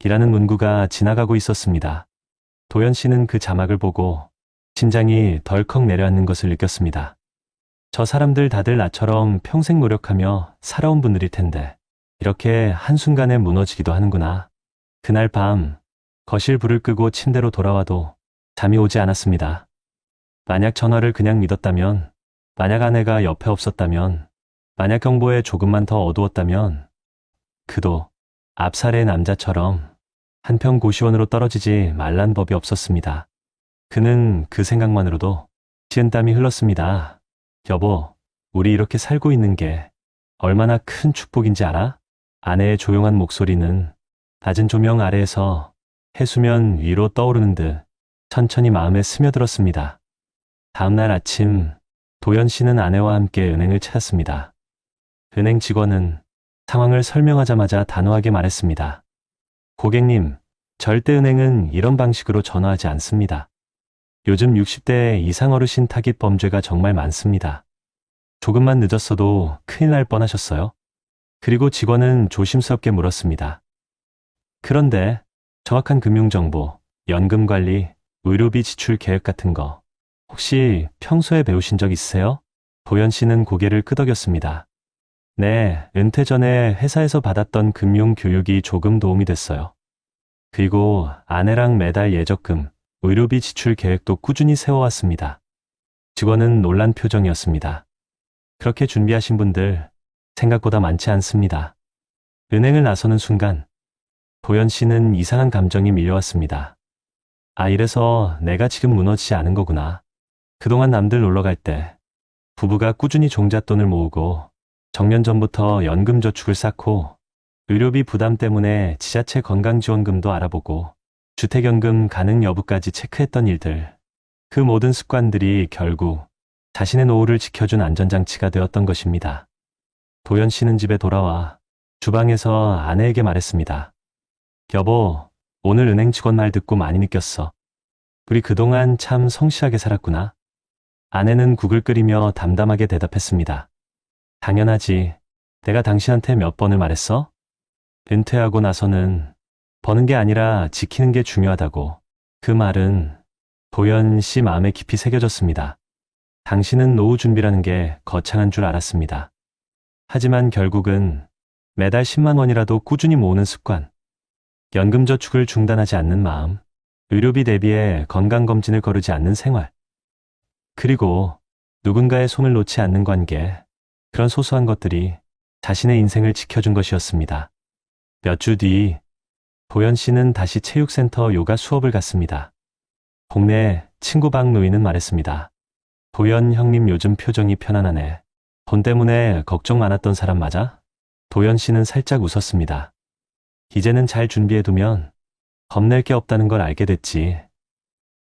이라는 문구가 지나가고 있었습니다. 도연 씨는 그 자막을 보고 심장이 덜컥 내려앉는 것을 느꼈습니다. 저 사람들 다들 나처럼 평생 노력하며 살아온 분들일 텐데 이렇게 한순간에 무너지기도 하는구나. 그날 밤 거실 불을 끄고 침대로 돌아와도 잠이 오지 않았습니다. 만약 전화를 그냥 믿었다면, 만약 아내가 옆에 없었다면, 만약 경보에 조금만 더 어두웠다면 그도 앞살의 남자처럼 한평 고시원으로 떨어지지 말란 법이 없었습니다. 그는 그 생각만으로도 식은땀이 흘렀습니다. 여보, 우리 이렇게 살고 있는 게 얼마나 큰 축복인지 알아? 아내의 조용한 목소리는 낮은 조명 아래에서 해수면 위로 떠오르는 듯 천천히 마음에 스며들었습니다. 다음날 아침, 도연 씨는 아내와 함께 은행을 찾았습니다. 은행 직원은 상황을 설명하자마자 단호하게 말했습니다. 고객님, 절대 은행은 이런 방식으로 전화하지 않습니다. 요즘 60대 이상 어르신 타깃 범죄가 정말 많습니다. 조금만 늦었어도 큰일 날 뻔하셨어요. 그리고 직원은 조심스럽게 물었습니다. 그런데 정확한 금융정보, 연금관리, 의료비 지출 계획 같은 거 혹시 평소에 배우신 적 있으세요? 도연 씨는 고개를 끄덕였습니다. 네, 은퇴 전에 회사에서 받았던 금융 교육이 조금 도움이 됐어요. 그리고 아내랑 매달 예적금, 의료비 지출 계획도 꾸준히 세워왔습니다. 직원은 놀란 표정이었습니다. 그렇게 준비하신 분들 생각보다 많지 않습니다. 은행을 나서는 순간 도연 씨는 이상한 감정이 밀려왔습니다. 아, 이래서 내가 지금 무너지지 않은 거구나. 그동안 남들 놀러 갈 때 부부가 꾸준히 종잣돈을 모으고 정년 전부터 연금저축을 쌓고 의료비 부담 때문에 지자체 건강지원금도 알아보고 주택연금 가능 여부까지 체크했던 일들. 그 모든 습관들이 결국 자신의 노후를 지켜준 안전장치가 되었던 것입니다. 도연 씨는 집에 돌아와 주방에서 아내에게 말했습니다. 여보, 오늘 은행 직원 말 듣고 많이 느꼈어. 우리 그동안 참 성실하게 살았구나. 아내는 국을 끓이며 담담하게 대답했습니다. 당연하지. 내가 당신한테 몇 번을 말했어? 은퇴하고 나서는 버는 게 아니라 지키는 게 중요하다고. 그 말은 도연 씨 마음에 깊이 새겨졌습니다. 당신은 노후 준비라는 게 거창한 줄 알았습니다. 하지만 결국은 매달 10만 원이라도 꾸준히 모으는 습관, 연금저축을 중단하지 않는 마음, 의료비 대비에 건강검진을 거르지 않는 생활, 그리고 누군가의 손을 놓지 않는 관계, 그런 소소한 것들이 자신의 인생을 지켜준 것이었습니다. 몇 주 뒤, 도연 씨는 다시 체육센터 요가 수업을 갔습니다. 동네 친구 박 노인은 말했습니다. 도연 형님 요즘 표정이 편안하네. 돈 때문에 걱정 많았던 사람 맞아? 도연 씨는 살짝 웃었습니다. 이제는 잘 준비해두면 겁낼 게 없다는 걸 알게 됐지.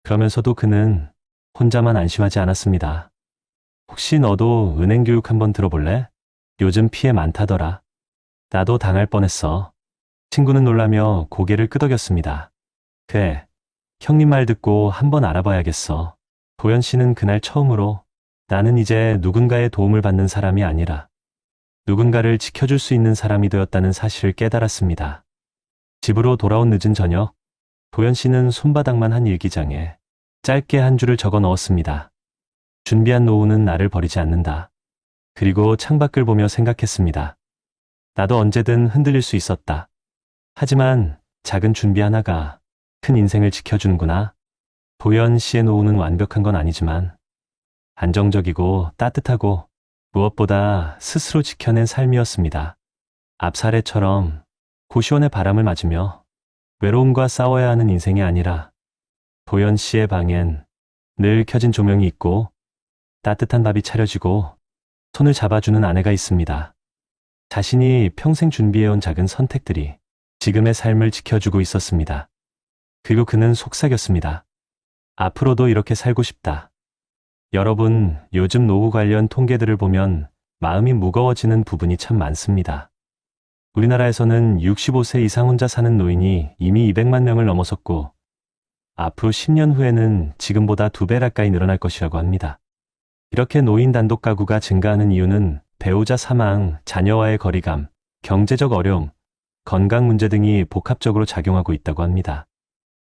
그러면서도 그는 혼자만 안심하지 않았습니다. 혹시 너도 은행 교육 한번 들어볼래? 요즘 피해 많다더라. 나도 당할 뻔했어. 친구는 놀라며 고개를 끄덕였습니다. 그래, 형님 말 듣고 한번 알아봐야겠어. 도연 씨는 그날 처음으로 나는 이제 누군가의 도움을 받는 사람이 아니라 누군가를 지켜줄 수 있는 사람이 되었다는 사실을 깨달았습니다. 집으로 돌아온 늦은 저녁, 도연 씨는 손바닥만 한 일기장에 짧게 한 줄을 적어 넣었습니다. 준비한 노후는 나를 버리지 않는다. 그리고 창밖을 보며 생각했습니다. 나도 언제든 흔들릴 수 있었다. 하지만 작은 준비 하나가 큰 인생을 지켜주는구나. 도연 씨의 노후는 완벽한 건 아니지만 안정적이고 따뜻하고 무엇보다 스스로 지켜낸 삶이었습니다. 앞 사례처럼 고시원의 바람을 맞으며 외로움과 싸워야 하는 인생이 아니라 도연 씨의 방엔 늘 켜진 조명이 있고 따뜻한 밥이 차려지고 손을 잡아주는 아내가 있습니다. 자신이 평생 준비해온 작은 선택들이 지금의 삶을 지켜주고 있었습니다. 그리고 그는 속삭였습니다. 앞으로도 이렇게 살고 싶다. 여러분, 요즘 노후 관련 통계들을 보면 마음이 무거워지는 부분이 참 많습니다. 우리나라에서는 65세 이상 혼자 사는 노인이 이미 200만 명을 넘어섰고 앞으로 10년 후에는 지금보다 2배 가까이 늘어날 것이라고 합니다. 이렇게 노인 단독 가구가 증가하는 이유는 배우자 사망, 자녀와의 거리감, 경제적 어려움, 건강 문제 등이 복합적으로 작용하고 있다고 합니다.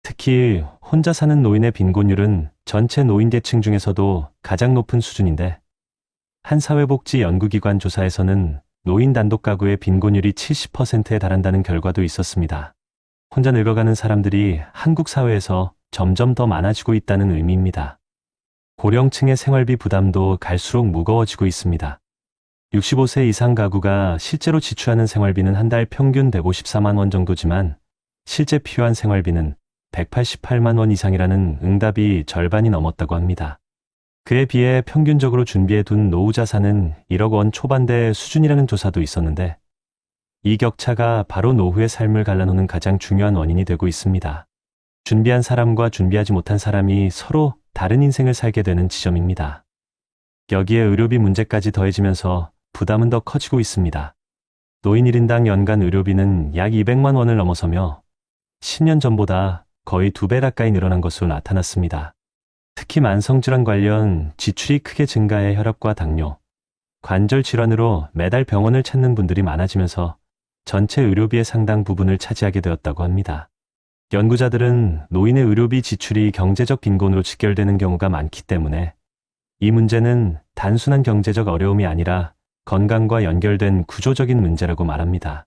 특히 혼자 사는 노인의 빈곤율은 전체 노인계층 중에서도 가장 높은 수준인데 한 사회복지연구기관 조사에서는 노인 단독 가구의 빈곤율이 70%에 달한다는 결과도 있었습니다. 혼자 늙어가는 사람들이 한국 사회에서 점점 더 많아지고 있다는 의미입니다. 고령층의 생활비 부담도 갈수록 무거워지고 있습니다. 65세 이상 가구가 실제로 지출하는 생활비는 한 달 평균 154만 원 정도지만 실제 필요한 생활비는 188만 원 이상이라는 응답이 절반이 넘었다고 합니다. 그에 비해 평균적으로 준비해둔 노후 자산은 1억 원 초반대 수준이라는 조사도 있었는데 이 격차가 바로 노후의 삶을 갈라놓는 가장 중요한 원인이 되고 있습니다. 준비한 사람과 준비하지 못한 사람이 서로 다른 인생을 살게 되는 지점입니다. 여기에 의료비 문제까지 더해지면서 부담은 더 커지고 있습니다. 노인 1인당 연간 의료비는 약 200만 원을 넘어서며 10년 전보다 거의 2배 가까이 늘어난 것으로 나타났습니다. 특히 만성질환 관련 지출이 크게 증가해 혈압과 당뇨, 관절 질환으로 매달 병원을 찾는 분들이 많아지면서 전체 의료비의 상당 부분을 차지하게 되었다고 합니다. 연구자들은 노인의 의료비 지출이 경제적 빈곤으로 직결되는 경우가 많기 때문에 이 문제는 단순한 경제적 어려움이 아니라 건강과 연결된 구조적인 문제라고 말합니다.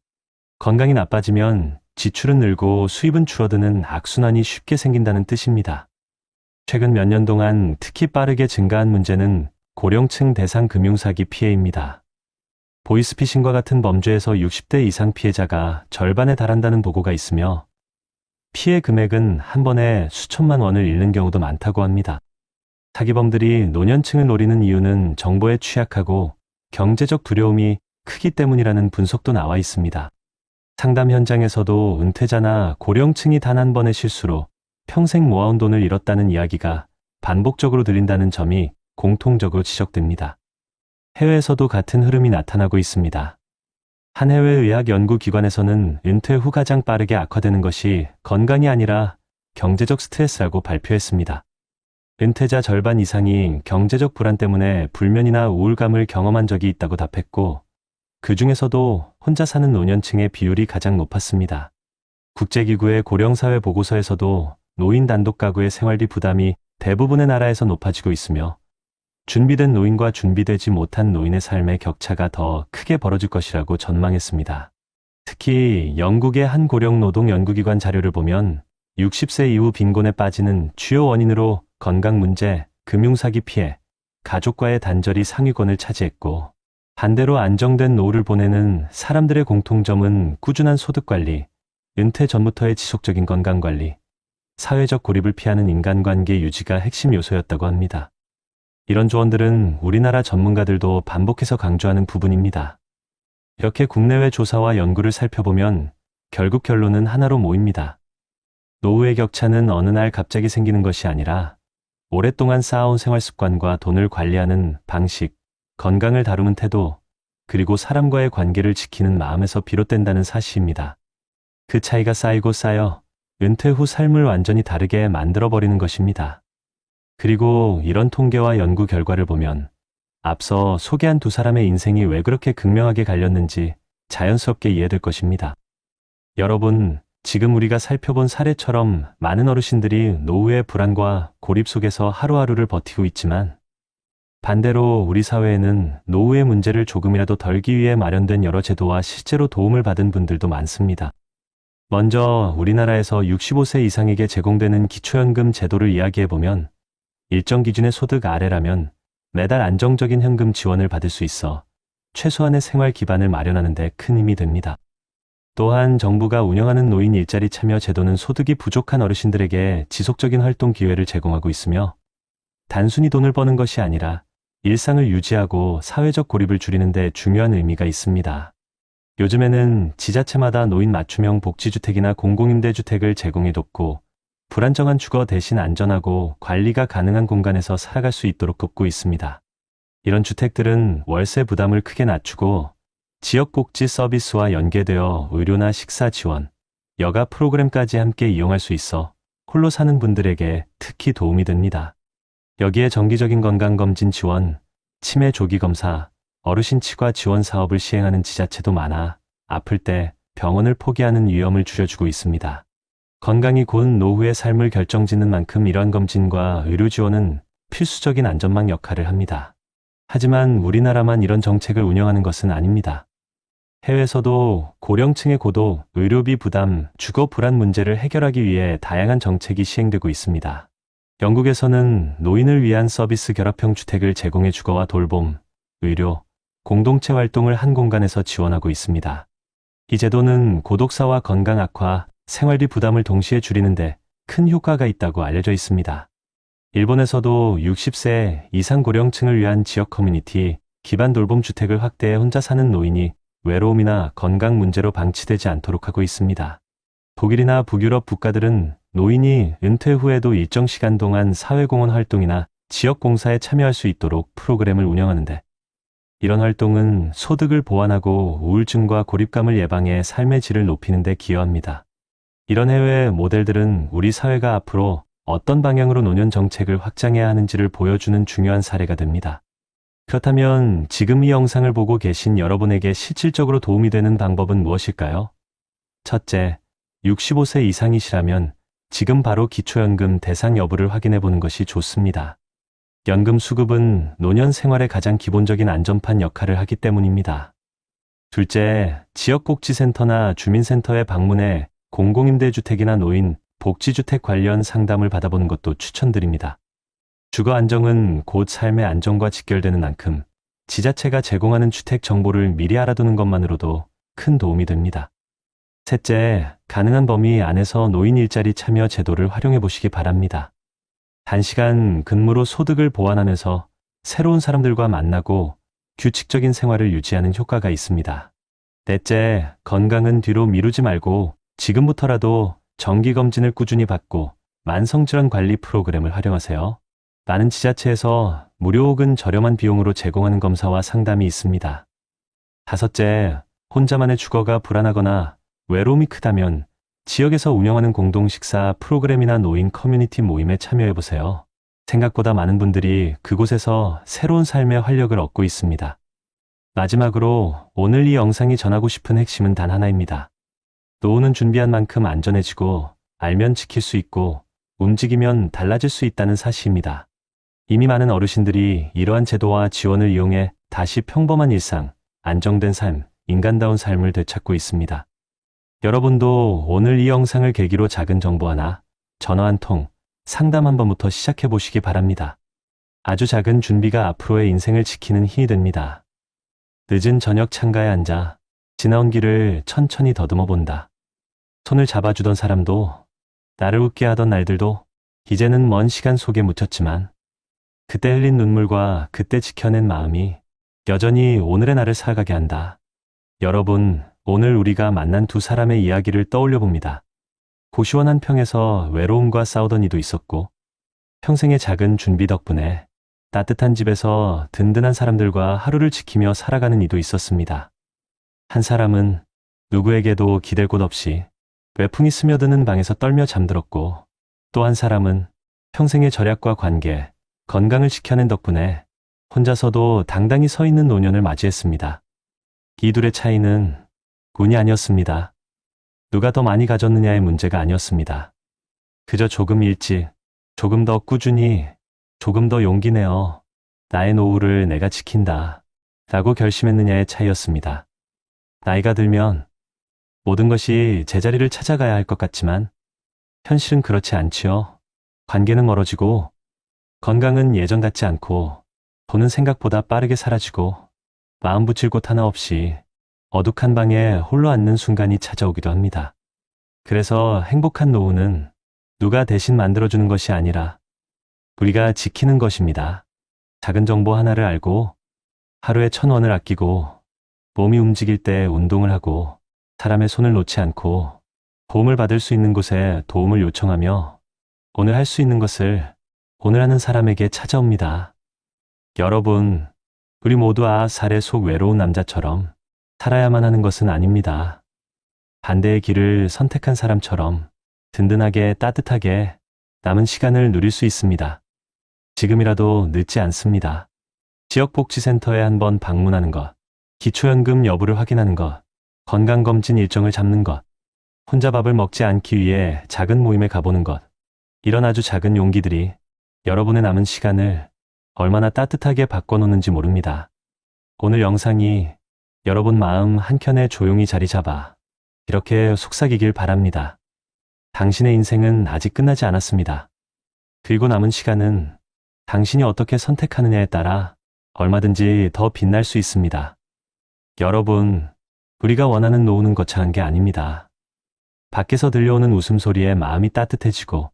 건강이 나빠지면 지출은 늘고 수입은 줄어드는 악순환이 쉽게 생긴다는 뜻입니다. 최근 몇 년 동안 특히 빠르게 증가한 문제는 고령층 대상 금융사기 피해입니다. 보이스피싱과 같은 범죄에서 60대 이상 피해자가 절반에 달한다는 보고가 있으며 피해 금액은 한 번에 수천만 원을 잃는 경우도 많다고 합니다. 사기범들이 노년층을 노리는 이유는 정보에 취약하고 경제적 두려움이 크기 때문이라는 분석도 나와 있습니다. 상담 현장에서도 은퇴자나 고령층이 단 한 번의 실수로 평생 모아온 돈을 잃었다는 이야기가 반복적으로 들린다는 점이 공통적으로 지적됩니다. 해외에서도 같은 흐름이 나타나고 있습니다. 한 해외 의학 연구기관에서는 은퇴 후 가장 빠르게 악화되는 것이 건강이 아니라 경제적 스트레스라고 발표했습니다. 은퇴자 절반 이상이 경제적 불안 때문에 불면이나 우울감을 경험한 적이 있다고 답했고, 그 중에서도 혼자 사는 노년층의 비율이 가장 높았습니다. 국제기구의 고령사회 보고서에서도 노인 단독 가구의 생활비 부담이 대부분의 나라에서 높아지고 있으며 준비된 노인과 준비되지 못한 노인의 삶의 격차가 더 크게 벌어질 것이라고 전망했습니다. 특히 영국의 한 고령 노동 연구기관 자료를 보면 60세 이후 빈곤에 빠지는 주요 원인으로 건강 문제, 금융사기 피해, 가족과의 단절이 상위권을 차지했고, 반대로 안정된 노후를 보내는 사람들의 공통점은 꾸준한 소득 관리, 은퇴 전부터의 지속적인 건강 관리, 사회적 고립을 피하는 인간관계 유지가 핵심 요소였다고 합니다. 이런 조언들은 우리나라 전문가들도 반복해서 강조하는 부분입니다. 이렇게 국내외 조사와 연구를 살펴보면 결국 결론은 하나로 모입니다. 노후의 격차는 어느 날 갑자기 생기는 것이 아니라 오랫동안 쌓아온 생활 습관과 돈을 관리하는 방식, 건강을 다루는 태도, 그리고 사람과의 관계를 지키는 마음에서 비롯된다는 사실입니다. 그 차이가 쌓이고 쌓여 은퇴 후 삶을 완전히 다르게 만들어버리는 것입니다. 그리고 이런 통계와 연구 결과를 보면 앞서 소개한 두 사람의 인생이 왜 그렇게 극명하게 갈렸는지 자연스럽게 이해될 것입니다. 여러분, 지금 우리가 살펴본 사례처럼 많은 어르신들이 노후의 불안과 고립 속에서 하루하루를 버티고 있지만 반대로 우리 사회에는 노후의 문제를 조금이라도 덜기 위해 마련된 여러 제도와 실제로 도움을 받은 분들도 많습니다. 먼저 우리나라에서 65세 이상에게 제공되는 기초연금 제도를 이야기해보면 일정 기준의 소득 아래라면 매달 안정적인 현금 지원을 받을 수 있어 최소한의 생활 기반을 마련하는 데 큰 힘이 됩니다. 또한 정부가 운영하는 노인 일자리 참여 제도는 소득이 부족한 어르신들에게 지속적인 활동 기회를 제공하고 있으며 단순히 돈을 버는 것이 아니라 일상을 유지하고 사회적 고립을 줄이는 데 중요한 의미가 있습니다. 요즘에는 지자체마다 노인 맞춤형 복지주택이나 공공임대주택을 제공해 돕고 불안정한 주거 대신 안전하고 관리가 가능한 공간에서 살아갈 수 있도록 돕고 있습니다. 이런 주택들은 월세 부담을 크게 낮추고 지역복지 서비스와 연계되어 의료나 식사 지원, 여가 프로그램까지 함께 이용할 수 있어 홀로 사는 분들에게 특히 도움이 됩니다. 여기에 정기적인 건강검진 지원, 치매 조기 검사, 어르신 치과 지원 사업을 시행하는 지자체도 많아 아플 때 병원을 포기하는 위험을 줄여주고 있습니다. 건강이 곧 노후의 삶을 결정짓는 만큼 이러한 검진과 의료 지원은 필수적인 안전망 역할을 합니다. 하지만 우리나라만 이런 정책을 운영하는 것은 아닙니다. 해외에서도 고령층의 고도, 의료비 부담, 주거 불안 문제를 해결하기 위해 다양한 정책이 시행되고 있습니다. 영국에서는 노인을 위한 서비스 결합형 주택을 제공해 주거와 돌봄, 의료, 공동체 활동을 한 공간에서 지원하고 있습니다. 이 제도는 고독사와 건강 악화, 생활비 부담을 동시에 줄이는데 큰 효과가 있다고 알려져 있습니다. 일본에서도 60세 이상 고령층을 위한 지역 커뮤니티, 기반 돌봄 주택을 확대해 혼자 사는 노인이 외로움이나 건강 문제로 방치되지 않도록 하고 있습니다. 독일이나 북유럽 국가들은 노인이 은퇴 후에도 일정 시간 동안 사회공헌 활동이나 지역 공사에 참여할 수 있도록 프로그램을 운영하는데 이런 활동은 소득을 보완하고 우울증과 고립감을 예방해 삶의 질을 높이는 데 기여합니다. 이런 해외 모델들은 우리 사회가 앞으로 어떤 방향으로 노년 정책을 확장해야 하는지를 보여주는 중요한 사례가 됩니다. 그렇다면 지금 이 영상을 보고 계신 여러분에게 실질적으로 도움이 되는 방법은 무엇일까요? 첫째, 65세 이상이시라면 지금 바로 기초연금 대상 여부를 확인해 보는 것이 좋습니다. 연금 수급은 노년 생활의 가장 기본적인 안전판 역할을 하기 때문입니다. 둘째, 지역복지센터나 주민센터에 방문해 공공임대주택이나 노인, 복지주택 관련 상담을 받아보는 것도 추천드립니다. 주거 안정은 곧 삶의 안정과 직결되는 만큼 지자체가 제공하는 주택 정보를 미리 알아두는 것만으로도 큰 도움이 됩니다. 셋째, 가능한 범위 안에서 노인 일자리 참여 제도를 활용해 보시기 바랍니다. 단시간 근무로 소득을 보완하면서 새로운 사람들과 만나고 규칙적인 생활을 유지하는 효과가 있습니다. 넷째, 건강은 뒤로 미루지 말고 지금부터라도 정기검진을 꾸준히 받고 만성질환 관리 프로그램을 활용하세요. 많은 지자체에서 무료 혹은 저렴한 비용으로 제공하는 검사와 상담이 있습니다. 다섯째, 혼자만의 주거가 불안하거나 외로움이 크다면 지역에서 운영하는 공동식사 프로그램이나 노인 커뮤니티 모임에 참여해보세요. 생각보다 많은 분들이 그곳에서 새로운 삶의 활력을 얻고 있습니다. 마지막으로 오늘 이 영상이 전하고 싶은 핵심은 단 하나입니다. 노후는 준비한 만큼 안전해지고 알면 지킬 수 있고 움직이면 달라질 수 있다는 사실입니다. 이미 많은 어르신들이 이러한 제도와 지원을 이용해 다시 평범한 일상, 안정된 삶, 인간다운 삶을 되찾고 있습니다. 여러분도 오늘 이 영상을 계기로 작은 정보 하나, 전화 한 통, 상담 한 번부터 시작해 보시기 바랍니다. 아주 작은 준비가 앞으로의 인생을 지키는 힘이 됩니다. 늦은 저녁 창가에 앉아 지나온 길을 천천히 더듬어 본다. 손을 잡아주던 사람도, 나를 웃게 하던 날들도 이제는 먼 시간 속에 묻혔지만 그때 흘린 눈물과 그때 지켜낸 마음이 여전히 오늘의 나를 살아가게 한다. 여러분, 오늘 우리가 만난 두 사람의 이야기를 떠올려 봅니다. 고시원한 평에서 외로움과 싸우던 이도 있었고, 평생의 작은 준비 덕분에 따뜻한 집에서 든든한 사람들과 하루를 지키며 살아가는 이도 있었습니다. 한 사람은 누구에게도 기댈 곳 없이 외풍이 스며드는 방에서 떨며 잠들었고, 또 한 사람은 평생의 절약과 관계, 건강을 지켜낸 덕분에 혼자서도 당당히 서 있는 노년을 맞이했습니다. 이 둘의 차이는 운이 아니었습니다. 누가 더 많이 가졌느냐의 문제가 아니었습니다. 그저 조금 일찍, 조금 더 꾸준히, 조금 더 용기 내어 나의 노후를 내가 지킨다 라고 결심했느냐의 차이였습니다. 나이가 들면 모든 것이 제자리를 찾아가야 할 것 같지만 현실은 그렇지 않지요. 관계는 멀어지고, 건강은 예전 같지 않고, 돈은 생각보다 빠르게 사라지고, 마음 붙일 곳 하나 없이 어둑한 방에 홀로 앉는 순간이 찾아오기도 합니다. 그래서 행복한 노후는 누가 대신 만들어주는 것이 아니라 우리가 지키는 것입니다. 작은 정보 하나를 알고 하루에 1,000원을 아끼고 몸이 움직일 때 운동을 하고 사람의 손을 놓지 않고 도움을 받을 수 있는 곳에 도움을 요청하며 오늘 할 수 있는 것을 오늘 하는 사람에게 찾아옵니다. 여러분, 우리 모두 사례 속 외로운 남자처럼 살아야만 하는 것은 아닙니다. 반대의 길을 선택한 사람처럼 든든하게 따뜻하게 남은 시간을 누릴 수 있습니다. 지금이라도 늦지 않습니다. 지역복지센터에 한번 방문하는 것, 기초연금 여부를 확인하는 것, 건강검진 일정을 잡는 것, 혼자 밥을 먹지 않기 위해 작은 모임에 가보는 것, 이런 아주 작은 용기들이 여러분의 남은 시간을 얼마나 따뜻하게 바꿔놓는지 모릅니다. 오늘 영상이 여러분 마음 한켠에 조용히 자리 잡아 이렇게 속삭이길 바랍니다. 당신의 인생은 아직 끝나지 않았습니다. 그리고 남은 시간은 당신이 어떻게 선택하느냐에 따라 얼마든지 더 빛날 수 있습니다. 여러분, 우리가 원하는 노후는 거창한 게 아닙니다. 밖에서 들려오는 웃음소리에 마음이 따뜻해지고,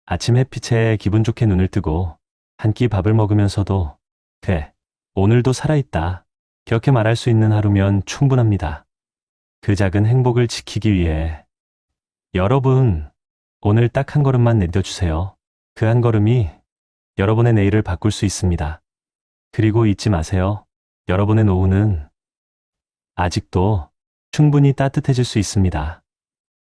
아침 햇빛에 기분 좋게 눈을 뜨고 한 끼 밥을 먹으면서도 그래, 오늘도 살아있다, 그렇게 말할 수 있는 하루면 충분합니다. 그 작은 행복을 지키기 위해 여러분, 오늘 딱 한 걸음만 내뎌주세요. 그 한 걸음이 여러분의 내일을 바꿀 수 있습니다. 그리고 잊지 마세요. 여러분의 노후는 아직도 충분히 따뜻해질 수 있습니다.